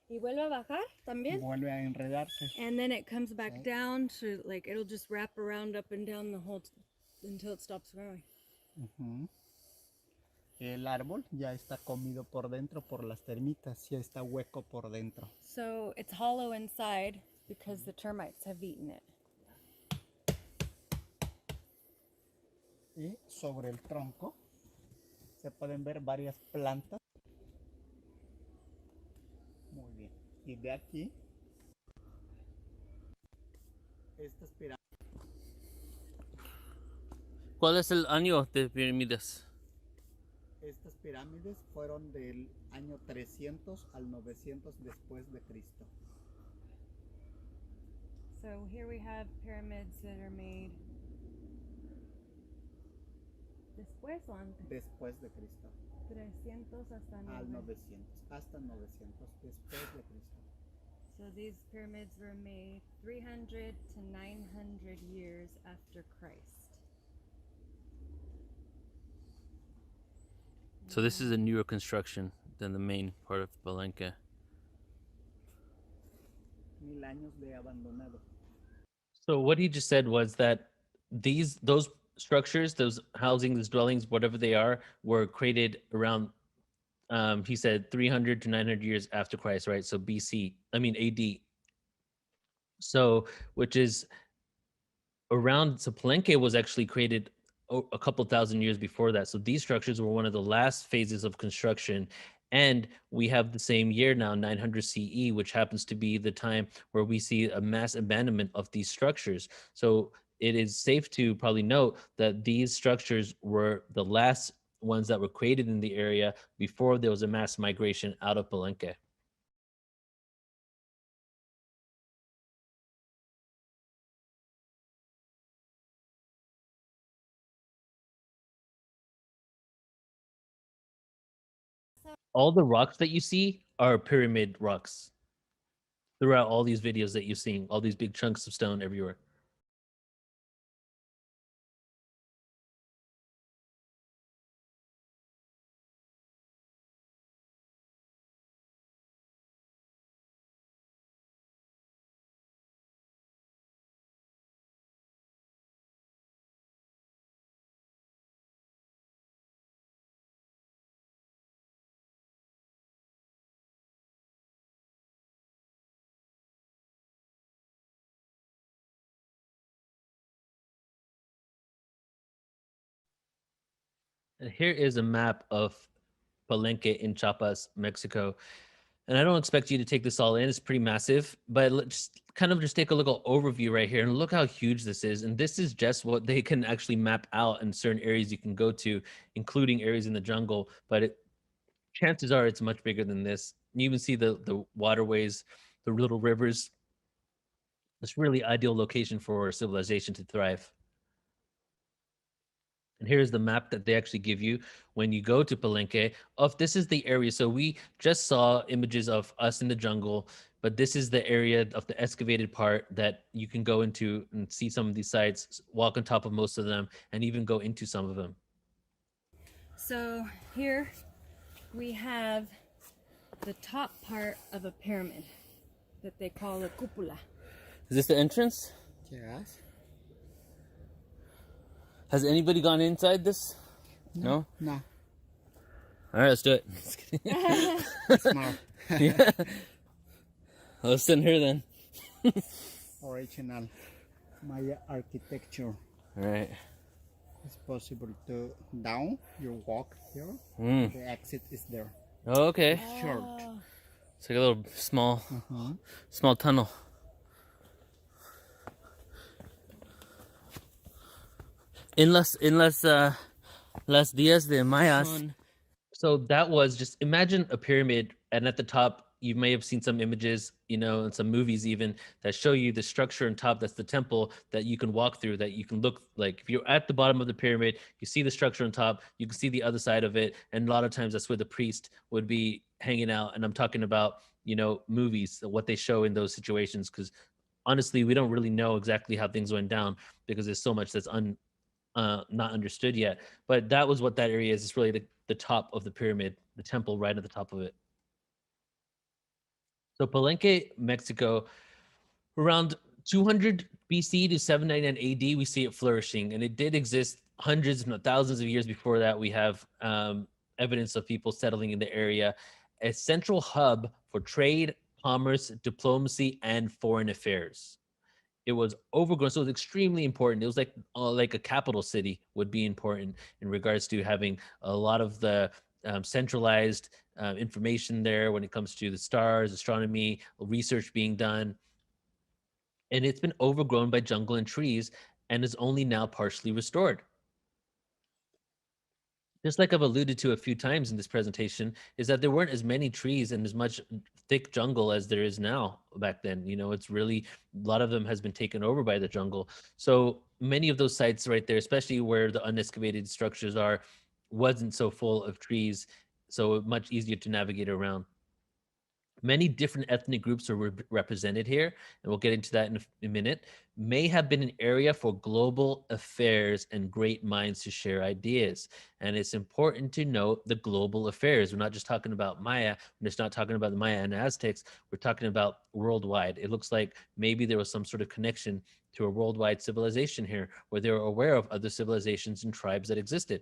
Y vuelve a bajar también. Vuelve a enredarse. And then it comes back down to, like, it'll just wrap around up and down the whole until it stops growing. El árbol ya está comido por dentro por las termitas, ya está hueco por dentro. So it's hollow inside because the termites have eaten it. Y sobre el tronco se pueden ver varias plantas. Muy bien. Y de aquí, estas pirámides. ¿Cuál es el año de pirámides? Estas pirámides fueron del año 300 al 900 después de Cristo. So here we have pyramids that are made después o antes. Después de Cristo. 300 hasta Al 900. 900. Hasta 900 después de Cristo. So these pyramids were made 300 to 900 years after Christ. So this is a newer construction than the main part of Palenque. 1000 años de abandonado. So what he just said was that those structures, those housing, those dwellings, whatever they are, were created around, he said 300 to 900 years after Christ, right? So AD. So, which is around, so Palenque was actually created a couple thousand years before that. So these structures were one of the last phases of construction. And we have the same year now, 900 CE, which happens to be the time where we see a mass abandonment of these structures. So it is safe to probably note that these structures were the last ones that were created in the area before there was a mass migration out of Palenque. All the rocks that you see are pyramid rocks throughout all these videos that you're seeing, all these big chunks of stone everywhere. And here is a map of Palenque in Chiapas, Mexico. And I don't expect you to take this all in. It's pretty massive, but let's just take a little overview right here and look how huge this is. And this is just what they can actually map out in certain areas you can go to, including areas in the jungle. But chances are it's much bigger than this. You even see the waterways, the little rivers. It's really ideal location for civilization to thrive. And here's the map that they actually give you when you go to Palenque. Of this is the area. So we just saw images of us in the jungle, but this is the area of the excavated part that you can go into and see some of these sites, walk on top of most of them, and even go into some of them. So here we have the top part of a pyramid that they call a cupola. Is this the entrance? Yes. Has anybody gone inside this? No? No. All right, let's do it. Small. Yeah. Let's send her then. Original Maya architecture. All right. It's possible to down. You walk here. Mm. The exit is there. Oh, okay. Short. It's like a little small tunnel. En las días de Mayas. So that was just imagine a pyramid, and at the top, you may have seen some images, and some movies even that show you the structure on top. That's the temple that you can walk through, that you can look like. If you're at the bottom of the pyramid, you see the structure on top, you can see the other side of it. And a lot of times that's where the priest would be hanging out. And I'm talking about, movies, what they show in those situations. Because honestly, we don't really know exactly how things went down because there's so much that's not understood yet. But that was what that area is. It's really the top of the pyramid, the temple right at the top of it. So Palenque, Mexico, around 200 BC to 799 AD, we see it flourishing, and it did exist hundreds, if not thousands of years before that. We have evidence of people settling in the area, a central hub for trade, commerce, diplomacy, and foreign affairs. It was overgrown, so it was extremely important. It was like a capital city would be important in regards to having a lot of the centralized information there when it comes to the stars, astronomy, research being done. And it's been overgrown by jungle and trees and is only now partially restored. Just like I've alluded to a few times in this presentation, is that there weren't as many trees and as much thick jungle as there is now back then. It's really, a lot of them has been taken over by the jungle. So many of those sites right there, especially where the unexcavated structures are, wasn't so full of trees, so much easier to navigate around. Many different ethnic groups are represented here, and we'll get into that in a minute. May have been an area for global affairs and great minds to share ideas. And it's important to note the global affairs. We're not just talking about Maya. We're just not talking about the Maya and Aztecs. We're talking about worldwide. It looks like maybe there was some sort of connection to a worldwide civilization here, where they were aware of other civilizations and tribes that existed.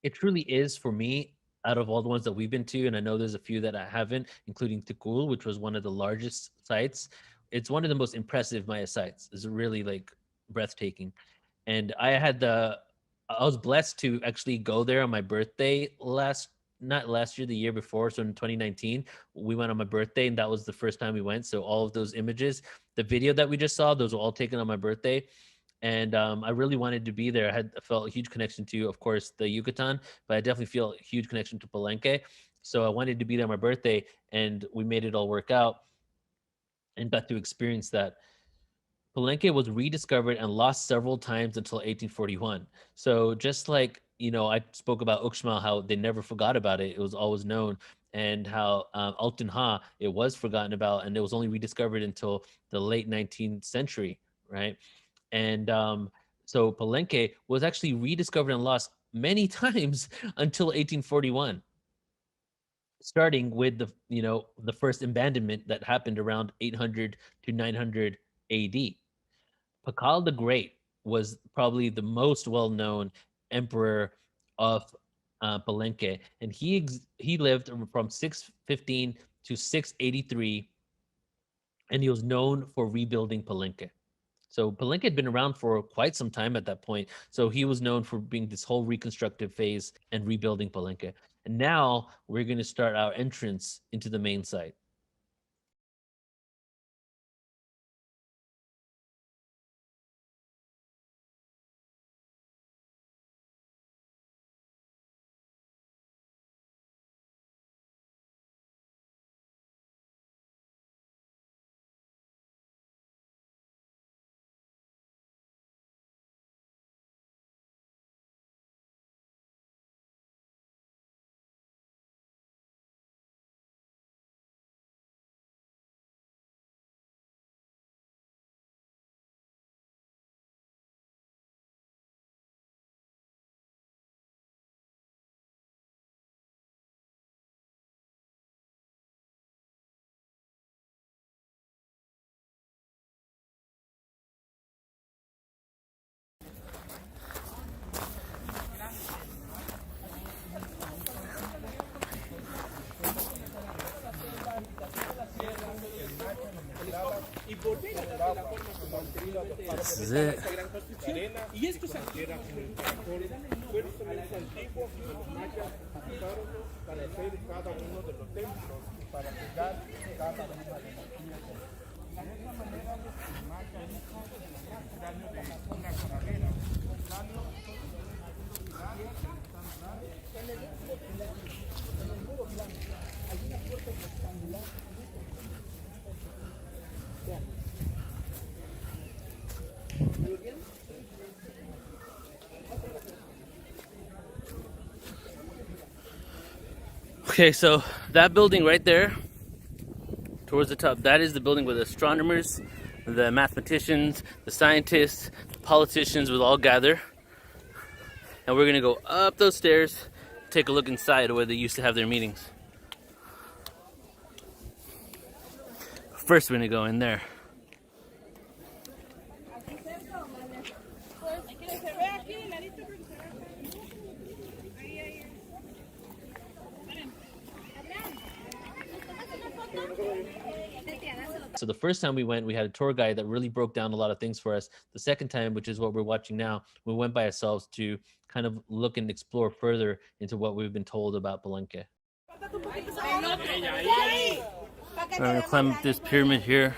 It truly is, for me, out of all the ones that we've been to, and I know there's a few that I haven't, including Tikul, which was one of the largest sites. It's one of the most impressive Maya sites. It's really breathtaking. And I was blessed to actually go there on my birthday not last year, the year before. So in 2019, we went on my birthday, and that was the first time we went. So all of those images, the video that we just saw, those were all taken on my birthday. And I really wanted to be there. I felt a huge connection to, of course, the Yucatan, but I definitely feel a huge connection to Palenque. So I wanted to be there on my birthday, and we made it all work out and got to experience that. Palenque was rediscovered and lost several times until 1841. So just like, I spoke about Uxmal, how they never forgot about it. It was always known. And how Altan Ha, it was forgotten about, and it was only rediscovered until the late 19th century, right? And so Palenque was actually rediscovered and lost many times until 1841, starting with the first abandonment that happened around 800 to 900 AD. Pakal the Great was probably the most well-known emperor of Palenque, and he lived from 615 to 683, and he was known for rebuilding Palenque. So Palenque had been around for quite some time at that point. So he was known for being this whole reconstructive phase and rebuilding Palenque. And now we're going to start our entrance into the main site. This is it. Okay, so that building right there, towards the top, that is the building where the astronomers, the mathematicians, the scientists, the politicians will all gather. And we're gonna go up those stairs, take a look inside where they used to have their meetings. First, we're gonna go in there. So the first time we went, we had a tour guide that really broke down a lot of things for us. The second time, which is what we're watching now, we went by ourselves to kind of look and explore further into what we've been told about Palenque. I'm gonna climb up this pyramid here.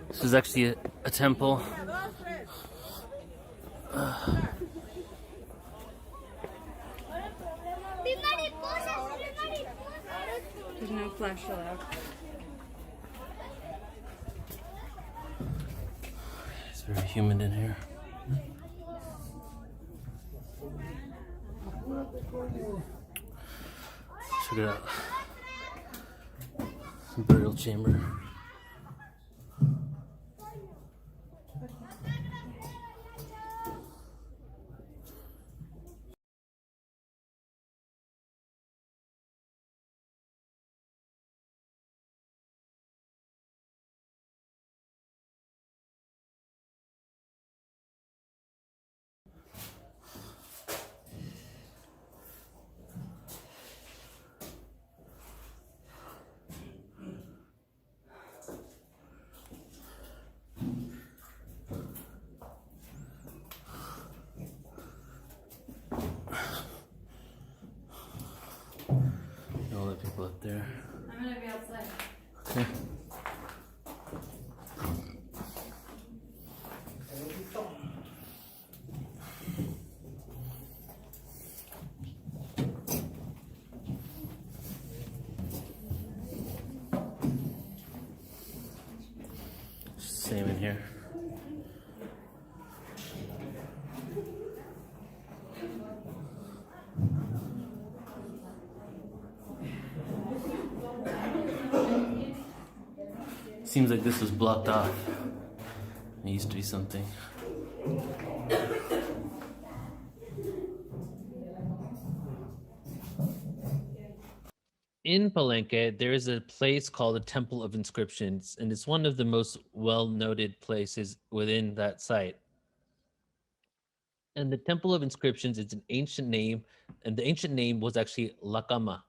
This is actually a temple. There's no flash allowed. It's very humid in here. Check it out. Burial chamber. All the people up there. I'm gonna be outside. Okay. Same in here. Seems like this was blocked off. It used to be something. In Palenque, there is a place called the Temple of Inscriptions, and it's one of the most well-noted places within that site. And the Temple of Inscriptions is an ancient name, and the ancient name was actually Lakama,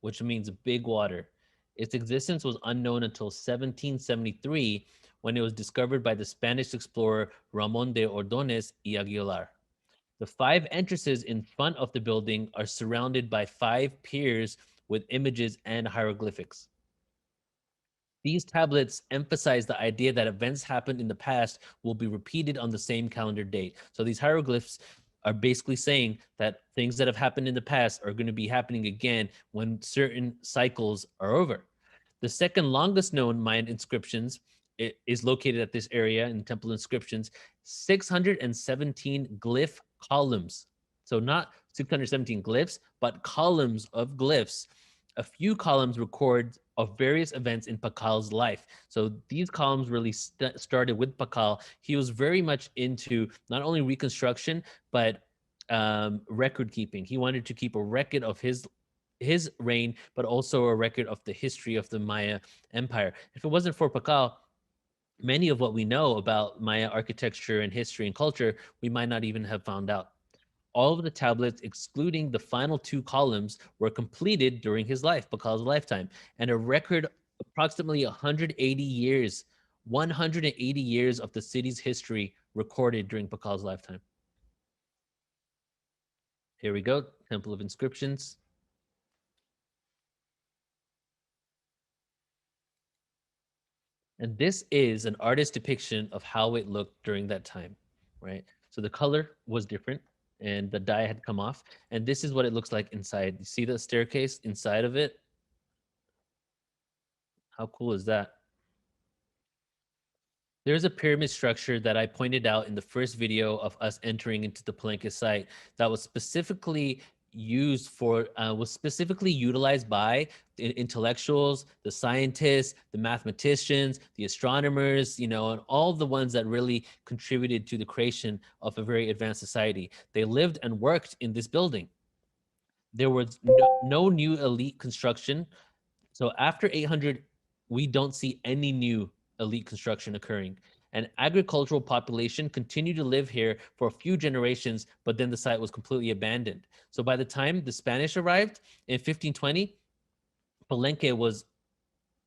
which means big water. Its existence was unknown until 1773, when it was discovered by the Spanish explorer Ramon de Ordóñez y Aguilar. The 5 entrances in front of the building are surrounded by 5 piers with images and hieroglyphics. These tablets emphasize the idea that events happened in the past will be repeated on the same calendar date. So these hieroglyphs are basically saying that things that have happened in the past are going to be happening again when certain cycles are over. The second longest known Mayan inscriptions is located at this area in temple inscriptions, 617 glyph columns. So not 617 glyphs, but columns of glyphs. A few columns record of various events in Pakal's life. So these columns really started with Pakal. He was very much into not only reconstruction, but record keeping. He wanted to keep a record of his reign, but also a record of the history of the Maya Empire. If it wasn't for Pakal, many of what we know about Maya architecture and history and culture, we might not even have found out. All of the tablets, excluding the final 2 columns, were completed during his life, Pakal's lifetime, and a record approximately 180 years, 180 years of the city's history recorded during Pakal's lifetime. Here we go, Temple of Inscriptions. And this is an artist's depiction of how it looked during that time, right? So the color was different and the dye had come off. And this is what it looks like inside. You see the staircase inside of it? How cool is that? There's a pyramid structure that I pointed out in the first video of us entering into the Palenque site that was specifically utilized by the intellectuals, the scientists, the mathematicians, the astronomers, and all the ones that really contributed to the creation of a very advanced society. They lived and worked in this building. There was no new elite construction. So after 800, we don't see any new elite construction occurring. An agricultural population continued to live here for a few generations, but then the site was completely abandoned. So by the time the Spanish arrived in 1520, Palenque was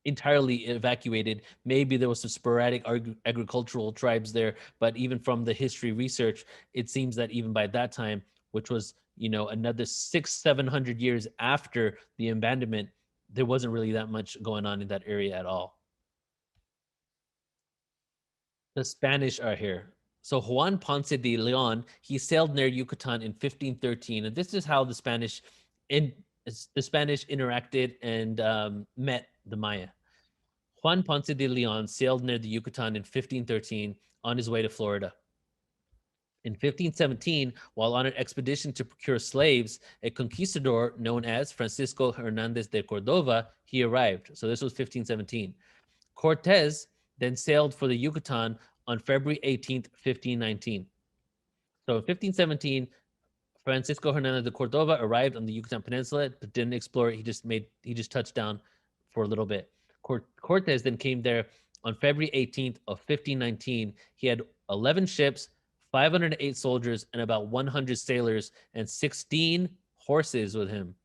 entirely evacuated. Maybe there was some sporadic agricultural tribes there, but even from the history research, it seems that even by that time, which was another 600-700 years after the abandonment, there wasn't really that much going on in that area at all. The Spanish are here. So Juan Ponce de Leon, he sailed near Yucatan in 1513, and this is how the Spanish interacted and met the Maya. Juan Ponce de Leon sailed near the Yucatan in 1513 on his way to Florida. In 1517, while on an expedition to procure slaves, a conquistador known as Francisco Hernandez de Cordova, he arrived. So this was 1517. Cortez then sailed for the Yucatan on February 18th, 1519. So in 1517, Francisco Hernandez de Cordova arrived on the Yucatan Peninsula, but didn't explore it. He just touched down for a little bit. Cortez then came there on February 18th of 1519. He had 11 ships, 508 soldiers, and about 100 sailors, and 16 horses with him.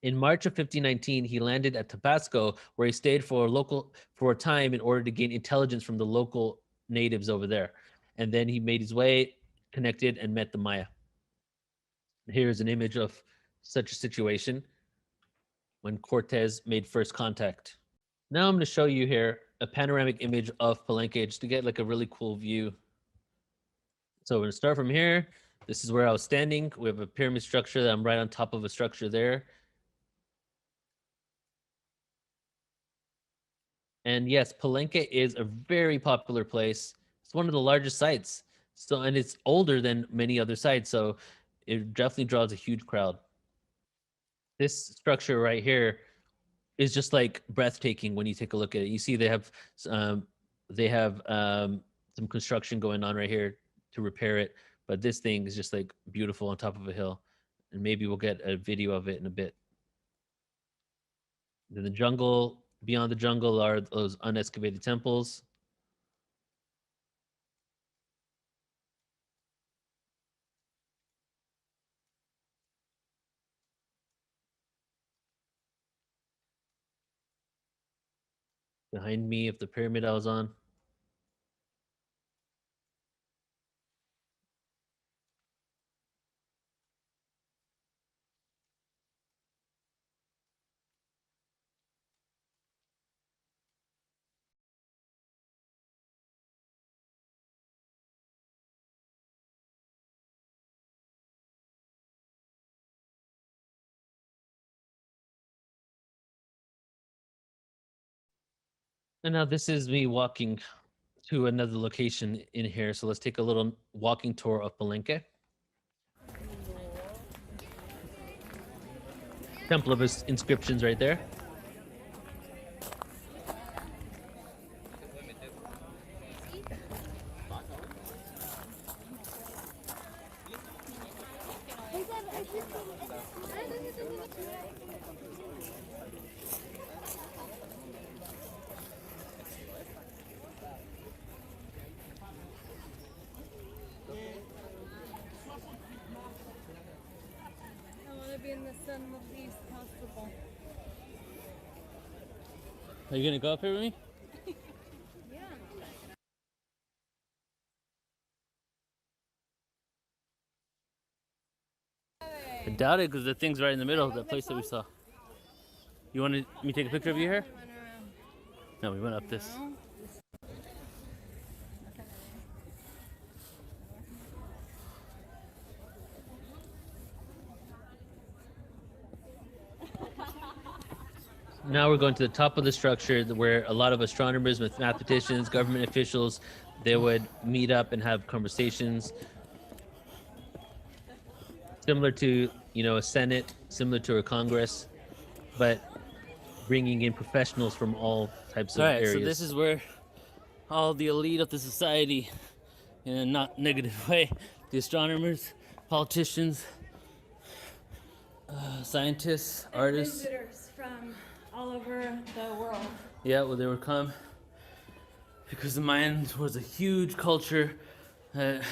In March of 1519, he landed at Tabasco, where he stayed for a time in order to gain intelligence from the local natives over there. And then he made his way, connected, and met the Maya. Here's an image of such a situation when Cortez made first contact. Now I'm going to show you here a panoramic image of Palenque just to get like a really cool view. So we're going to start from here. This is where I was standing. We have a pyramid structure that I'm right on top of a structure there. And yes, Palenque is a very popular place. It's one of the largest sites. So, and it's older than many other sites, so it definitely draws a huge crowd. This structure right here is just like breathtaking when you take a look at it. You see they have some construction going on right here to repair it, but this thing is just like beautiful on top of a hill. And maybe we'll get a video of it in a bit. Then the jungle, beyond the jungle are those unexcavated temples. Behind me of the pyramid I was on. And now this is me walking to another location in here. So let's take a little walking tour of Palenque. Temple of Inscriptions right there. I want to be in the sun the least possible. Are you gonna go up here with me? Yeah. I doubt it because the thing's right in the middle of the place that we saw. You want me to take a picture of you here? No, we went up this. Now we're going to the top of the structure where a lot of astronomers, mathematicians, government officials, they would meet up and have conversations. Similar to, a Senate, similar to a Congress, but bringing in professionals from all types of All right, areas. so this is where all the elite of the society, in a not negative way, the astronomers, politicians, scientists, artists. Visitors from all over the world. Yeah, well, they would come because the Mayans was a huge culture. The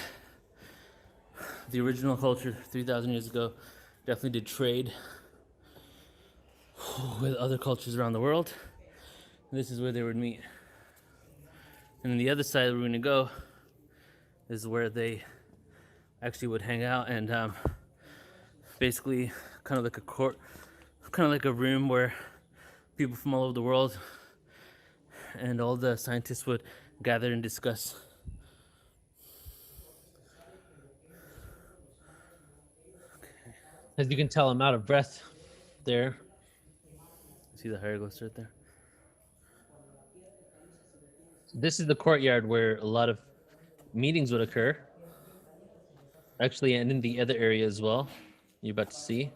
original culture 3,000 years ago definitely did trade with other cultures around the world. This is where they would meet. And then the other side we're going to go is where they actually would hang out and basically kind of like a court, kind of like a room where people from all over the world and all the scientists would gather and discuss. As you can tell, I'm out of breath there. See the hieroglyphs right there? This is the courtyard where a lot of meetings would occur. Actually, and in the other area as well. You're about to see.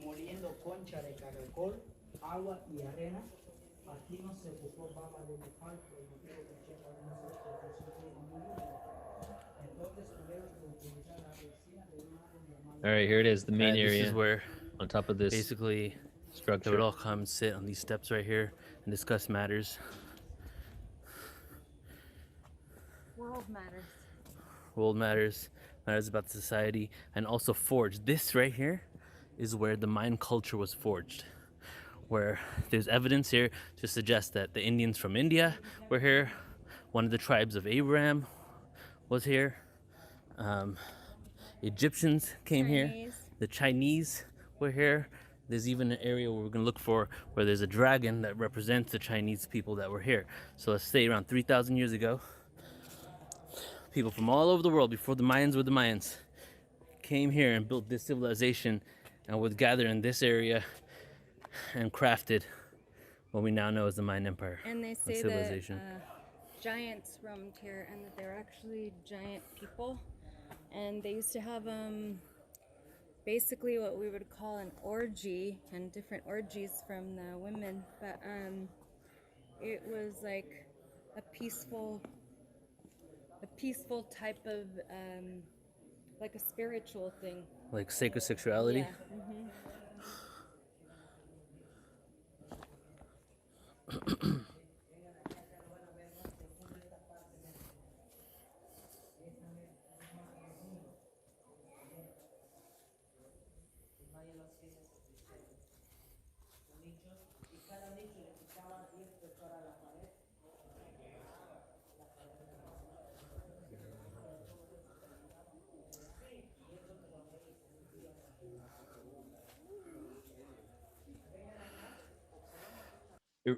Moliendo concha de caracol, agua y arena. Aquí no se ocupó baba de nopal, por el motivo que Checa no se entonces tuvieron que utilizar la resina de un árbol llamado. All right, here it is, the main This area is where on top of this basically they structure. would all come sit on these steps right here and discuss matters. World matters. World matters, matters about society, and also forge. This right here is where the Mayan culture was forged, where there's evidence here to suggest that the Indians from India were here, one of the tribes of Abraham was here, Egyptians came here, the Chinese were here. There's even an area where we're gonna look for where there's a dragon that represents the Chinese people that were here. So let's say around 3,000 years ago, people from all over the world, before the Mayans were the Mayans, came here and built this civilization and would gather in this area and crafted what we now know as the Mayan Empire. And they say that civilization. giants roamed here and that they're actually giant people. And they used to have basically what we would call an orgy and different orgies from the women. But it was like a peaceful type of like a spiritual thing. Like sacred sexuality. Yeah. Mm-hmm.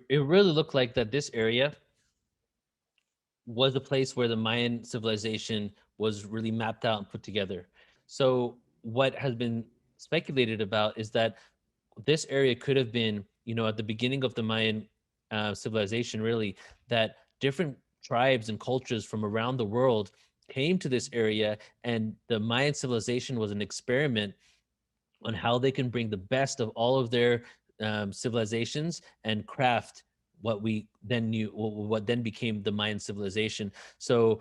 It really looked like that this area was a place where the Mayan civilization was really mapped out and put together. So what has been speculated about is that this area could have been, at the beginning of the Mayan civilization, really, that different tribes and cultures from around the world came to this area, and the Mayan civilization was an experiment on how they can bring the best of all of their civilizations and craft what we then knew, what then became the Mayan civilization. So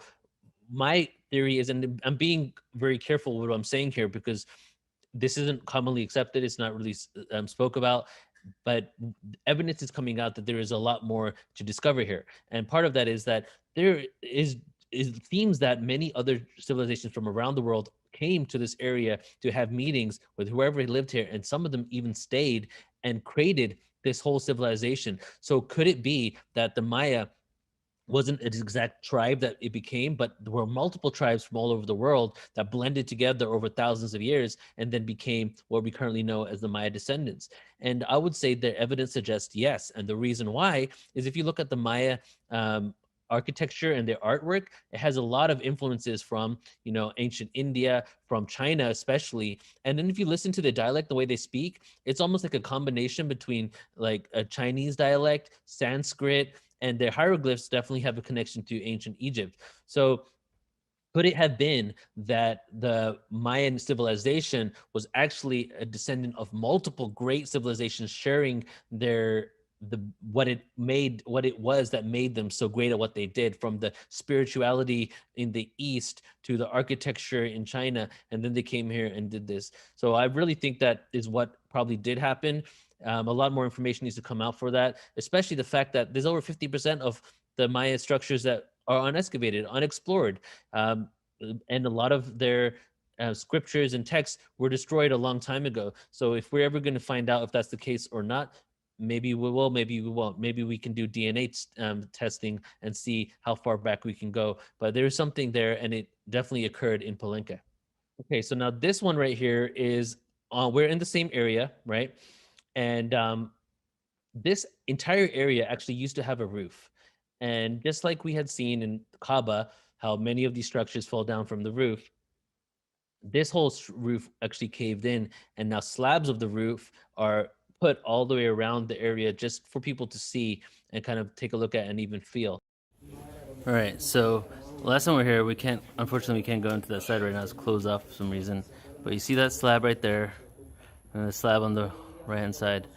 my theory is, and I'm being very careful with what I'm saying here because this isn't commonly accepted. It's not really spoke about, but evidence is coming out that there is a lot more to discover here. And part of that is that there is themes that many other civilizations from around the world came to this area to have meetings with whoever lived here, and some of them even stayed and created this whole civilization. So could it be that the Maya wasn't an exact tribe that it became, but there were multiple tribes from all over the world that blended together over thousands of years and then became what we currently know as the Maya descendants? And I would say the evidence suggests yes. And the reason why is if you look at the Maya architecture and their artwork, it has a lot of influences from, ancient India, from China especially. And then if you listen to the dialect, the way they speak, it's almost like a combination between like a Chinese dialect, Sanskrit, and their hieroglyphs definitely have a connection to ancient Egypt. So could it have been that the Mayan civilization was actually a descendant of multiple great civilizations sharing what it was that made them so great at what they did, from the spirituality in the East to the architecture in China, and then they came here and did this. So I really think that is what probably did happen. A lot more information needs to come out for that, especially the fact that there's over 50% of the Maya structures that are unexcavated, unexplored. And a lot of their scriptures and texts were destroyed a long time ago. So if we're ever going to find out if that's the case or not, maybe we will, maybe we won't. Maybe we can do DNA testing and see how far back we can go. But there's something there, and it definitely occurred in Palenque. Okay, so now this one right here is, we're in the same area, right? And this entire area actually used to have a roof. And just like we had seen in Kaaba, how many of these structures fall down from the roof, this whole roof actually caved in, and now slabs of the roof are put all the way around the area just for people to see and kind of take a look at and even feel. All right, so last time we were here, unfortunately, we can't go into that side right now. It's closed off for some reason. But you see that slab right there, and the slab on the right-hand side.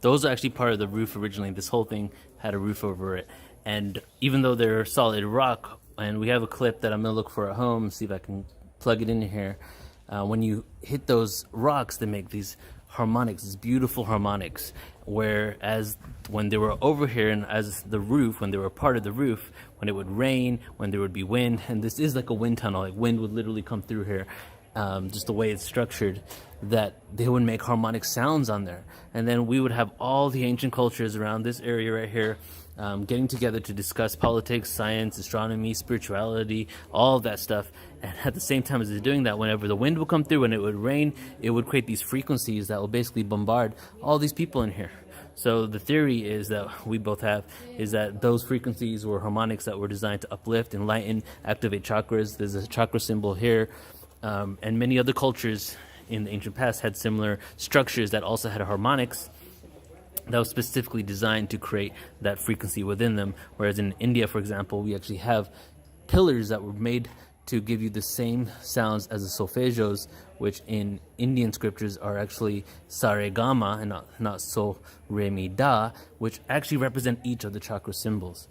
Those are actually part of the roof originally. This whole thing had a roof over it. And even though they're solid rock, and we have a clip that I'm going to look for at home, see if I can plug it in here. When you hit those rocks, they make these harmonics, these beautiful harmonics. Whereas when they were over here and as the roof, when they were part of the roof, when it would rain, when there would be wind, and this is like a wind tunnel, like wind would literally come through here, just the way it's structured, that they would make harmonic sounds on there. And then we would have all the ancient cultures around this area right here getting together to discuss politics, science, astronomy, spirituality, all of that stuff. And at the same time as they're doing that, whenever the wind would come through and it would rain, it would create these frequencies that will basically bombard all these people in here. So the theory is that we both have is that those frequencies were harmonics that were designed to uplift, enlighten, activate chakras. There's a chakra symbol here. And many other cultures in the ancient past had similar structures that also had harmonics that was specifically designed to create that frequency within them. Whereas in India, for example, we actually have pillars that were made to give you the same sounds as the solfeggios, which in Indian scriptures are actually saregama and not so re mi da, which actually represent each of the chakra symbols.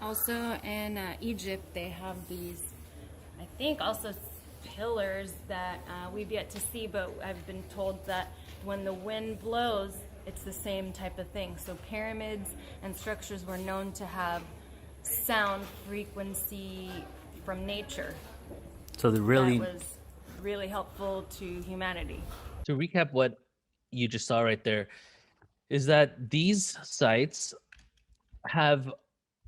Also in Egypt, they have these, I think, also pillars that we've yet to see, but I've been told that when the wind blows, it's the same type of thing. So pyramids and structures were known to have sound frequency from nature. So that was really helpful to humanity. To recap what you just saw right there, is that these sites have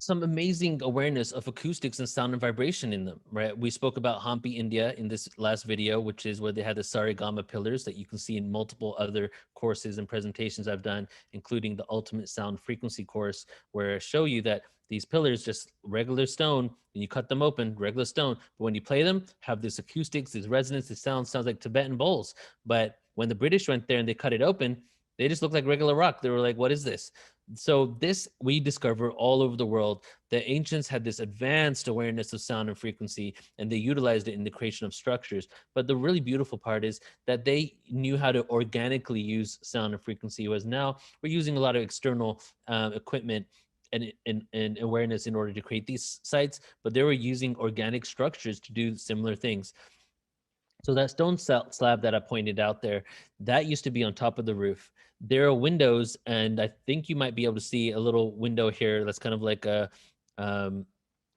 some amazing awareness of acoustics and sound and vibration in them, right? We spoke about Hampi, India in this last video, which is where they had the Sarigama pillars that you can see in multiple other courses and presentations I've done, including the Ultimate Sound Frequency course, where I show you that these pillars, just regular stone, and you cut them open, regular stone, but when you play them, have this acoustics, this resonance, this sounds like Tibetan bowls. But when the British went there and they cut it open, they just looked like regular rock. They were like, what is this? So this we discover all over the world. The ancients had this advanced awareness of sound and frequency, and they utilized it in the creation of structures. But the really beautiful part is that they knew how to organically use sound and frequency, whereas now we're using a lot of external equipment and awareness in order to create these sites, but they were using organic structures to do similar things. So that stone slab that I pointed out there, that used to be on top of the roof. There are windows, and I think you might be able to see a little window here that's kind of like um,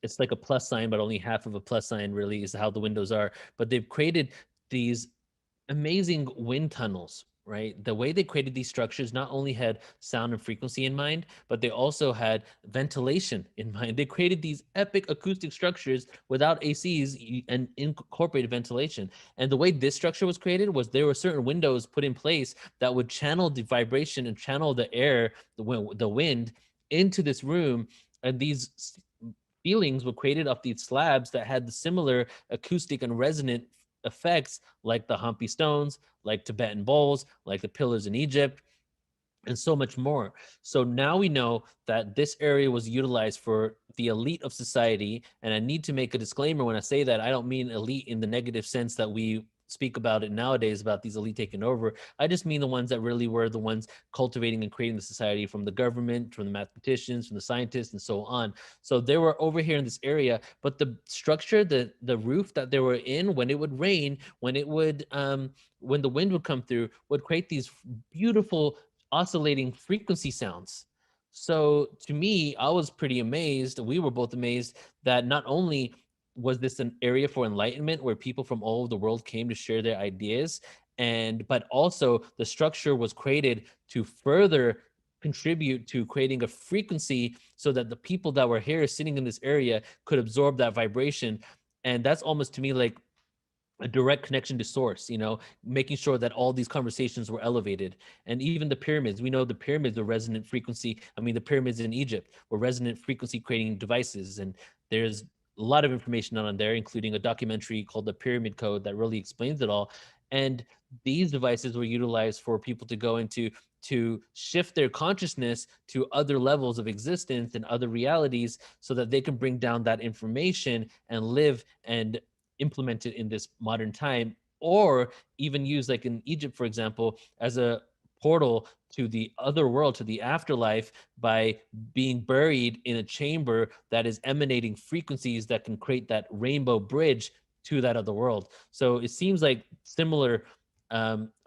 it's like a plus sign, but only half of a plus sign really is how the windows are. But they've created these amazing wind tunnels, right? The way they created these structures not only had sound and frequency in mind, but they also had ventilation in mind. They created these epic acoustic structures without ACs and incorporated ventilation. And the way this structure was created was there were certain windows put in place that would channel the vibration and channel the air, the wind into this room. And these feelings were created off these slabs that had the similar acoustic and resonant effects like the Hampi stones, like Tibetan bowls, like the pillars in Egypt, and so much more. So now we know that this area was utilized for the elite of society. And I need to make a disclaimer when I say that. I don't mean elite in the negative sense that we speak about it nowadays about these elite taking over. I just mean the ones that really were the ones cultivating and creating the society, from the government, from the mathematicians, from the scientists, and so on. So they were over here in this area, but the structure, the roof that they were in, when it would rain, when it would when the wind would come through, would create these beautiful oscillating frequency sounds. So to me, I was pretty amazed. We were both amazed that not only was this an area for enlightenment where people from all over the world came to share their ideas, but also the structure was created to further contribute to creating a frequency so that the people that were here sitting in this area could absorb that vibration. And that's almost to me like a direct connection to source, making sure that all these conversations were elevated. And even the pyramids, we know the pyramids are resonant frequency. I mean, the pyramids in Egypt were resonant frequency creating devices. And there's a lot of information on there, including a documentary called The Pyramid Code that really explains it all. And these devices were utilized for people to go into to shift their consciousness to other levels of existence and other realities so that they can bring down that information and live and implement it in this modern time, or even use, like in Egypt, for example, as a portal to the other world, to the afterlife, by being buried in a chamber that is emanating frequencies that can create that rainbow bridge to that other world. So it seems like similar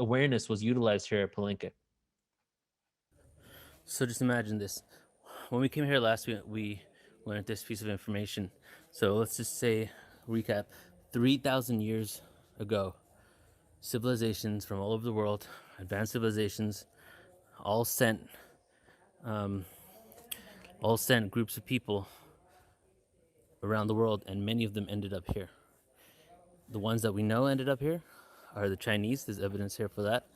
awareness was utilized here at Palenque. So just imagine this. When we came here last week, we learned this piece of information. So let's just say, recap, 3,000 years ago, civilizations from all over the world, advanced civilizations, all sent groups of people around the world, and many of them ended up here. The ones that we know ended up here are the Chinese. There's evidence here for that.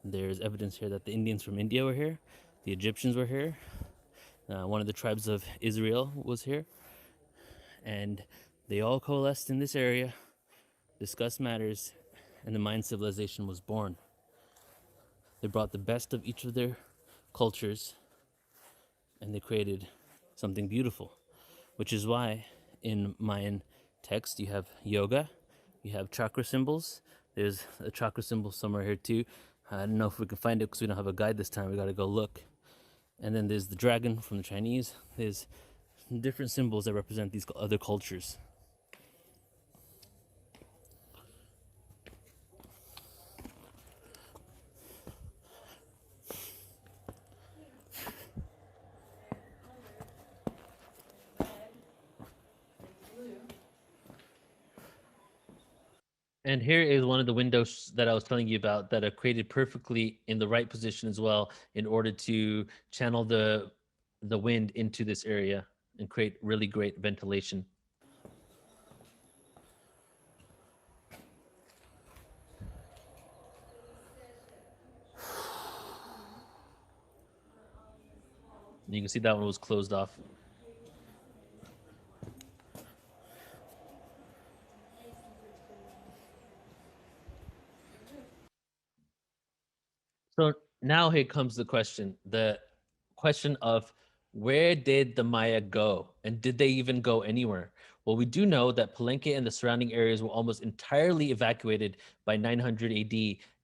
There's evidence here that the Indians from India were here. The Egyptians were here. One of the tribes of Israel was here. And they all coalesced in this area, discussed matters, and the Mayan civilization was born. They brought the best of each of their cultures, and they created something beautiful, which is why in Mayan text you have yoga, you have chakra symbols. There's a chakra symbol somewhere here too. I don't know if we can find it because we don't have a guide this time. We got to go look. And then there's the dragon from the Chinese. There's different symbols that represent these other cultures. And here is one of the windows that I was telling you about that are created perfectly in the right position as well in order to channel the wind into this area. and create really great ventilation. You can see that one was closed off. So now here comes the question of where did the Maya go and did they even go anywhere? Well, we do know that Palenque and the surrounding areas were almost entirely evacuated by 900 AD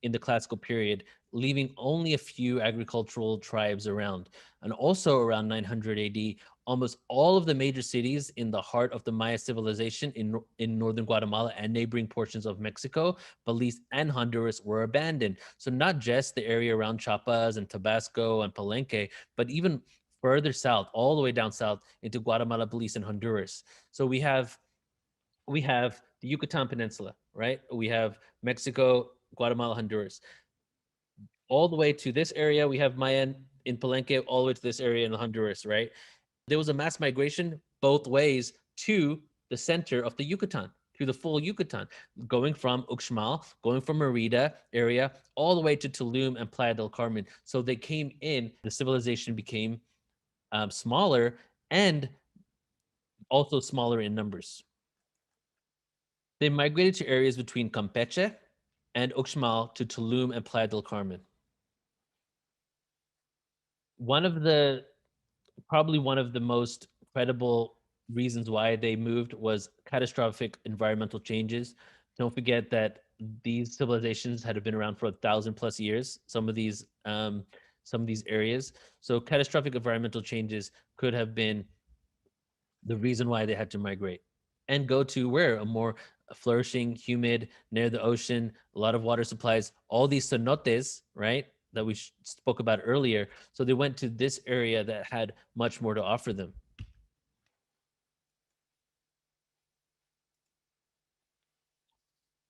in the classical period, leaving only a few agricultural tribes around. And also around 900 AD, almost all of the major cities in the heart of the Maya civilization in northern Guatemala and neighboring portions of Mexico, Belize, and Honduras were abandoned. So not just the area around Chiapas and Tabasco and Palenque, but even further south, all the way down south into Guatemala, Belize, and Honduras. So we have the Yucatan Peninsula, right? We have Mexico, Guatemala, Honduras. All the way to this area, we have Mayan in Palenque, all the way to this area in Honduras, right? There was a mass migration both ways to the center of the Yucatan, to the full Yucatan, going from Uxmal, going from Merida area, all the way to Tulum and Playa del Carmen. So they came in, the civilization became smaller and also smaller in numbers. They migrated to areas between Campeche and Uxmal to Tulum and Playa del Carmen. One of the probably one of the most credible reasons why they moved was catastrophic environmental changes. Don't forget that these civilizations had been around for 1,000+ years. Some of these areas. So catastrophic environmental changes could have been the reason why they had to migrate and go to where a more flourishing, humid, near the ocean, a lot of water supplies, all these cenotes, right? That we spoke about earlier. So they went to this area that had much more to offer them.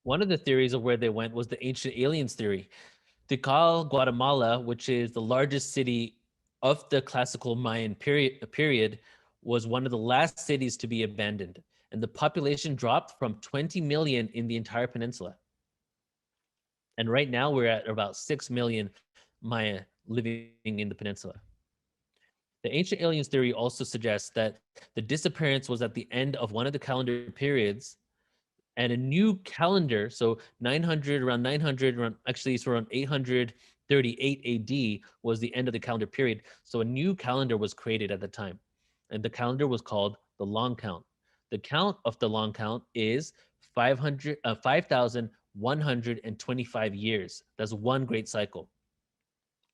One of the theories of where they went was the ancient aliens theory. Tikal, Guatemala, which is the largest city of the classical Mayan period, was one of the last cities to be abandoned, and the population dropped from 20 million in the entire peninsula. And right now we're at about 6 million Maya living in the peninsula. The ancient aliens theory also suggests that the disappearance was at the end of one of the calendar periods, and a new calendar, so 900, around 900, around, actually it's around 838 AD was the end of the calendar period. So a new calendar was created at the time, and the calendar was called the long count. The count of the long count is 5,125 years. That's one great cycle.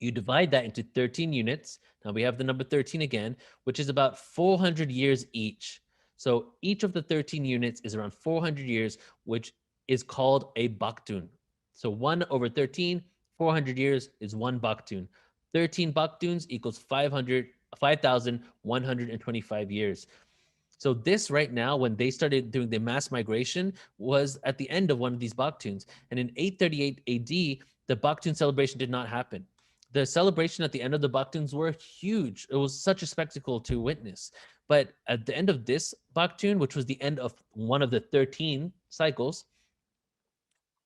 You divide that into 13 units. Now we have the number 13 again, which is about 400 years each. So each of the 13 units is around 400 years, which is called a baktun. So 1 over 13, 400 years is 1 baktun. 13 baktuns equals 5,125 years. So this right now, when they started doing the mass migration, was at the end of one of these baktuns. And in 838 AD, the baktun celebration did not happen. The celebration at the end of the baktuns were huge. It was such a spectacle to witness. But at the end of this baktun, which was the end of one of the 13 cycles,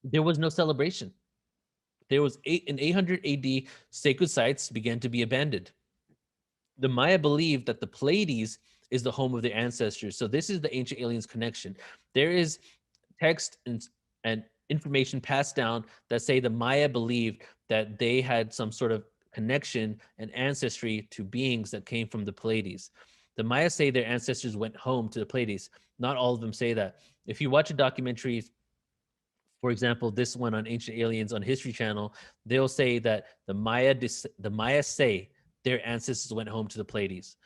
there was no celebration. There was in 800 AD, sacred sites began to be abandoned. The Maya believed that the Pleiades is the home of their ancestors. So this is the ancient aliens connection. There is text and information passed down that say the Maya believed that they had some sort of connection and ancestry to beings that came from the Pleiades. The Maya say their ancestors went home to the Pleiades. Not all of them say that. If you watch a documentary, for example, this one on ancient aliens on History Channel, they'll say that the Maya say their ancestors went home to the Pleiades.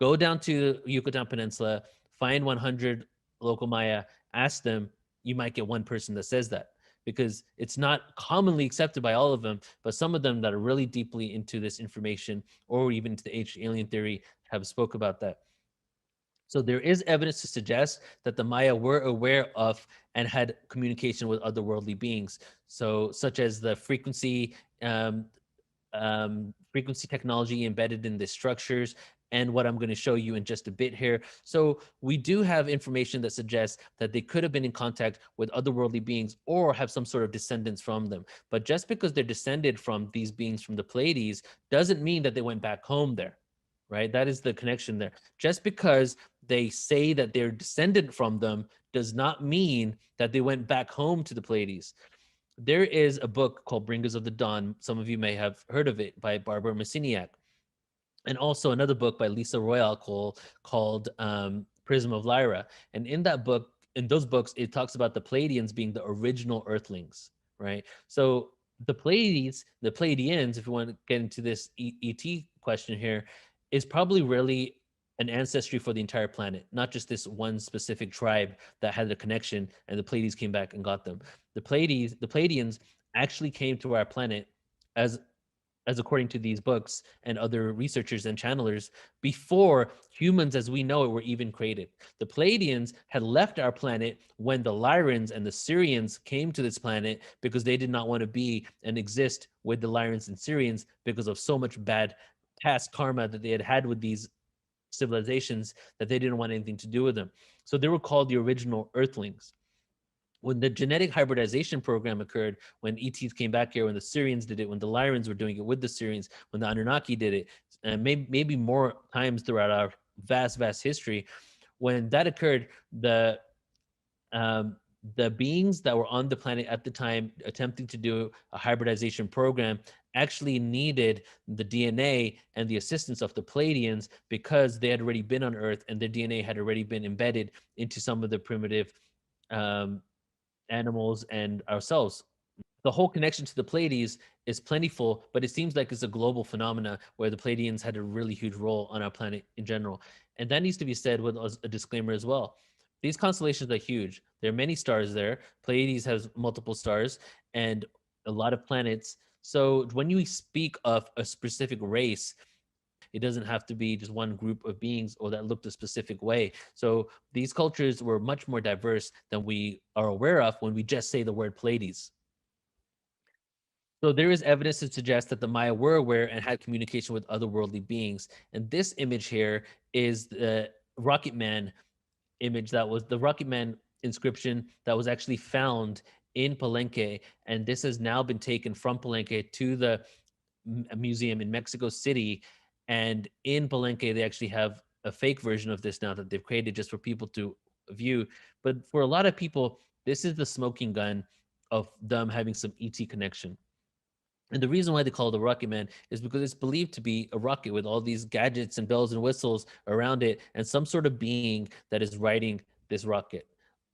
Go down to Yucatan Peninsula, find 100 local Maya, ask them, you might get one person that says that, because it's not commonly accepted by all of them, but some of them that are really deeply into this information or even into the ancient alien theory have spoke about that. So there is evidence to suggest that the Maya were aware of and had communication with otherworldly beings. So such as the frequency technology embedded in the structures and what I'm going to show you in just a bit here. So we do have information that suggests that they could have been in contact with otherworldly beings or have some sort of descendants from them. But just because they're descended from these beings from the Pleiades doesn't mean that they went back home there, right? That is the connection there. Just because they say that they're descended from them does not mean that they went back home to the Pleiades. There is a book called Bringers of the Dawn. Some of you may have heard of it, by Barbara Messiniak, and also another book by Lisa Royal called Prism of Lyra. And in that book, in those books, it talks about the Pleiadians being the original Earthlings, right? So the Pleiades, the Pleiadians, if you want to get into this ET question here, is probably really an ancestry for the entire planet, not just this one specific tribe that had a connection, and the Pleiades came back and got them. The Pleiadians actually came to our planet as according to these books and other researchers and channelers, before humans as we know it were even created. The Pleiadians had left our planet when the Lyrans and the Syrians came to this planet, because they did not want to be and exist with the Lyrans and Syrians because of so much bad past karma that they had with these civilizations, that they didn't want anything to do with them. So they were called the original Earthlings. When the genetic hybridization program occurred, when ETs came back here, when the Syrians did it, when the Lyrans were doing it with the Syrians, when the Anunnaki did it, and maybe more times throughout our vast history, when that occurred, the beings that were on the planet at the time attempting to do a hybridization program actually needed the DNA and the assistance of the Pleiadians, because they had already been on Earth and their DNA had already been embedded into some of the primitive animals and ourselves. The whole connection to the Pleiades is plentiful, but it seems like it's a global phenomena where the Pleiadians had a really huge role on our planet in general. And that needs to be said with a disclaimer as well. These constellations are huge. There are many stars there. Pleiades has multiple stars and a lot of planets. So when you speak of a specific race, it doesn't have to be just one group of beings or that looked a specific way. So these cultures were much more diverse than we are aware of when we just say the word Pleiades. So there is evidence to suggest that the Maya were aware and had communication with otherworldly beings. And this image here is the Rocket Man image, that was the Rocket Man inscription that was actually found in Palenque. And this has now been taken from Palenque to the museum in Mexico City. And in Palenque, they actually have a fake version of this now that they've created just for people to view. But for a lot of people, this is the smoking gun of them having some ET connection. And the reason why they call it a Rocket Man is because it's believed to be a rocket with all these gadgets and bells and whistles around it, and some sort of being that is riding this rocket.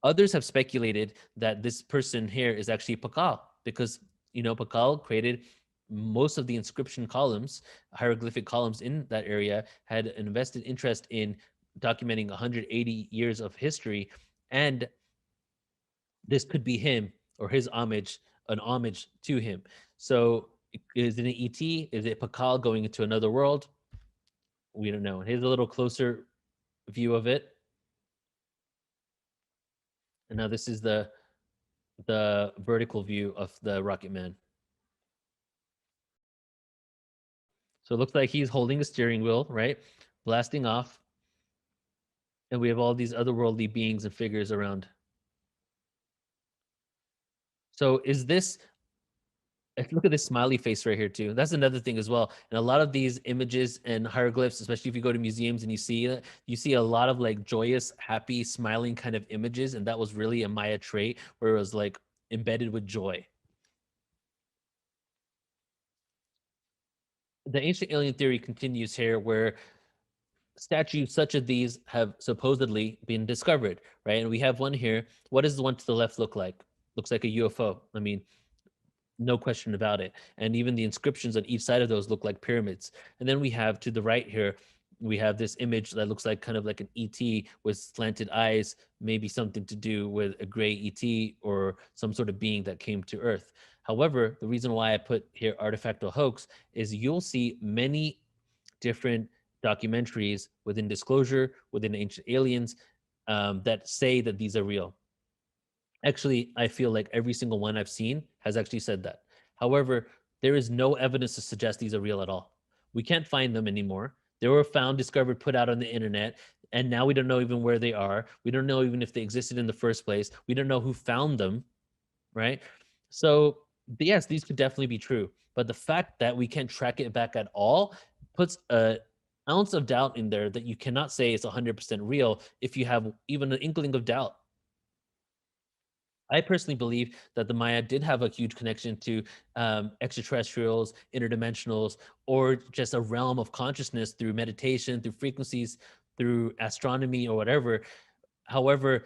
Others have speculated that this person here is actually Pakal, because, Pakal created most of the inscription columns, hieroglyphic columns in that area, had an invested interest in documenting 180 years of history. And this could be him or his homage, an homage to him. So is it an ET? Is it Pakal going into another world? We don't know. Here's a little closer view of it. And now this is the vertical view of the Rocket Man. So it looks like he's holding a steering wheel, right? Blasting off. And we have all these otherworldly beings and figures around. So is this, look at this smiley face right here too. That's another thing as well. And a lot of these images and hieroglyphs, especially if you go to museums and you see a lot of like joyous, happy, smiling kind of images. And that was really a Maya trait, where it was like embedded with joy. The ancient alien theory continues here, where statues such as these have supposedly been discovered, right? And we have one here. What does the one to the left look like? Looks like a UFO. I mean, no question about it. And even the inscriptions on each side of those look like pyramids. And then we have to the right here, we have this image that looks like kind of like an ET with slanted eyes, maybe something to do with a gray ET or some sort of being that came to Earth. However, the reason why I put here artifactal hoax is you'll see many different documentaries within Disclosure, within Ancient Aliens, that say that these are real. Actually, I feel like every single one I've seen has actually said that. However, there is no evidence to suggest these are real at all. We can't find them anymore. They were found, discovered, put out on the internet, and now we don't know even where they are. We don't know even if they existed in the first place. We don't know who found them, right? So yes, these could definitely be true, but the fact that we can't track it back at all puts a ounce of doubt in there that you cannot say it's 100% real if you have even an inkling of doubt. I personally believe that the Maya did have a huge connection to extraterrestrials, interdimensionals, or just a realm of consciousness through meditation, through frequencies, through astronomy, or whatever. However,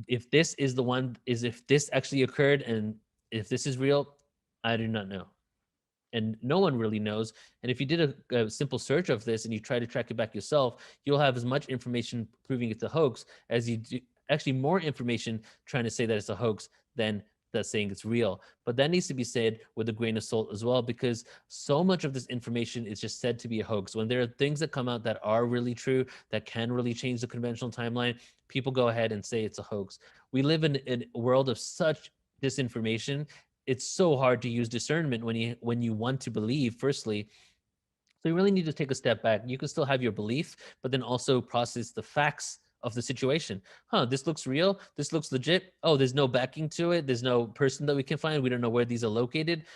if this is the one, is if this actually occurred and if this is real, I do not know. And no one really knows. And if you did a simple search of this and you try to track it back yourself, you'll have as much information proving it's a hoax as you do, actually more information trying to say that it's a hoax than that saying it's real. But that needs to be said with a grain of salt as well, because so much of this information is just said to be a hoax. When there are things that come out that are really true, that can really change the conventional timeline, people go ahead and say it's a hoax. We live in a world of such disinformation. It's so hard to use discernment when you want to believe firstly. So you really need to take a step back. You can still have your belief, but then also process the facts of the situation. This looks real, this looks legit. Oh, there's no backing to it, there's no person that we can find, we don't know where these are located.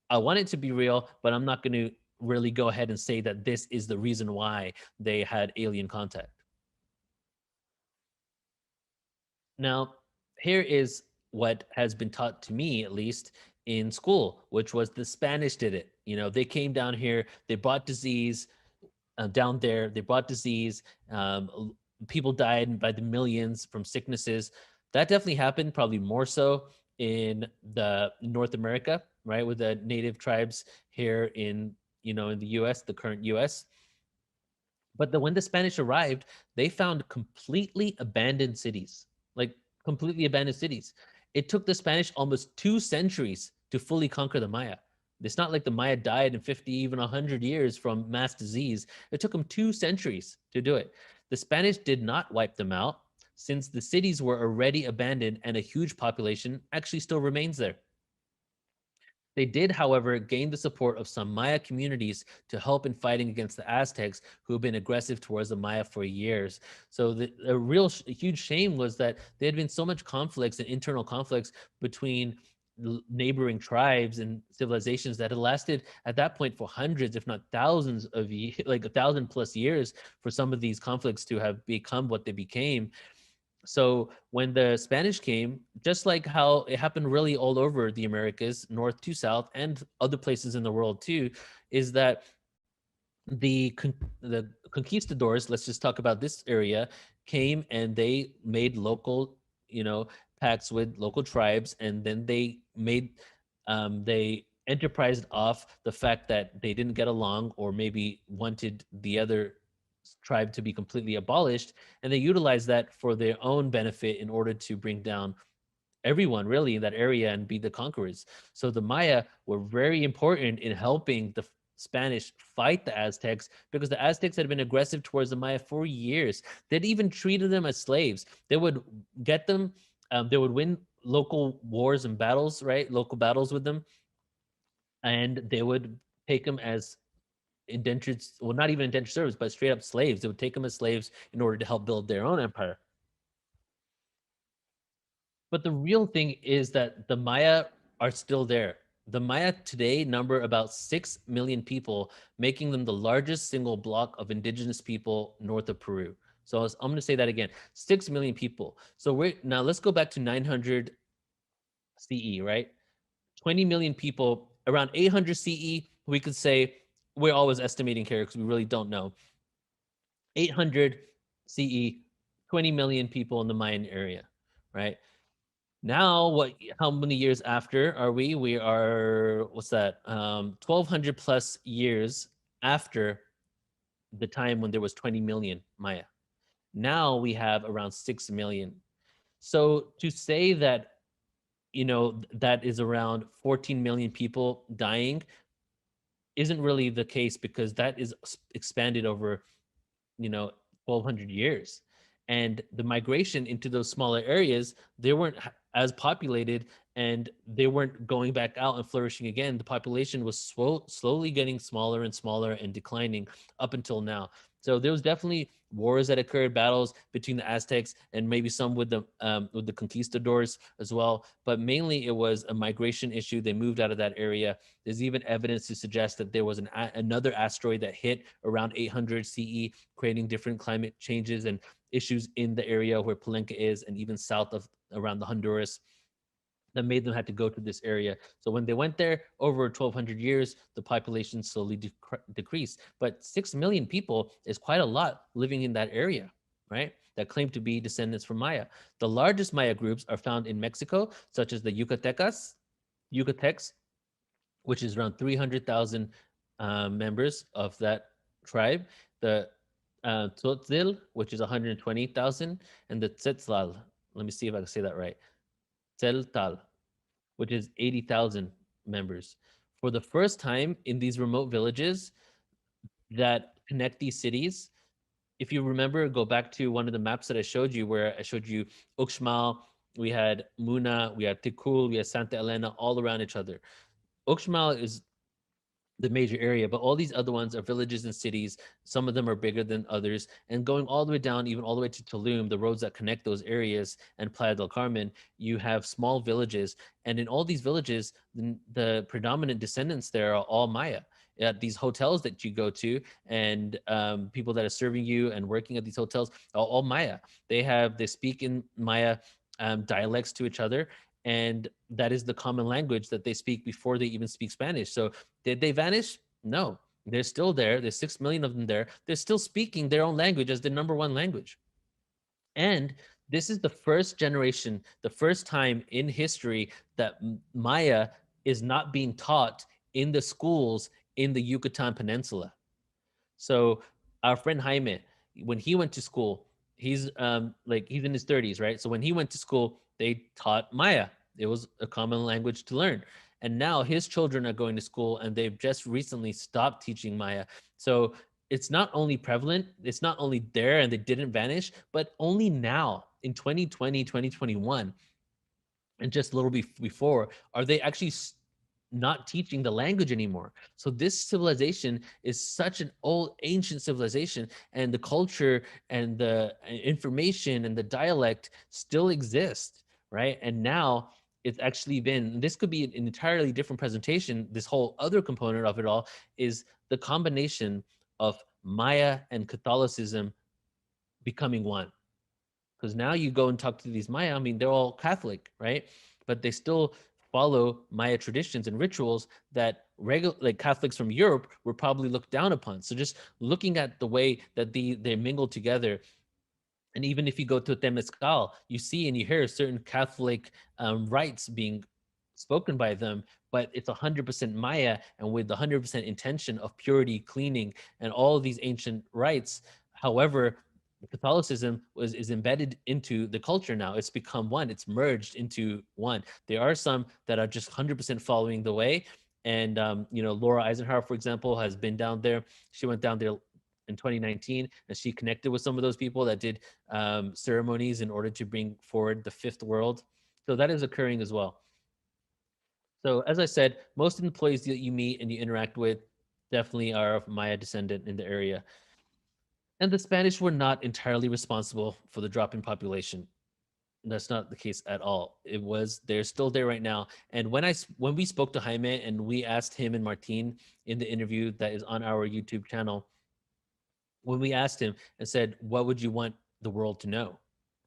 I want it to be real, but I'm not going to really go ahead and say that this is the reason why they had alien contact. Now, here is what has been taught to me, at least in school, which was the Spanish did it. You know, they came down here, they brought disease down there, they brought disease. People died by the millions from sicknesses. That definitely happened, probably more so in the North America, right, with the native tribes here in, in the U.S., the current U.S. But when the Spanish arrived, they found completely abandoned cities, like completely abandoned cities. It took the Spanish almost 2 centuries to fully conquer the Maya. It's not like the Maya died in 50, even 100 years from mass disease. It took them 2 centuries to do it. The Spanish did not wipe them out, since the cities were already abandoned and a huge population actually still remains there. They did, however, gain the support of some Maya communities to help in fighting against the Aztecs, who have been aggressive towards the Maya for years. So the real huge shame was that there had been so much conflicts and internal conflicts between neighboring tribes and civilizations that had lasted at that point for hundreds, if not thousands of years, like 1,000+ years, for some of these conflicts to have become what they became. So when the Spanish came, just like how it happened really all over the Americas, north to south, and other places in the world too, is that the conquistadors, let's just talk about this area, came and they made local, pacts with local tribes, and then they enterprised off the fact that they didn't get along, or maybe wanted the other tribe to be completely abolished, and they utilized that for their own benefit in order to bring down everyone really in that area and be the conquerors. So the Maya were very important in helping the Spanish fight the Aztecs, because the Aztecs had been aggressive towards the Maya for years. They'd even treated them as slaves. They would get them, they would win local wars and battles, right? Local battles with them. And they would take them as indentured, well, not even indentured servants, but straight up slaves. They would take them as slaves in order to help build their own empire. But the real thing is that the Maya are still there. The Maya today number about 6 million people, making them the largest single block of indigenous people north of Peru. So I'm going to say that again, 6 million people. So now let's go back to 900 CE, right? 20 million people, around 800 CE, we could say, we're always estimating here because we really don't know. 800 CE, 20 million people in the Mayan area, right? Now, how many years after are we? We are, what's that? 1,200 plus years after the time when there was 20 million Maya. Now we have around 6 million. So to say that, that is around 14 million people dying isn't really the case, because that is expanded over, 1,200 years. And the migration into those smaller areas, they weren't as populated, and they weren't going back out and flourishing again. The population was slowly getting smaller and smaller and declining up until now. So there was definitely wars that occurred, battles between the Aztecs and maybe some with the conquistadors as well. But mainly it was a migration issue. They moved out of that area. There's even evidence to suggest that there was another asteroid that hit around 800 CE, creating different climate changes and issues in the area where Palenque is, and even south of around the Honduras, that made them have to go to this area. So when they went there over 1,200 years, the population slowly decreased. But 6 million people is quite a lot living in that area, right? That claim to be descendants from Maya. The largest Maya groups are found in Mexico, such as the Yucatecs, which is around 300,000 members of that tribe. The Tzotzil, which is 120,000, and the Tzetzal, let me see if I can say that right, Tzeltal, which is 80,000 members. For the first time in these remote villages that connect these cities, if you remember, go back to one of the maps that I showed you, where I showed you Uxmal, we had Muna, we had Tikul, we had Santa Elena, all around each other. Uxmal is the major area, but all these other ones are villages and cities. Some of them are bigger than others, and going all the way down, even all the way to Tulum, the roads that connect those areas, and Playa del Carmen, you have small villages, and in all these villages, the predominant descendants there are all Maya. At these hotels that you go to, and people that are serving you and working at these hotels are all Maya. They speak in Maya dialects to each other, and that is the common language that they speak before they even speak Spanish. So did they vanish? No, they're still there. There's 6 million of them there. They're still speaking their own language as the number one language. And this is the first generation, the first time in history that Maya is not being taught in the schools in the Yucatan Peninsula. So our friend Jaime, when he went to school, he's he's in his 30s, right? So when he went to school, they taught Maya. It was a common language to learn. And now his children are going to school, and they've just recently stopped teaching Maya. So it's not only prevalent, it's not only there and they didn't vanish, but only now in 2020, 2021, and just a little before, are they actually not teaching the language anymore. So this civilization is such an old, ancient civilization, and the culture and the information and the dialect still exist, right? And now it's actually been, this could be an entirely different presentation. This whole other component of it all is the combination of Maya and Catholicism becoming one. Because now you go and talk to these Maya, I mean, they're all Catholic, right? But they still follow Maya traditions and rituals that like Catholics from Europe were probably looked down upon. So just looking at the way that they mingle together, and even if you go to Temescal, you see and you hear certain Catholic rites being spoken by them, but it's 100% Maya, and with the 100% intention of purity, cleaning, and all of these ancient rites. However, Catholicism is embedded into the culture now. It's become one. It's merged into one. There are some that are just 100% following the way. And, Laura Eisenhower, for example, has been down there. She went down there in 2019, and she connected with some of those people that did ceremonies in order to bring forward the fifth world. So that is occurring as well. So as I said, most employees that you meet and you interact with definitely are of Maya descendant in the area. And the Spanish were not entirely responsible for the drop in population. That's not the case at all. They're still there right now. And when we spoke to Jaime and we asked him and Martin in the interview that is on our YouTube channel, when we asked him and said, what would you want the world to know?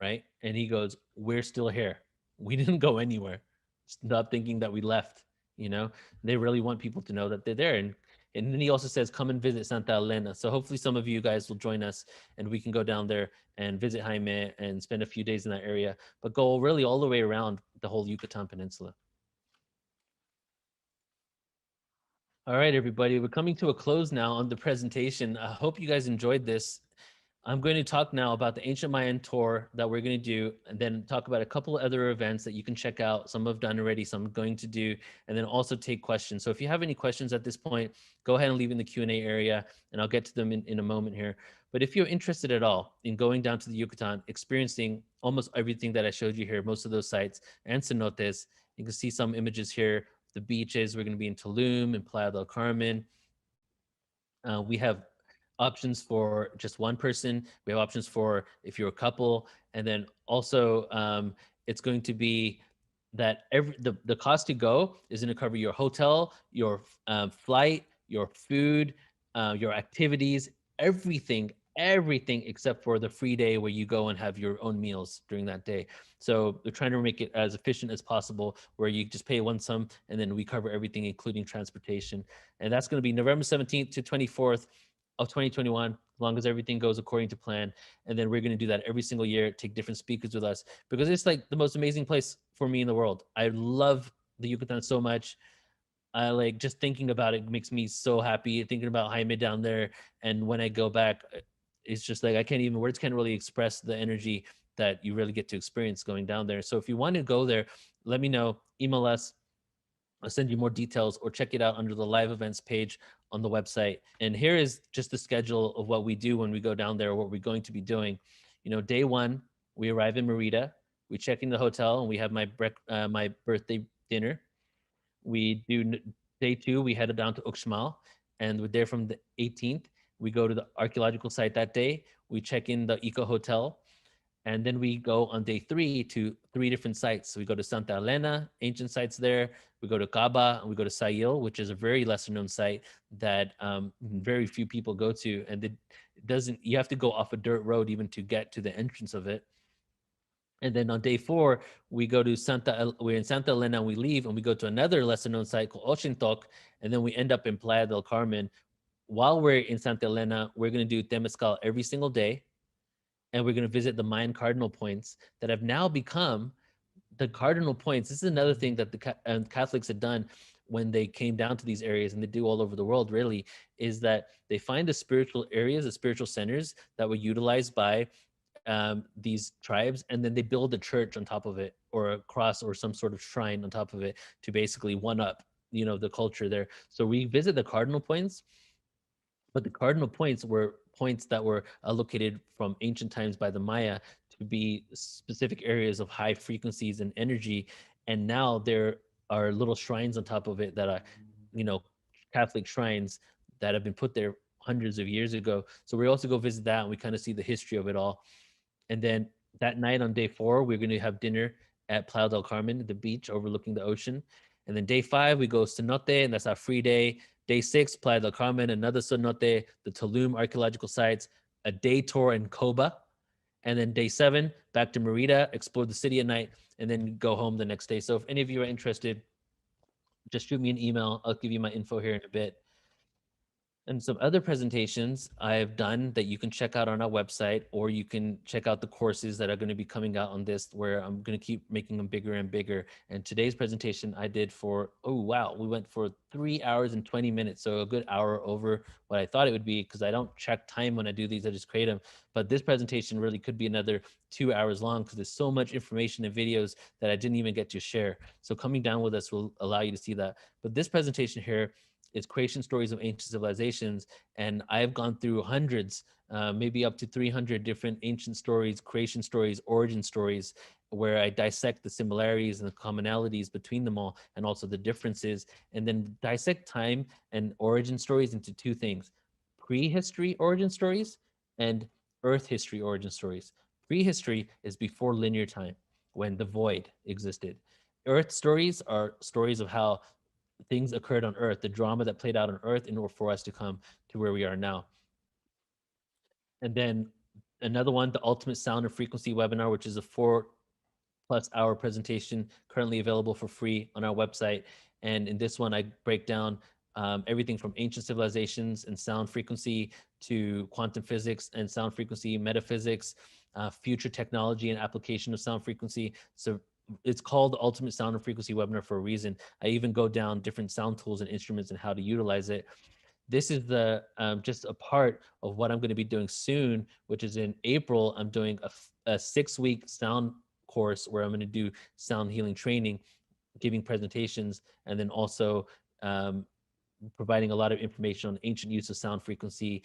Right? And he goes, we're still here. We didn't go anywhere. Stop thinking that we left. They really want people to know that they're there. And then he also says, come and visit Santa Elena. So hopefully some of you guys will join us and we can go down there and visit Jaime and spend a few days in that area, but go really all the way around the whole Yucatan Peninsula. All right, everybody, we're coming to a close now on the presentation. I hope you guys enjoyed this. I'm going to talk now about the Ancient Mayan tour that we're going to do, and then talk about a couple of other events that you can check out. Some I've done already, some I'm going to do, and then also take questions. So if you have any questions at this point, go ahead and leave in the Q&A area, and I'll get to them in a moment here. But if you're interested at all in going down to the Yucatan, experiencing almost everything that I showed you here, most of those sites, and cenotes. You can see some images here. The beaches, we're going to be in Tulum and Playa del Carmen. We have options for just one person. We have options for if you're a couple, and then also it's going to be that the cost to go is going to cover your hotel, your flight, your food, your activities, everything, everything except for the free day where you go and have your own meals during that day. So they're trying to make it as efficient as possible, where you just pay one sum and then we cover everything, including transportation. And that's going to be November 17th to 24th of 2021, as long as everything goes according to plan. And then we're going to do that every single year, take different speakers with us, because it's like the most amazing place for me in the world. I love the Yucatan so much. I like just thinking about it makes me so happy, thinking about Jaime down there. And when I go back, it's just like I can't even, words can't really express the energy that you really get to experience going down there. So if you want to go there, let me know, email us. I'll send you more details, or check it out under the live events page on the website. And here is just the schedule of what we do when we go down there, what we're going to be doing. You know, day one, we arrive in Merida. We check in the hotel and we have my birthday dinner. We do day two, we headed down to Uxmal, and we're there from the 18th. We go to the archaeological site that day. We check in the Eco Hotel, and then we go on day three to three different sites. So we go to Santa Elena, ancient sites there. We go to Caba, and we go to Sayil, which is a very lesser known site that very few people go to. And it doesn't, you have to go off a dirt road even to get to the entrance of it. And then on day four, we go to we're in Santa Elena, and we leave and we go to another lesser known site called Ochintok. And then we end up in Playa del Carmen. While we're in Santa Elena, we're going to do Temescal every single day. And we're going to visit the Mayan cardinal points that have now become the cardinal points. This is another thing that the Catholics had done when they came down to these areas, and they do all over the world really, is that they find the spiritual areas, the spiritual centers that were utilized by these tribes, and then they build a church on top of it, or a cross, or some sort of shrine on top of it, to basically one up, you know, the culture there. So we visit the cardinal points, but the cardinal points were points that were allocated from ancient times by the Maya to be specific areas of high frequencies and energy. And now there are little shrines on top of it that are, you know, Catholic shrines that have been put there hundreds of years ago. So we also go visit that, and we kind of see the history of it all. And then that night on day four, we're going to have dinner at Playa del Carmen, the beach overlooking the ocean. And then day five, we go cenote, and that's our free day. Day six, Playa del Carmen, another cenote, the Tulum archaeological sites, a day tour in Coba. And then day seven, back to Merida, explore the city at night, and then go home the next day. So if any of you are interested, just shoot me an email. I'll give you my info here in a bit. And some other presentations I've done that you can check out on our website, or you can check out the courses that are going to be coming out on this, where I'm going to keep making them bigger and bigger. And today's presentation I did for, oh wow, we went for 3 hours and 20 minutes. So a good hour over what I thought it would be, because I don't check time when I do these, I just create them. But this presentation really could be another 2 hours long, because there's so much information and videos that I didn't even get to share. So coming down with us will allow you to see that. But this presentation here, it's creation stories of ancient civilizations, and I've gone through hundreds, maybe up to 300 different ancient stories, creation stories, origin stories, where I dissect the similarities and the commonalities between them all, and also the differences, and then dissect time and origin stories into two things: prehistory origin stories and Earth history origin stories. Prehistory is before linear time, when the void existed. Earth stories are stories of how things occurred on Earth, the drama that played out on Earth in order for us to come to where we are now. And then another one, the Ultimate Sound and Frequency webinar, which is a 4+ hour presentation currently available for free on our website. And in this one, I break down everything from ancient civilizations and sound frequency to quantum physics and sound frequency, metaphysics, future technology and application of sound frequency. So it's called the Ultimate Sound and Frequency webinar for a reason. I even go down different sound tools and instruments and how to utilize it. This is the just a part of what I'm going to be doing soon, which is in April. I'm doing a 6-week sound course where I'm going to do sound healing training, giving presentations, and then also providing a lot of information on ancient use of sound frequency,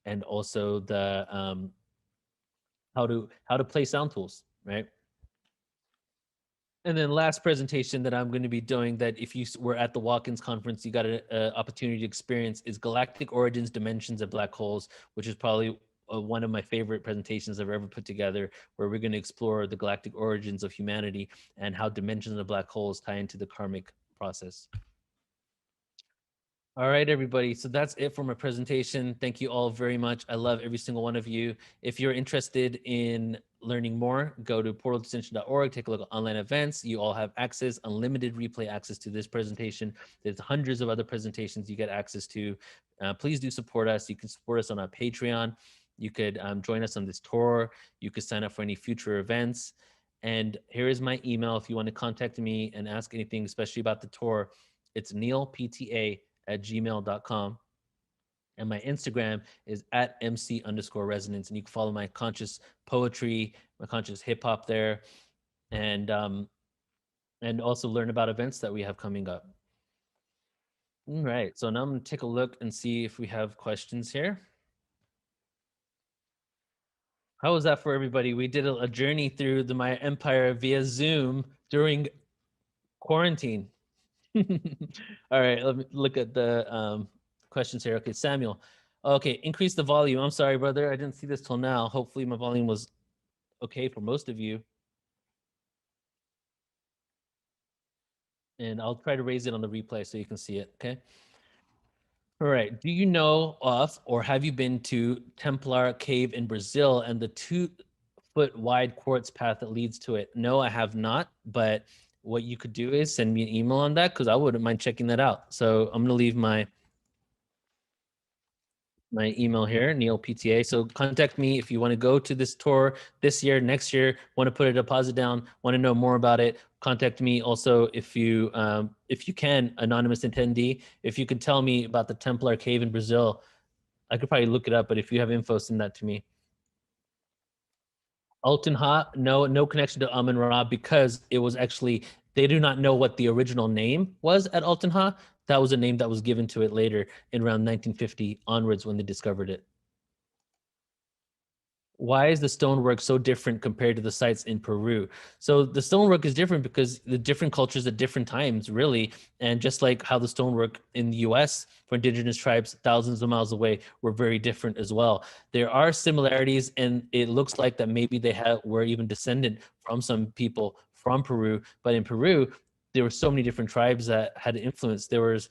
and also the how to play sound tools. right? And then last presentation that I'm going to be doing that if you were at the Walk-ins conference, you got an opportunity to experience is Galactic Origins, Dimensions, and Black Holes, which is probably one of my favorite presentations I've ever put together, where we're going to explore the galactic origins of humanity and how dimensions of black holes tie into the karmic process. All right, everybody. So that's it for my presentation. Thank you all very much. I love every single one of you. If you're interested in learning more, go to portalextension.org, take a look at online events. You all have access, unlimited replay access to this presentation. There's hundreds of other presentations you get access to. Please do support us. You can support us on our Patreon. You could join us on this tour. You could sign up for any future events. And here is my email if you want to contact me and ask anything, especially about the tour. It's neilpta@gmail.com. And my Instagram is at MC_resonance. And you can follow my conscious poetry, my conscious hip hop there, and also learn about events that we have coming up. All right. So now I'm going to take a look and see if we have questions here. How was that for everybody? We did a journey through the Maya Empire via Zoom during quarantine. All right, let me look at the questions here. Okay, Samuel. Okay, increase the volume. I'm sorry, brother. I didn't see this till now. Hopefully my volume was okay for most of you. And I'll try to raise it on the replay so you can see it, okay? All right, do you know of or have you been to Templar Cave in Brazil and the 2-foot wide quartz path that leads to it? No, I have not, but what you could do is send me an email on that because I wouldn't mind checking that out. So I'm gonna leave my email here, neilpta. So contact me if you want to go to this tour this year, next year, want to put a deposit down, want to know more about it. Contact me. Also, if you can, anonymous attendee, if you could tell me about the Templar Cave in Brazil, I could probably look it up, but if you have info, send that to me. Alton Ha, no connection to Amun Ra because it was actually, they do not know what the original name was at Alton Ha. That was a name that was given to it later in around 1950 onwards when they discovered it. Why is the stonework so different compared to the sites in Peru? So the stonework is different because the different cultures at different times, really. And just like how the stonework in the US for indigenous tribes thousands of miles away were very different as well. There are similarities, and it looks like that maybe were even descendant from some people from Peru. But in Peru, there were so many different tribes that had influence. There was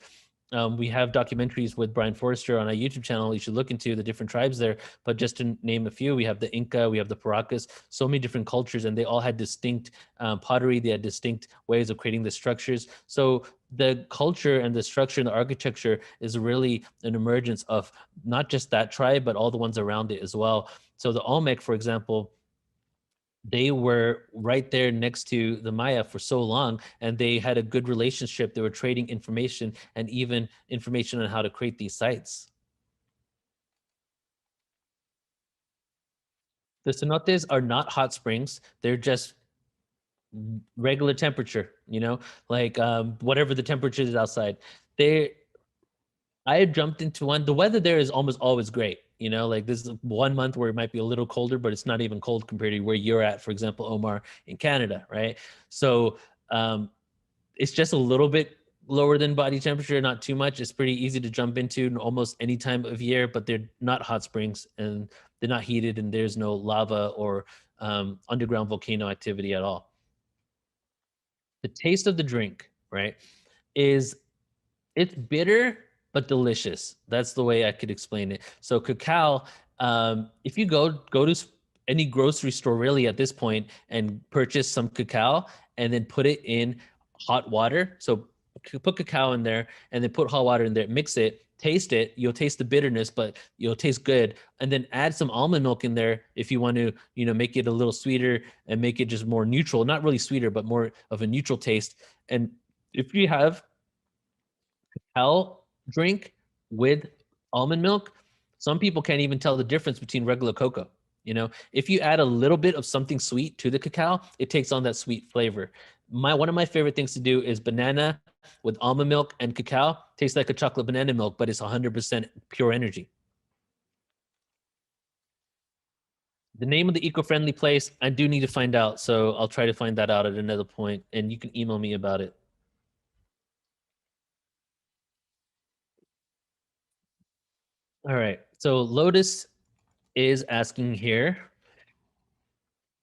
we have documentaries with Brian Forrester on our YouTube channel. You should look into the different tribes there. But just to name a few, we have the Inca, we have the Paracas, so many different cultures, and they all had distinct pottery. They had distinct ways of creating the structures. So the culture and the structure and the architecture is really an emergence of not just that tribe, but all the ones around it as well. So the Olmec, for example, they were right there next to the Maya for so long, and they had a good relationship. They were trading information and even information on how to create these sites. The cenotes are not hot springs. They're just regular temperature, like whatever the temperature is outside. I jumped into one. The weather there is almost always great. Like this is 1 month where it might be a little colder, but it's not even cold compared to where you're at, for example, Omar, in Canada, right? So it's just a little bit lower than body temperature, not too much. It's pretty easy to jump into in almost any time of year, but they're not hot springs and they're not heated, and there's no lava or underground volcano activity at all. The taste of the drink, right, it's bitter but delicious. That's the way I could explain it. So cacao, if you go to any grocery store really at this point and purchase some cacao and then put it in hot water. So put cacao in there and then put hot water in there, mix it, taste it. You'll taste the bitterness, but you'll taste good. And then add some almond milk in there if you want to, make it a little sweeter and make it just more neutral, not really sweeter, but more of a neutral taste. And if you have cacao drink with almond milk, some people can't even tell the difference between regular cocoa. If you add a little bit of something sweet to the cacao, it takes on that sweet flavor. One of my favorite things to do is banana with almond milk and cacao. Tastes like a chocolate banana milk, but it's 100% pure energy. The name of the eco-friendly place, I do need to find out. So I'll try to find that out at another point, and you can email me about it. All right. So Lotus is asking here.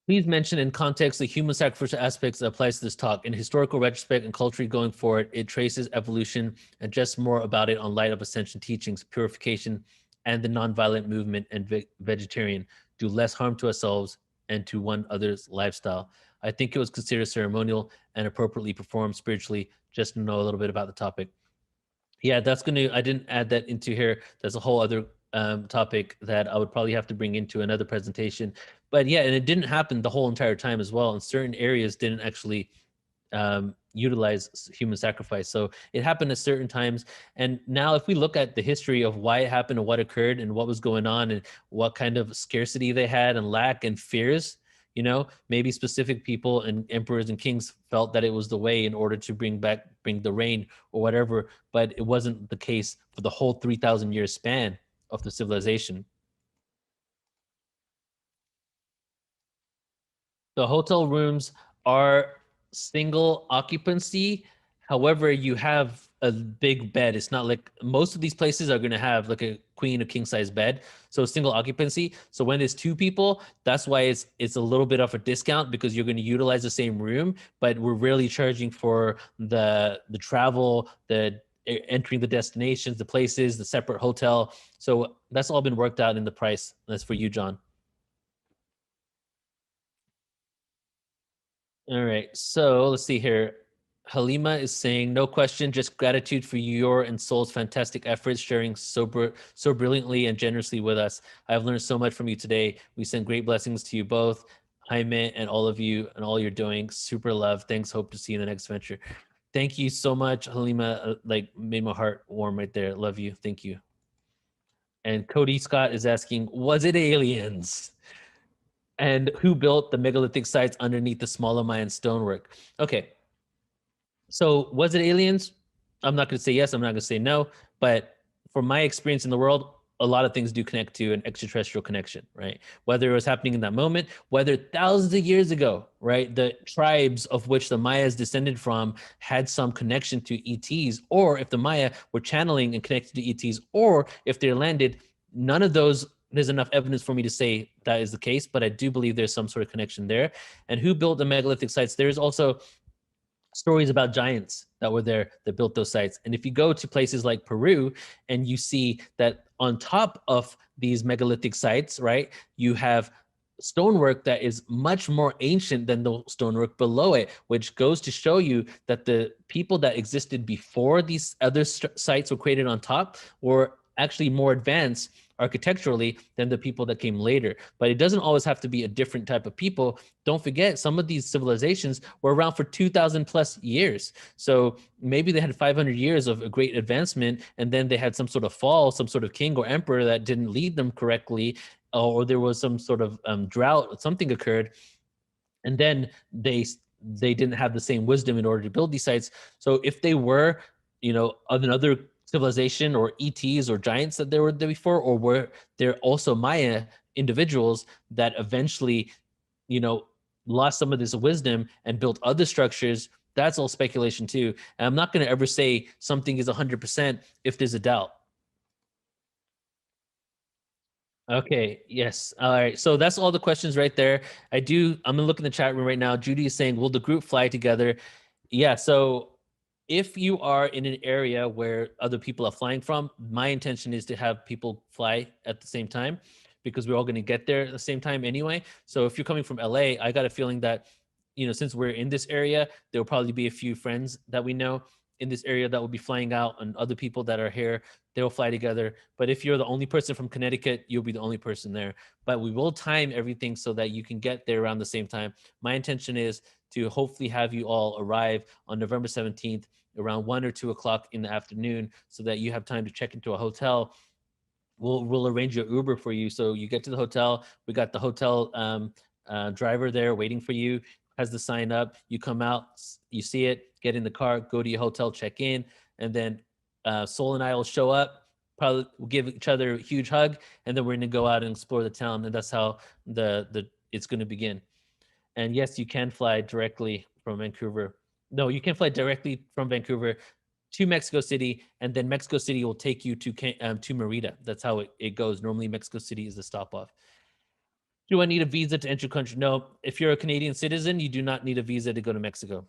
Please mention in context the human sacrificial aspects that applies to this talk. In historical retrospect and culturally going forward, it traces evolution and just more about it on light of Ascension teachings, purification, and the nonviolent movement and vegetarian. Do less harm to ourselves and to one other's lifestyle. I think it was considered ceremonial and appropriately performed spiritually, just to know a little bit about the topic. Yeah, that's going to, I didn't add that into here. There's a whole other topic that I would probably have to bring into another presentation. But yeah, and it didn't happen the whole entire time as well. And certain areas didn't actually utilize human sacrifice. So it happened at certain times. And now if we look at the history of why it happened and what occurred and what was going on and what kind of scarcity they had and lack and fears, you know, maybe specific people and emperors and kings felt that it was the way in order to bring the rain or whatever, but it wasn't the case for the whole 3,000 year span of the civilization. The hotel rooms are single occupancy. However, you have a big bed. It's not like most of these places are going to have like a queen or king size bed. So single occupancy. So when it's two people, that's why it's a little bit of a discount because you're going to utilize the same room, but we're really charging for the travel, the entering the destinations, the places, the separate hotel. So that's all been worked out in the price. That's for you, John. All right. So let's see here. Halima is saying, no question, just gratitude for your and Soul's fantastic efforts, sharing so brilliantly and generously with us. I've learned so much from you today. We send great blessings to you both, Jaime, and all of you, and all you're doing. Super love. Thanks. Hope to see you in the next venture. Thank you so much, Halima. Like, made my heart warm right there. Love you. Thank you. And Cody Scott is asking, was it aliens? And who built the megalithic sites underneath the smaller Mayan stonework? Okay. So was it aliens? I'm not going to say yes. I'm not going to say no. But from my experience in the world, a lot of things do connect to an extraterrestrial connection, right? Whether it was happening in that moment, whether thousands of years ago, right? The tribes of which the Mayas descended from had some connection to ETs, or if the Maya were channeling and connected to ETs, or if they landed, none of those, there's enough evidence for me to say that is the case, but I do believe there's some sort of connection there. And who built the megalithic sites? There's also stories about giants that were there that built those sites. And if you go to places like Peru and you see that on top of these megalithic sites, right, you have stonework that is much more ancient than the stonework below it, which goes to show you that the people that existed before these other sites were created on top were actually more advanced architecturally than the people that came later. But it doesn't always have to be a different type of people. Don't forget, some of these civilizations were around for 2,000 plus years. So maybe they had 500 years of a great advancement, and then they had some sort of fall, some sort of king or emperor that didn't lead them correctly, or there was some sort of drought, something occurred, and then they didn't have the same wisdom in order to build these sites. So if they were, you know, of another civilization or ETs or giants that they were there before, or were there also Maya individuals that eventually, you know, lost some of this wisdom and built other structures, that's all speculation too. And I'm not going to ever say something is 100% if there's a doubt. Okay. Yes. All right. So that's all the questions right there. I'm gonna look in the chat room right now. Judy is saying, will the group fly together? Yeah. So if you are in an area where other people are flying from, my intention is to have people fly at the same time because we're all going to get there at the same time anyway. So if you're coming from LA, I got a feeling that, you know, since we're in this area, there will probably be a few friends that we know in this area that will be flying out, and other people that are here, they'll fly together. But if you're the only person from Connecticut, you'll be the only person there. But we will time everything so that you can get there around the same time. My intention is to hopefully have you all arrive on November 17th around 1 or 2 o'clock in the afternoon so that you have time to check into a hotel. We'll arrange your Uber for you. So you get to the hotel. We got the hotel driver there waiting for you, has the sign up. You come out, you see it, get in the car, go to your hotel, check in, and then Soul and I will show up. probably give each other a huge hug, and then we're gonna go out and explore the town, and that's how the it's gonna begin. And yes, you can fly directly from Vancouver. No, you can fly directly from Vancouver to Mexico City, and then Mexico City will take you to Merida. That's how it goes. Normally, Mexico City is the stop off. Do I need a visa to enter country? No. If you're a Canadian citizen, you do not need a visa to go to Mexico.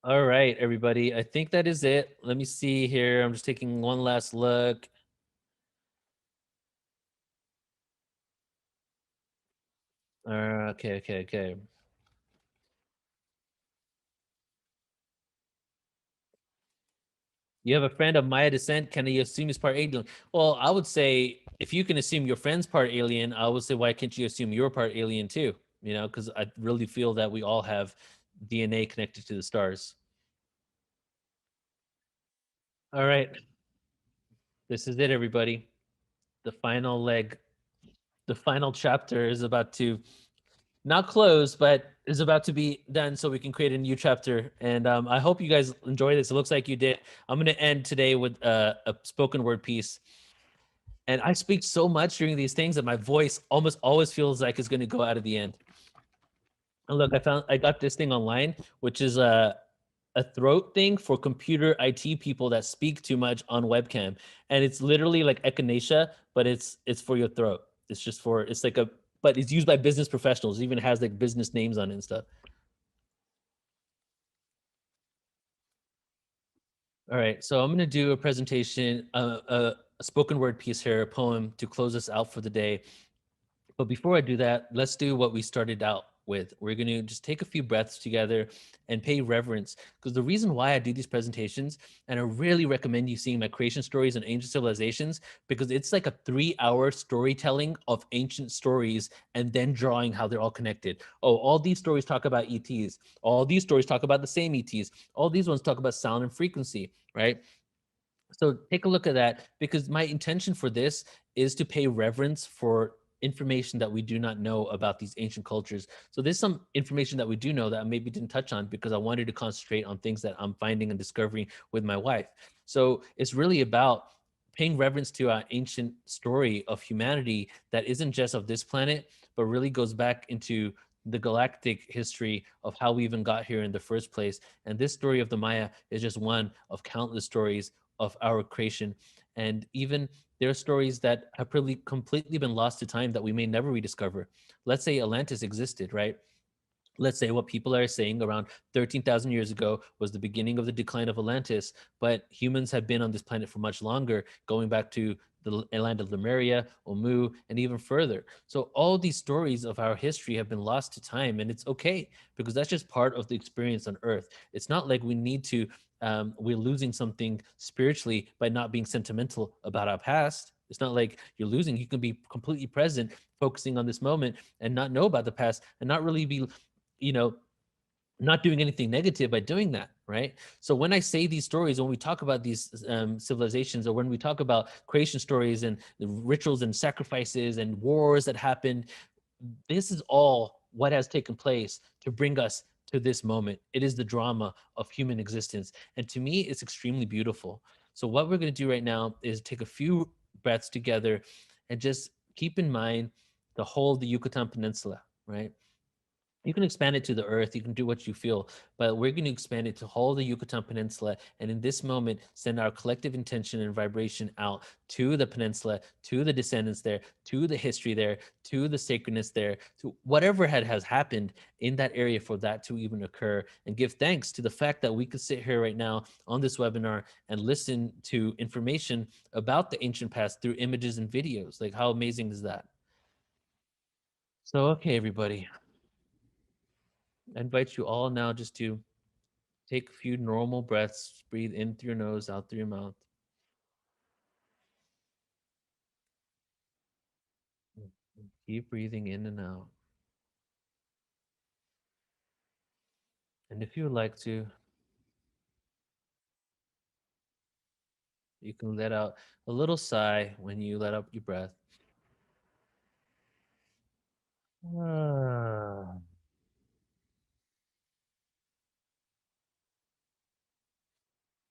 All right, everybody. I think that is it. Let me see here. I'm just taking one last look. Okay. You have a friend of Maya descent. Can you assume he's part alien? Well, I would say if you can assume your friend's part alien, I would say why can't you assume you're part alien too? You know, because I really feel that we all have DNA connected to the stars. All right, this is it, everybody. The final leg, the final chapter is about to not close, but is about to be done so we can create a new chapter. And I hope you guys enjoy this. It looks like you did. I'm going to end today with a spoken word piece. And I speak so much during these things that my voice almost always feels like it's going to go out at the end. And look, I got this thing online, which is a throat thing for computer IT people that speak too much on webcam, and it's literally like echinacea, but it's for your throat. It's just for it's like a but it's used by business professionals. It even has like business names on it and stuff. All right, so I'm gonna do a presentation, a spoken word piece here, a poem to close us out for the day. But before I do that, let's do what we started out with. We're going to just take a few breaths together and pay reverence. Because the reason why I do these presentations, and I really recommend you seeing my creation stories and ancient civilizations, because it's like a 3-hour storytelling of ancient stories and then drawing how they're all connected. Oh, all these stories talk about ETs. All these stories talk about the same ETs. All these ones talk about sound and frequency, right? So take a look at that, because my intention for this is to pay reverence for information that we do not know about these ancient cultures. So there's some information that we do know that I maybe didn't touch on because I wanted to concentrate on things that I'm finding and discovering with my wife. So it's really about paying reverence to our ancient story of humanity that isn't just of this planet, but really goes back into the galactic history of how we even got here in the first place. And this story of the Maya is just one of countless stories of our creation. And even there are stories that have probably completely been lost to time that we may never rediscover. Let's say Atlantis existed, right? Let's say what people are saying around 13,000 years ago was the beginning of the decline of Atlantis, but humans have been on this planet for much longer, going back to the land of Lemuria, Omu, and even further. So all these stories of our history have been lost to time, and it's okay because that's just part of the experience on Earth. It's not like we need to, we're losing something spiritually by not being sentimental about our past. It's not like you're losing. You can be completely present, focusing on this moment, and not know about the past, and not really be, you know, not doing anything negative by doing that, right? So when I say these stories, when we talk about these civilizations, or when we talk about creation stories and the rituals and sacrifices and wars that happened, this is all what has taken place to bring us to this moment. It is the drama of human existence, and to me, it's extremely beautiful. So what we're going to do right now is take a few breaths together and just keep in mind the whole of the Yucatan Peninsula, right? You can expand it to the earth, you can do what you feel, but we're going to expand it to whole the Yucatan Peninsula, and in this moment send our collective intention and vibration out to the peninsula, to the descendants there, to the history there, to the sacredness there, to whatever has happened in that area for that to even occur, and give thanks to the fact that we could sit here right now on this webinar and listen to information about the ancient past through images and videos. Like, how amazing is that? So okay, everybody, I invite you all now just to take a few normal breaths. Breathe in through your nose, out through your mouth. Keep breathing in and out. And if you would like to, you can let out a little sigh when you let out your breath. Ah.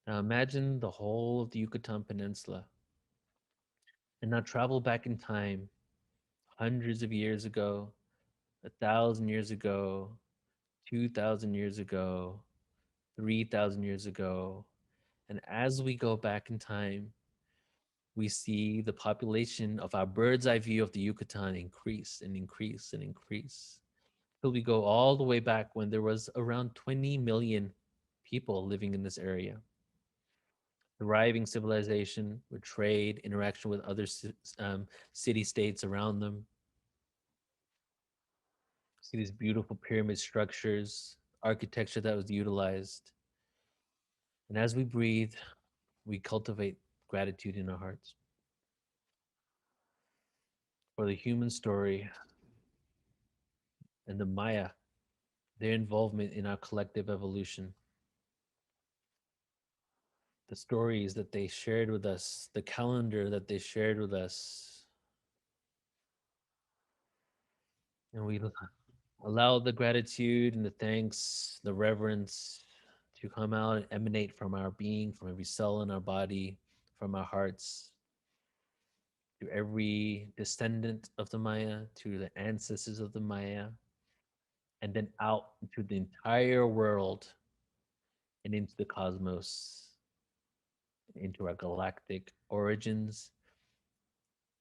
Now imagine the whole of the Yucatan Peninsula and now travel back in time hundreds of years ago, 1,000 years ago, 2,000 years ago, 3,000 years ago. And as we go back in time, we see the population of our bird's eye view of the Yucatan increase and increase and increase till we go all the way back when there was around 20 million people living in this area. Thriving civilization with trade, interaction with other city states around them. See these beautiful pyramid structures, architecture that was utilized. And as we breathe, we cultivate gratitude in our hearts for the human story and the Maya, their involvement in our collective evolution, the stories that they shared with us, the calendar that they shared with us. And we allow the gratitude and the thanks, the reverence to come out and emanate from our being, from every cell in our body, from our hearts, to every descendant of the Maya, to the ancestors of the Maya, and then out into the entire world and into the cosmos, into our galactic origins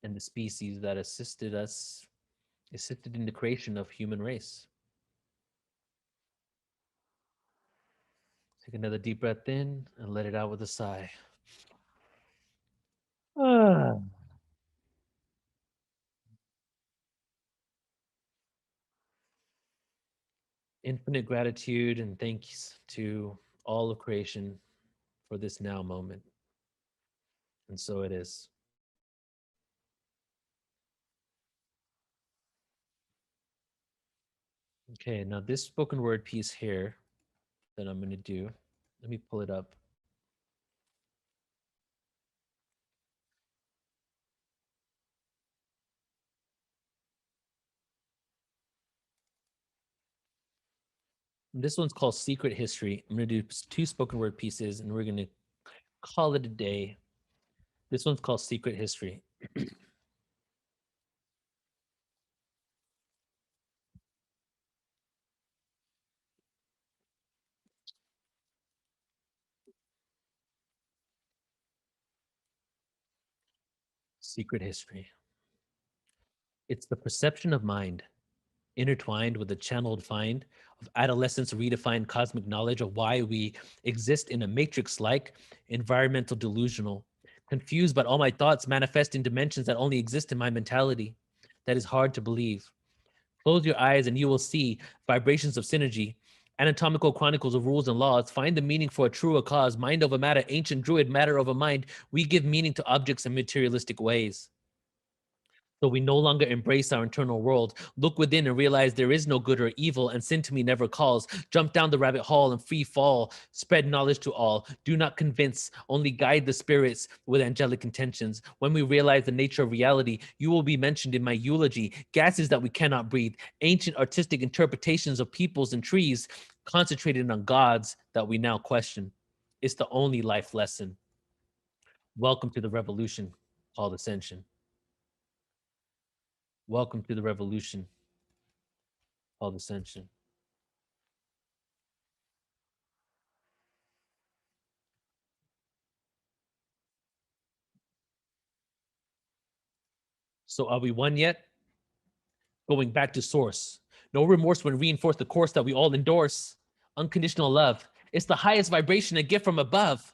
and the species that assisted in the creation of human race. Take another deep breath in and let it out with a sigh. Ah. Infinite gratitude and thanks to all of creation for this now moment. And so it is. Okay, now this spoken word piece here that I'm going to do, let me pull it up. This one's called Secret History. I'm going to do 2 spoken word pieces and we're going to call it a day. This one's called Secret History. Secret History. It's the perception of mind, intertwined with the channeled find of adolescence redefined cosmic knowledge of why we exist in a matrix-like environmental delusional, confused by all my thoughts manifest in dimensions that only exist in my mentality. That is hard to believe. Close your eyes and you will see vibrations of synergy, anatomical chronicles of rules and laws. Find the meaning for a truer cause, mind over matter, ancient druid, matter over mind. We give meaning to objects in materialistic ways. So we no longer embrace our internal world. Look within and realize there is no good or evil, and sin to me never calls. Jump down the rabbit hole and free fall. Spread knowledge to all. Do not convince, only guide the spirits with angelic intentions. When we realize the nature of reality, you will be mentioned in my eulogy. Gases that we cannot breathe, ancient artistic interpretations of peoples and trees, concentrated on gods that we now question. It's the only life lesson. Welcome to the revolution called Ascension. Welcome to the revolution called Ascension. So are we one yet? Going back to source. No remorse when reinforce the course that we all endorse. Unconditional love. It's the highest vibration, a gift from above.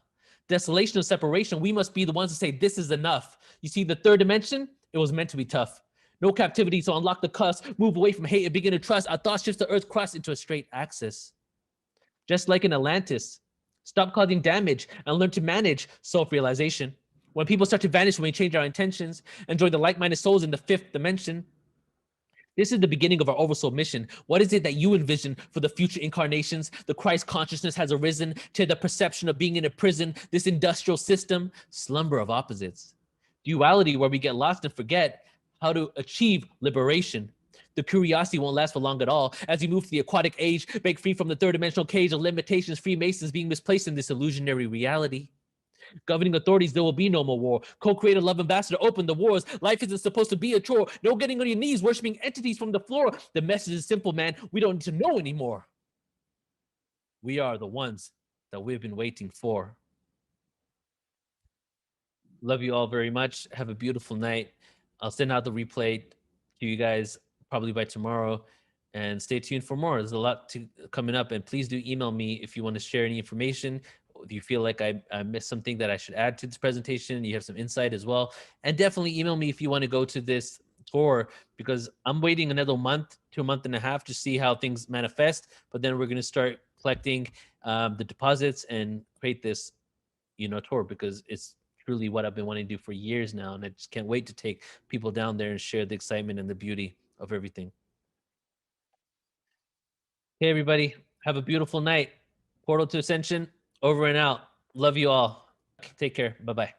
Desolation of separation. We must be the ones to say this is enough. You see, the 3rd dimension, it was meant to be tough. No captivity, so unlock the cusp. Move away from hate and begin to trust. Our thoughts shift the earth crust into a straight axis. Just like in Atlantis, stop causing damage and learn to manage self-realization. When people start to vanish when we change our intentions and join the like-minded souls in the 5th dimension, this is the beginning of our oversoul mission. What is it that you envision for the future incarnations? The Christ consciousness has arisen to the perception of being in a prison, this industrial system, slumber of opposites. Duality where we get lost and forget how to achieve liberation. The curiosity won't last for long at all. As you move to the aquatic age, break free from the third-dimensional cage of limitations, Freemasons being misplaced in this illusionary reality. Governing authorities, there will be no more war. Co-creator love ambassador, open the wars. Life isn't supposed to be a chore. No getting on your knees, worshiping entities from the floor. The message is simple, man. We don't need to know anymore. We are the ones that we've been waiting for. Love you all very much. Have a beautiful night. I'll send out the replay to you guys probably by tomorrow. And stay tuned for more. There's a lot coming up. And please do email me if you want to share any information. If you feel like I missed something that I should add to this presentation, you have some insight as well. And definitely email me if you want to go to this tour, because I'm waiting another month to a month and a half to see how things manifest. But then we're going to start collecting the deposits and create this, tour, because it's truly what I've been wanting to do for years now. And I just can't wait to take people down there and share the excitement and the beauty of everything. Hey, everybody. Have a beautiful night. Portal to Ascension, over and out. Love you all. Take care. Bye-bye.